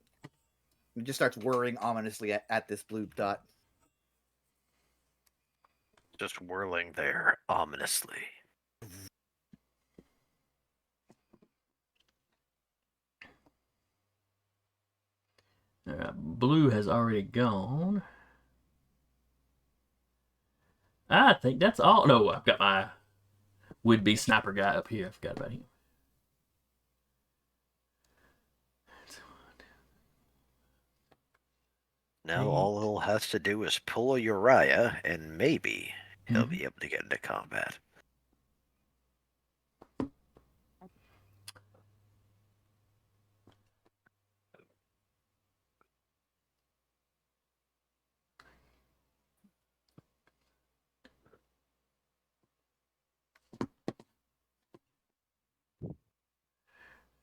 It just starts whirring ominously at this blue dot. Just whirling there ominously. Blue has already gone. I think that's all. No, I've got my would-be sniper guy up here. I forgot about him. Now all he'll has to do is pull a Uriah, and maybe he'll be able to get into combat.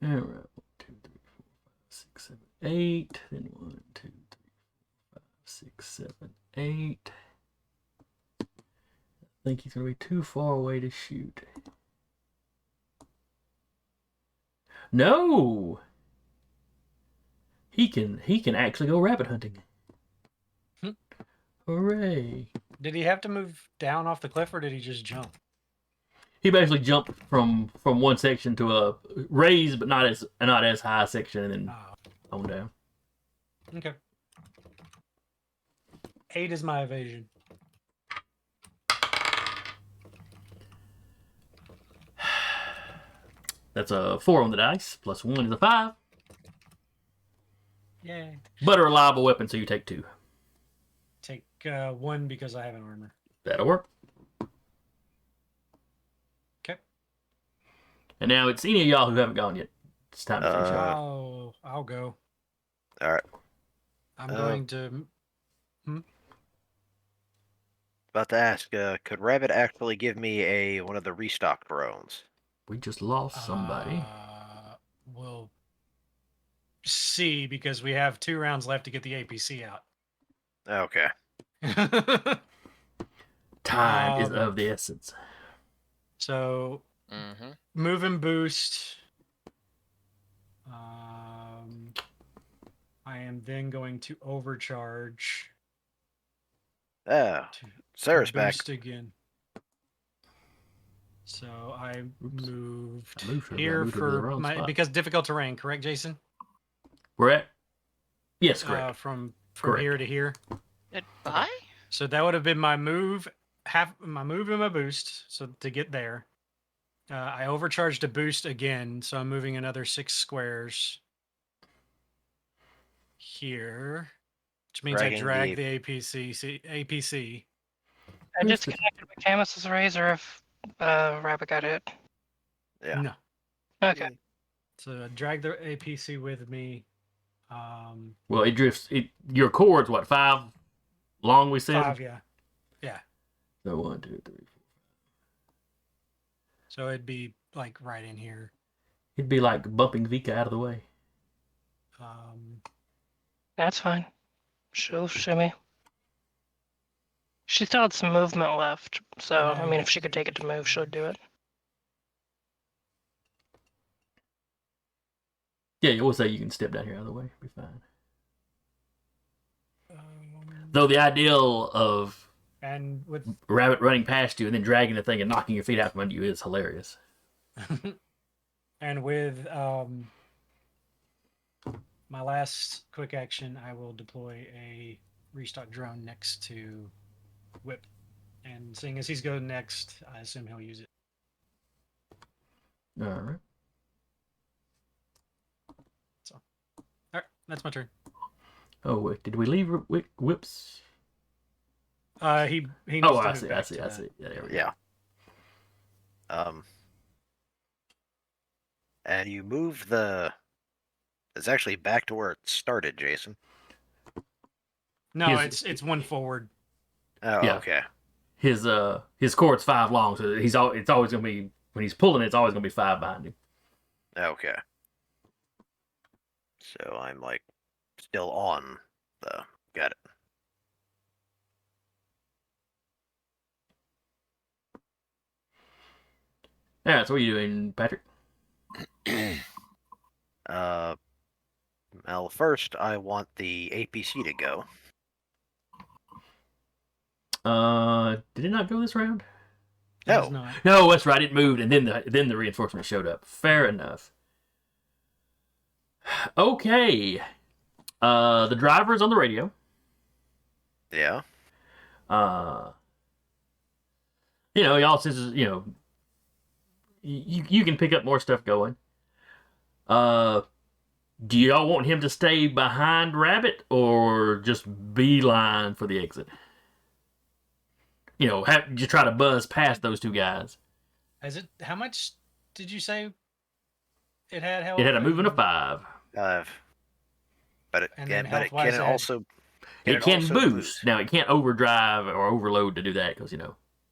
All right, 1, 2, 3, 4, 5, 6, 7, 8. Then 1, 2, 3, 4, 5, 6, 7, 8. I think he's gonna be too far away to shoot. No, he can actually go rabbit hunting. Hooray! Did he have to move down off the cliff, or did he just jump? He basically jumped from one section to a raised but not as high section, and then on down. Okay. 8 is my evasion. That's a 4 on the dice. Plus 1 is a 5. Yay. But a reliable weapon, so you take 2. Take 1 because I have an armor. That'll work. Okay. And now it's any of y'all who haven't gone yet. It's time to finish up. I'll go. All right. I'm going to. About to ask, could Rabbit actually give me one of the restock drones? We just lost somebody. We'll see, because we have 2 rounds left to get the APC out. Okay. Time is of the essence. So, move and boost. I am then going to overcharge. Sarah's to back. boost again. So I moved her, here to the for wrong my spot. because difficult terrain, correct, Jason? We're at? Yes, correct. From Correct. here to here. Goodbye? So that would have been my move, my move and my boost. So to get there, I overcharged a boost again. So I'm moving another 6 squares here, which means I drag the APC. I just connected with Camus's razor if Rabbit got hit. Yeah. No. Okay. So I drag the APC with me. Well, it drifts. Your cord's what, 5 long? We said 5, yeah. So 1, 2, 3, 4. So it'd be like right in here. It'd be like bumping Vika out of the way. That's fine. She'll shimmy. She still had some movement left, so I mean, if she could take it to move, she'll do it. Yeah, we'll say you can step down here out of the way. Be fine. Though the ideal of and with Rabbit running past you and then dragging the thing and knocking your feet out from under you is hilarious. and with my last quick action, I will deploy a restock drone next to Whip. And seeing as he's going next, I assume he'll use it. All right. So, all right, that's my turn. Oh, wait, did we leave Whips? He needs Oh, to I move see. back to Yeah, there we go. Yeah. And you move it's actually back to where it started, Jason. No, it's 1 forward. Oh, Yeah. okay. His cord's 5 long, so it's always gonna be, when he's pulling, it's always gonna be 5 behind him. Okay. So I'm like still on got it. All right, so what are you doing, Patrick? Well, first I want the APC to go. Did it not go this round? Does No. not. No, that's right. It moved, and then the reinforcement showed up. Fair enough. Okay. The driver is on the radio. Yeah. He also says, you can pick up more stuff going. Do y'all want him to stay behind Rabbit or just beeline for the exit? Just try to buzz past those two guys. How much did you say it had health? It had a movement of 5. But it And then can health-wise, also. It can also boost. Now, it can't overdrive or overload to do that because,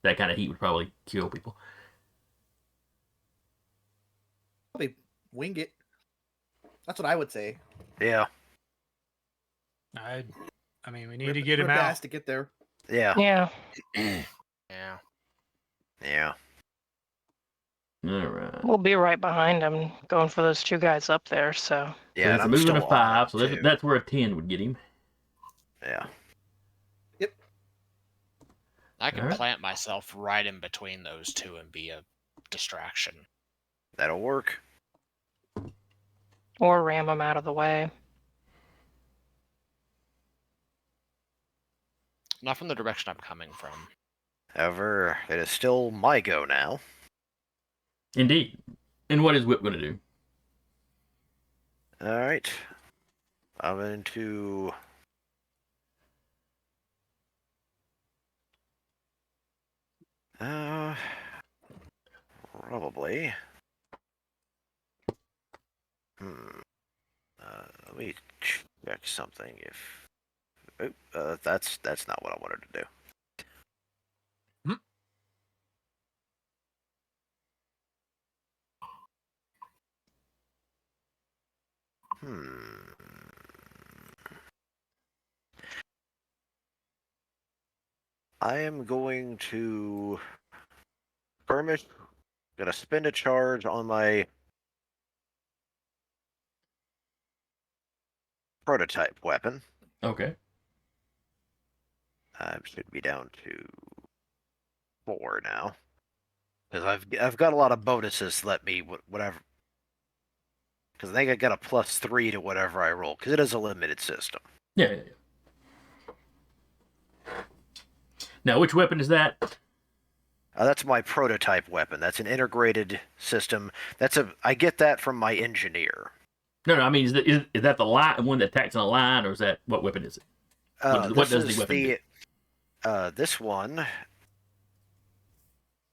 that kind of heat would probably kill people. Probably wing it. That's what I would say. Yeah. I mean, we need to get him out. To get there. Yeah. Yeah. Yeah. Yeah. All right. We'll be right behind him, going for those 2 guys up there. So. Yeah. So And it's a I'm movement still of 5, so on it, too. that's where a 10 would get him. Yeah. I can Alright. plant myself right in between those two and be a distraction. That'll work. Or ram him out of the way. Not from the direction I'm coming from. However, it is still my go now. Indeed. And what is Whip going to do? All right. I'm going to. Probably. Let me check something. If that's not what I wanted to do. I am going to skirmish. Gonna spend a charge on my prototype weapon. Okay. Should be down to 4 now, because I've got a lot of bonuses. Let me whatever. Because I think I got a +3 to whatever I roll, because it is a limited system. Yeah. Now, which weapon is that? That's my prototype weapon. That's an integrated system. I get that from my engineer. No, I mean, is that the one that attacks on a line, or is that, what weapon is it? What does the weapon do? This one,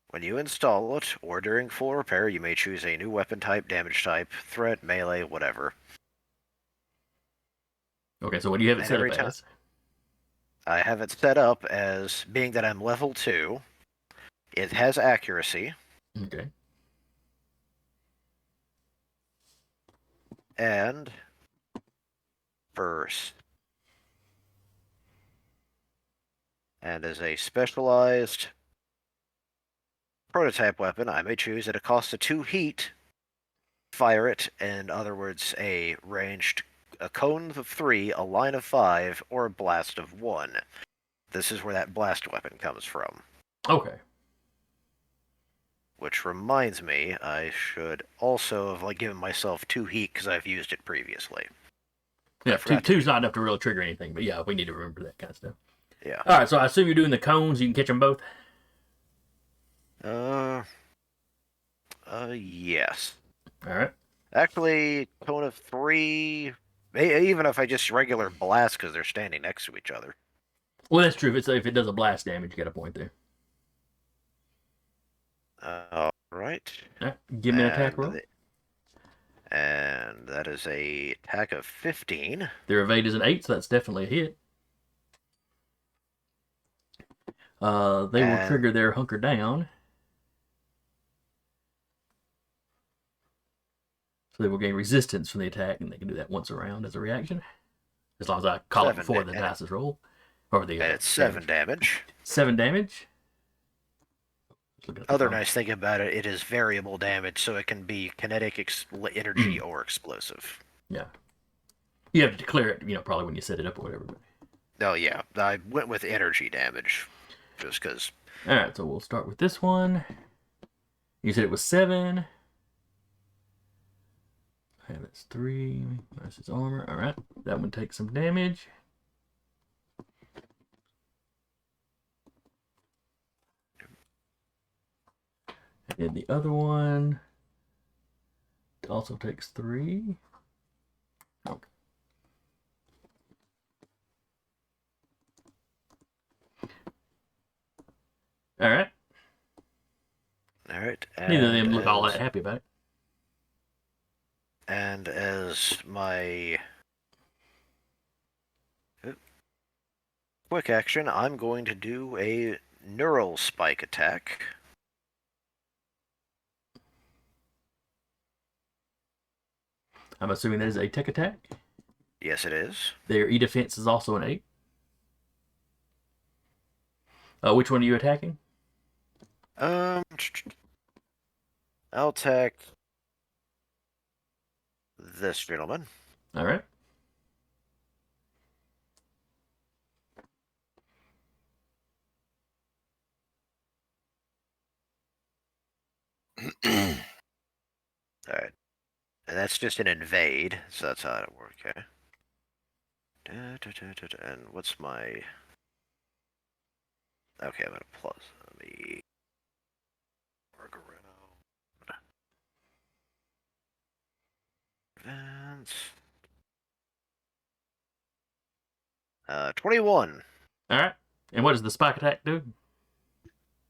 when you install it, or during full repair, you may choose a new weapon type, damage type, threat, melee, whatever. Okay, so what do you have it And set every up time- as? I have it set up as, being that I'm level 2, it has accuracy, Okay. and burst. And as a specialized prototype weapon, I may choose at a cost of 2 heat, fire it, in other words, a cone of 3, a line of 5, or a blast of 1. This is where that blast weapon comes from. Okay. Which reminds me, I should also have given myself 2 heat because I've used it previously. Yeah, forgot to two's not enough to really trigger anything, but yeah, we need to remember that kind of stuff. Yeah. All right, so I assume you're doing the cones. You can catch them both. Yes. All right. Actually, cone of 3, even if I just regular blast because they're standing next to each other. Well, that's true. If it does a blast damage, you got a point there. All right. All right. Give me an attack roll. And that is a attack of 15. Their evade is an 8, so that's definitely a hit. They will trigger their hunker down. So they will gain resistance from the attack, and they can do that once around as a reaction. As long as I call it before the dice is rolled. Or the, And it's 7 damage. 7 damage. Other nice thing about it, it is variable damage, so it can be kinetic, energy, or explosive. Yeah. You have to declare it, probably when you set it up or whatever. But... Oh, yeah. I went with energy damage, just because. Alright, so we'll start with this one. You said it was 7. Okay, that's 3 versus armor. All right, that one takes some damage. And the other one also takes 3. Okay. All right. All right. Neither of them look all as- that happy about it. And as my quick action, I'm going to do a neural spike attack. I'm assuming that is a tech attack. Yes, it is. Their E defense is also an 8. Which one are you attacking? I'll attack this gentleman. All right. All right. And that's just an invade, so that's how it'll work, okay? And what's my... Okay, I'm at a plus. Let me work around. Advance. 21. All right. And what does the spike attack do?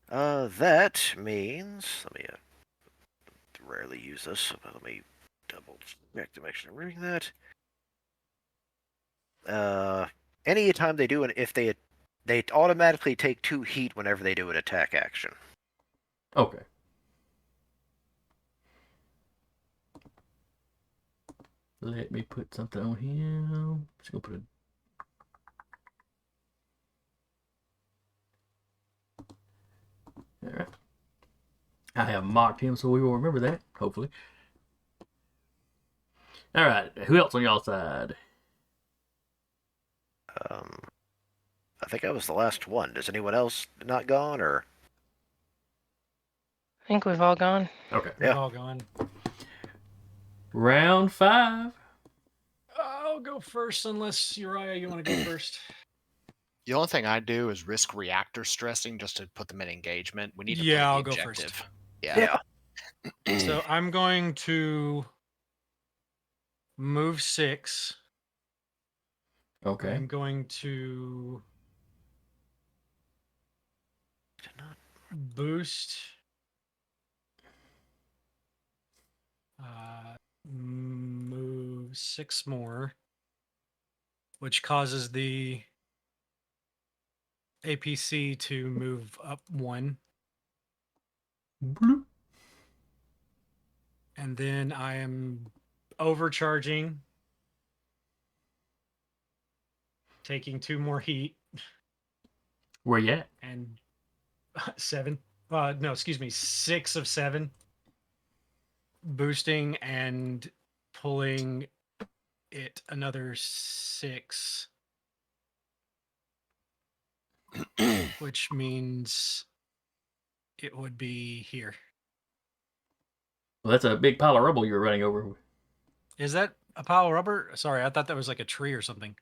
That means... Let me rarely use this, but let me double check to make sure I'm reading that. Any time they do if they automatically take 2 heat whenever they do an attack action. Okay. Let me put something on him. Just gonna put a... All right. I have marked him, so we will remember that, hopefully. All right. Who else on y'all side? I think I was the last one. Does anyone else not gone, or? I think we've all gone. Okay. We've Yeah. all gone. Round 5. I'll go first, unless Uriah, you want to go first. The only thing I do is risk reactor stressing just to put them in engagement. We need to Yeah, play the I'll go objective. first. Yeah. So I'm going to move 6. Okay. I'm going to boost. Move 6 more, which causes the APC to move up 1. Bloop. And then I am overcharging, taking 2 more heat, Where you at? and 7. No, excuse me, 6 of 7. Boosting and pulling it another 6, which means it would be here. Well, that's a big pile of rubble you're running over. Is that a pile of rubber? Sorry, I thought that was like a tree or something.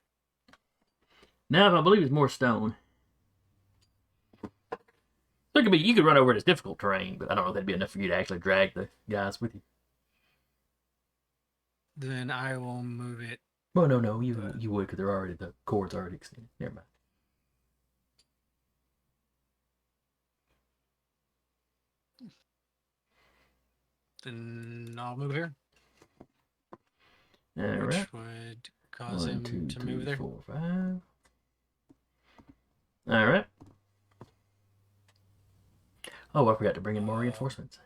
No, I believe it's more stone. So it could be, you could run over it as difficult terrain, but I don't know if that'd be enough for you to actually drag the guys with you. Then I will move it. Well, no, you would, because the cord's already extended. Never mind. Then I'll move here, All which right. would cause 1, him 2, to 3, move there. 4, 5. All right. Oh, I forgot to bring in more reinforcements.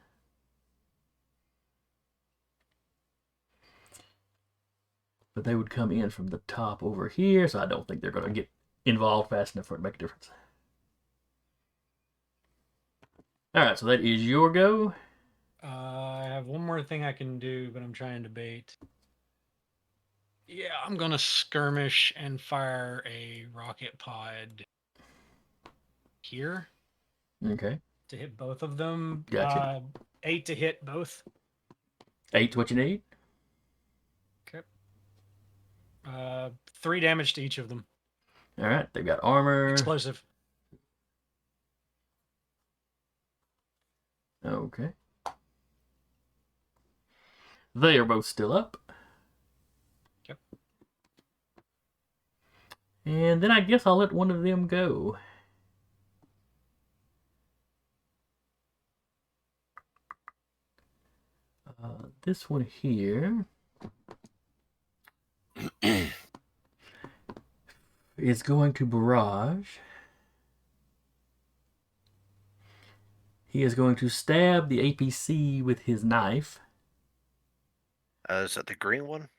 But they would come in from the top over here, so I don't think they're going to get involved fast enough for it to make a difference. All right, so that is your go. I have one more thing I can do, but I'm trying to bait. Yeah, I'm going to skirmish and fire a rocket pod here Okay. to hit both of them. Gotcha. 8 to hit both. 8's what you need. 3 damage to each of them. All right, they've got armor. Explosive. Okay. They are both still up. Yep. And then I guess I'll let one of them go. This one here is going to barrage. He is going to stab the APC with his knife. Is that the green one?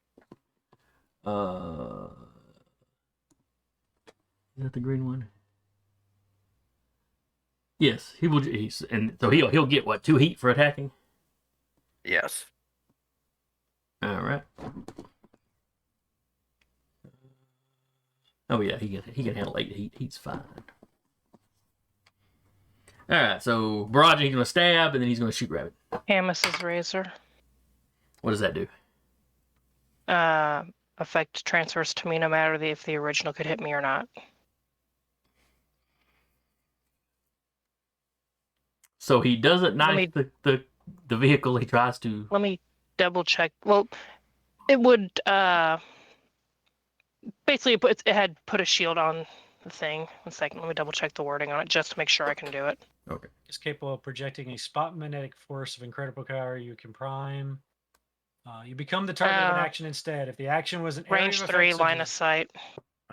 Is that the green one? Yes, he will. And so he'll get what, 2 heat for attacking. Yes. All right. Oh yeah, he can handle 8 heat. He's fine. All right, so barraging, he's gonna stab, and then he's gonna shoot rabbit. Amis's razor. What does that do? Effect transfers to me no matter if the original could hit me or not. So he doesn't knife the vehicle he tries to. Let me double check. Well, it would basically it had put a shield on the thing. 1 second, let me double check the wording on it just to make sure I can do it. Okay. Is capable of projecting a spot magnetic force of incredible power. You can prime. You become the target of an action instead. If the action was an area Range of 3, effect line of sight.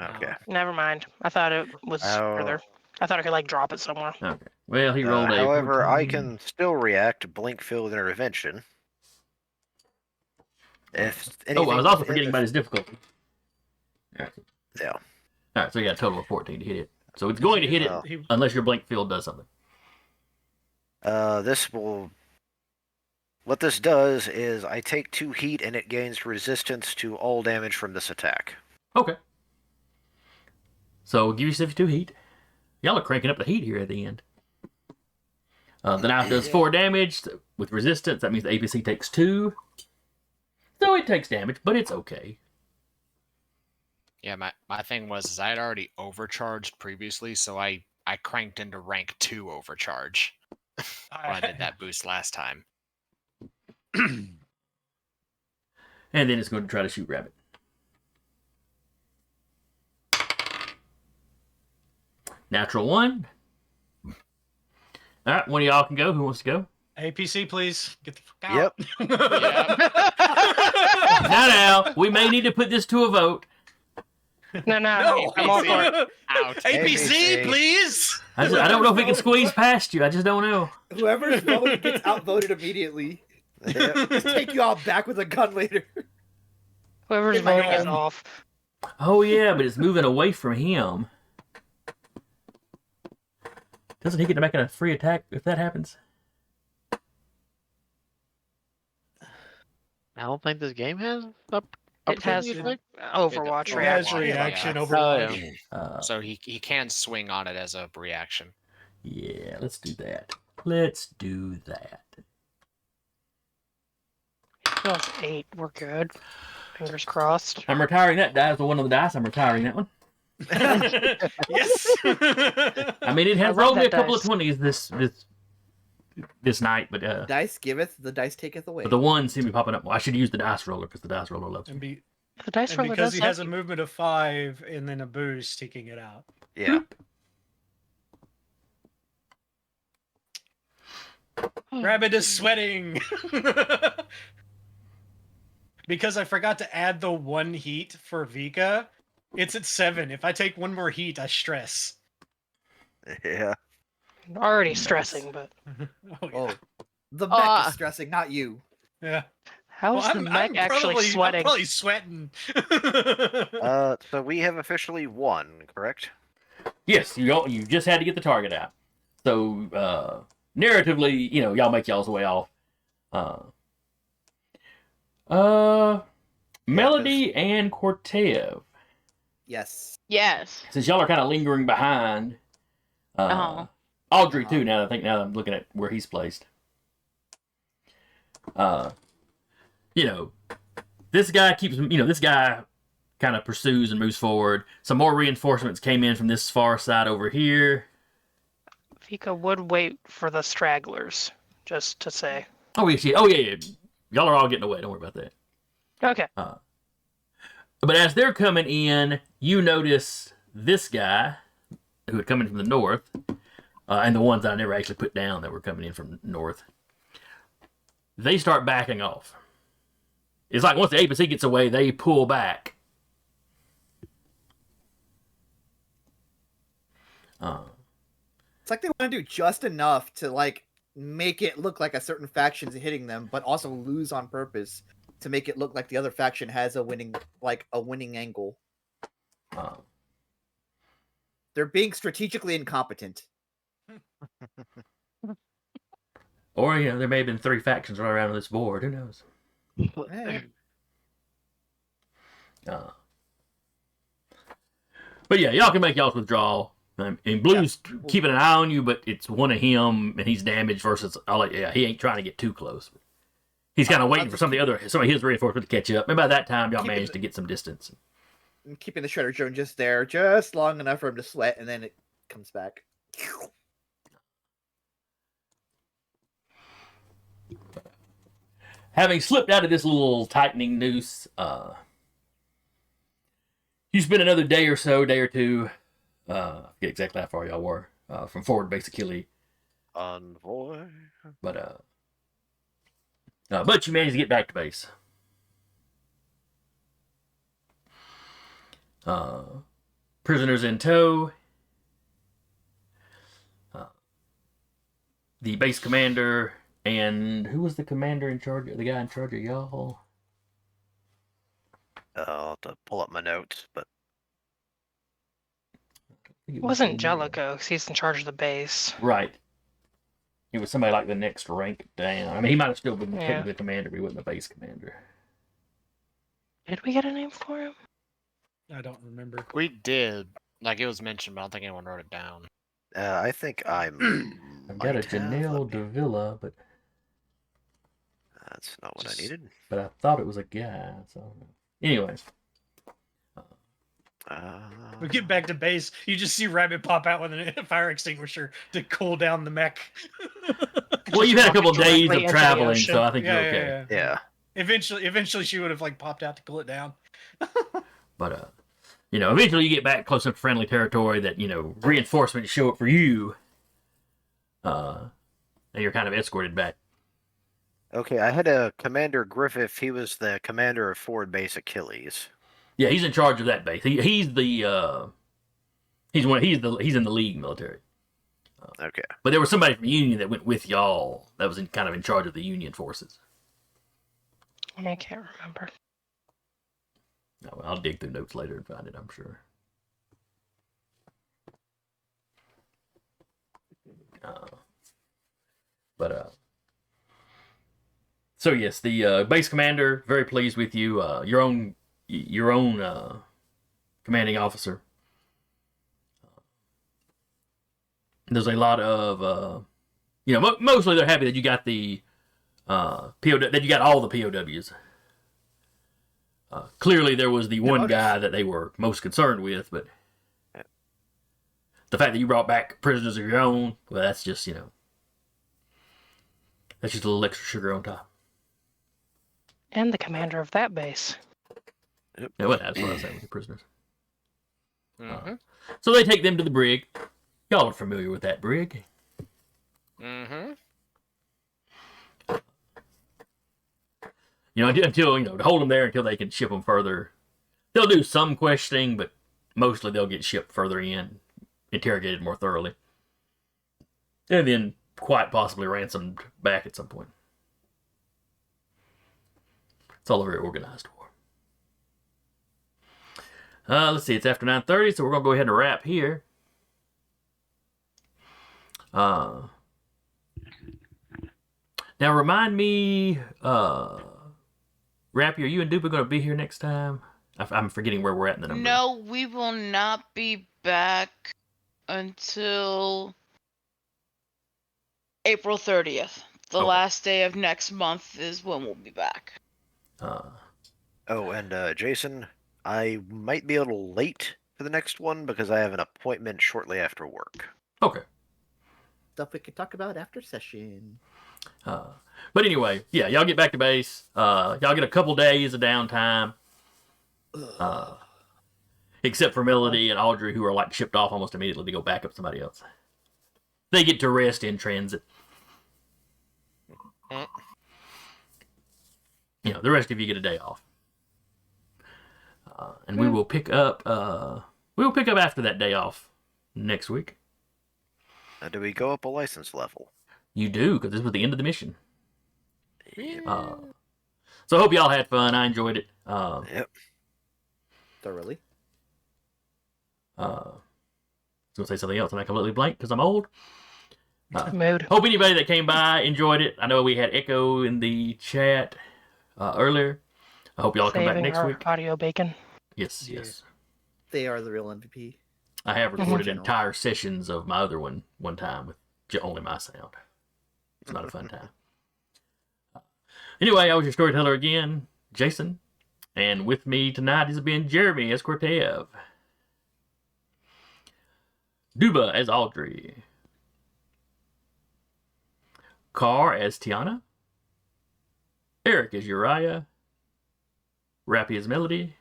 Okay. Never mind. I thought it was further. I thought I could like drop it somewhere. Okay. Well, he rolled a. However, 14. I can still react to blink field intervention. If anything, I was also forgetting about his difficulty. All right. Yeah. All right, so you got a total of 14 to hit it. So it's going to hit it unless your blink field does something. This will. What this does is I take 2 heat and it gains resistance to all damage from this attack. Okay. So give yourself 2 heat. Y'all are cranking up the heat here at the end. The knife does 4 damage with resistance. That means the APC takes 2. So it takes damage, but it's okay. Yeah, my thing was I had already overcharged previously, so I cranked into rank 2 overcharge when I did that boost last time. And then it's going to try to shoot rabbit. Natural 1. All right, one of y'all can go. Who wants to go? APC, please get the fuck out. Yep. Now, we may need to put this to a vote. No, I'm all for it. Out. APC, please. I don't know if it can squeeze past you. I just don't know. Whoever's vote gets outvoted immediately. Just take you all back with a gun later. Whoever's voting is off. Oh, yeah, but it's moving away from him. Doesn't he get to make a free attack if that happens? I don't think this game has It has Overwatch It reaction. reaction yeah. Overwatch. So he can swing on it as a reaction. Yeah, let's do that. Let's do that. Plus 8, we're good. Fingers crossed. I'm retiring that die. It's one of the dice. I'm retiring that one. Yes. I mean, it has love rolled me a that couple dice. of 20s this night, but Dice giveth, the dice taketh away. but the ones seem to be popping up. Well, I should use the dice roller because the dice roller loves and, me. The dice roller because does he has a help. movement of 5 and then a boost, he can get out. Yeah. Rabbit is sweating. Because I forgot to add the 1 heat for Vika, it's at 7. If I take 1 more heat, I stress. Yeah. Already stressing, but Oh, yeah. Oh, the mech is stressing, not you. Yeah. how is the mech actually sweating? I'm probably sweating. So we have officially won, correct? Yes, you just had to get the target out. So narratively, y'all make y'all's way off. Melody and Cortev. Yes. Yes. Since y'all are kind of lingering behind. Audrey too. Now that I'm looking at where he's placed. This guy keeps. This guy kind of pursues and moves forward. Some more reinforcements came in from this far side over here. Vika would wait for the stragglers, just to say. Oh, yeah. Y'all are all getting away. Don't worry about that. Okay. But as they're coming in, you notice this guy who had come in from the north, and the ones that I never actually put down that were coming in from north. They start backing off. It's like once the APC gets away, they pull back. It's like they want to do just enough to like make it look like a certain faction's hitting them, but also lose on purpose to make it look like the other faction has a winning angle. They're being strategically incompetent. Or, there may have been 3 factions running around on this board. Who knows? But yeah, y'all can make y'all's withdrawal. And Blue's keeping an eye on you, but it's one of him, and he's damaged versus... he ain't trying to get too close. He's kind of waiting for some of his reinforcements to catch up. And by that time, y'all managed to get some distance. I'm keeping the Shredder drone just there, just long enough for him to sweat, and then it comes back. Having slipped out of this little tightening noose, you spend another day or two, I forget exactly how far y'all were, from forward base Achilles. Envoy. But you managed to get back to base. Prisoners in tow. The base commander, and who was the commander in charge? The guy in charge of y'all? I'll have to pull up my notes, but It wasn't Jellico, because he's in charge of the base. Right. It was somebody like the next rank down. I mean, he might have still been technically the commander, but he wasn't the base commander. Did we get a name for him? I don't remember. We did. Like, it was mentioned, but I don't think anyone wrote it down. I think I'm. I've got a Janelle Davila, but that's not what I needed. But I thought it was a guy. So, anyways. We get back to base. You just see Rabbit pop out with a fire extinguisher to cool down the mech. Well, you've had a couple of days of traveling, so I think you're okay. Yeah. Eventually, she would have like popped out to cool it down. But eventually you get back close enough to friendly territory that reinforcements show up for you, and you're kind of escorted back. Okay, I had a Commander Griffith. He was the commander of forward base Achilles. Yeah, he's in charge of that base. He's in the League military. Okay. But there was somebody from Union that went with y'all that was kind of in charge of the Union forces. I can't remember. No, I'll dig through notes later and find it, I'm sure. So yes, the base commander, very pleased with you. Your own commanding officer. There's a lot of, mostly they're happy that you got the that you got all the POWs. Clearly, there was the one guy that they were most concerned with, but the fact that you brought back prisoners of your own, well, that's just that's just a little extra sugar on top. And the commander of that base. Yep. Yeah, well, that's what I was saying with the prisoners. Mm-hmm. So they take them to the brig. Y'all are familiar with that brig. Mm-hmm. Until to hold them there until they can ship them further. They'll do some questioning, but mostly they'll get shipped further in, interrogated more thoroughly, and then quite possibly ransomed back at some point. It's all very organized for. Let's see, it's after 9:30, so we're gonna go ahead and wrap here. Now remind me, Rappy, are you and Dupe going to be here next time? I'm forgetting where we're at in the number. No, we will not be back until April 30th. The last day of next month is when we'll be back. And Jason, I might be a little late for the next one because I have an appointment shortly after work. Okay. Stuff we could talk about after session. But anyway, yeah, y'all get back to base. Y'all get a couple days of downtime. Except for Melody and Audrey, who are like shipped off almost immediately to go back up somebody else. They get to rest in transit. You know, the rest of you get a day off. And we will pick up after that day off next week. Now, do we go up a license level? You do, because this was the end of the mission. So I hope y'all had fun. I enjoyed it. Yep. Thoroughly. I was going to say something else and I completely blanked because I'm old. Mood. Hope anybody that came by enjoyed it. I know we had Echo in the chat earlier. I hope y'all come back Saving next our week. audio bacon. Yes, Yeah. yes. They are the real MVP. I have recorded General. entire sessions of my other one time with only my sound. It's not a fun time. Anyway, I was your storyteller again, Jason. And with me tonight has been Jeremy as Cortev. Duba as Audrey. Carr as Tiana. Eric as Uriah. Rappy as Melody.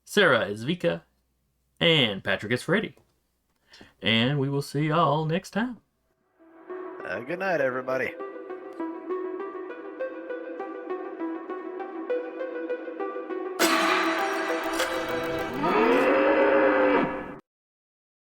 Sarah as Vika. And Patrick as Freddy. And we will see y'all next time. Good night, everybody.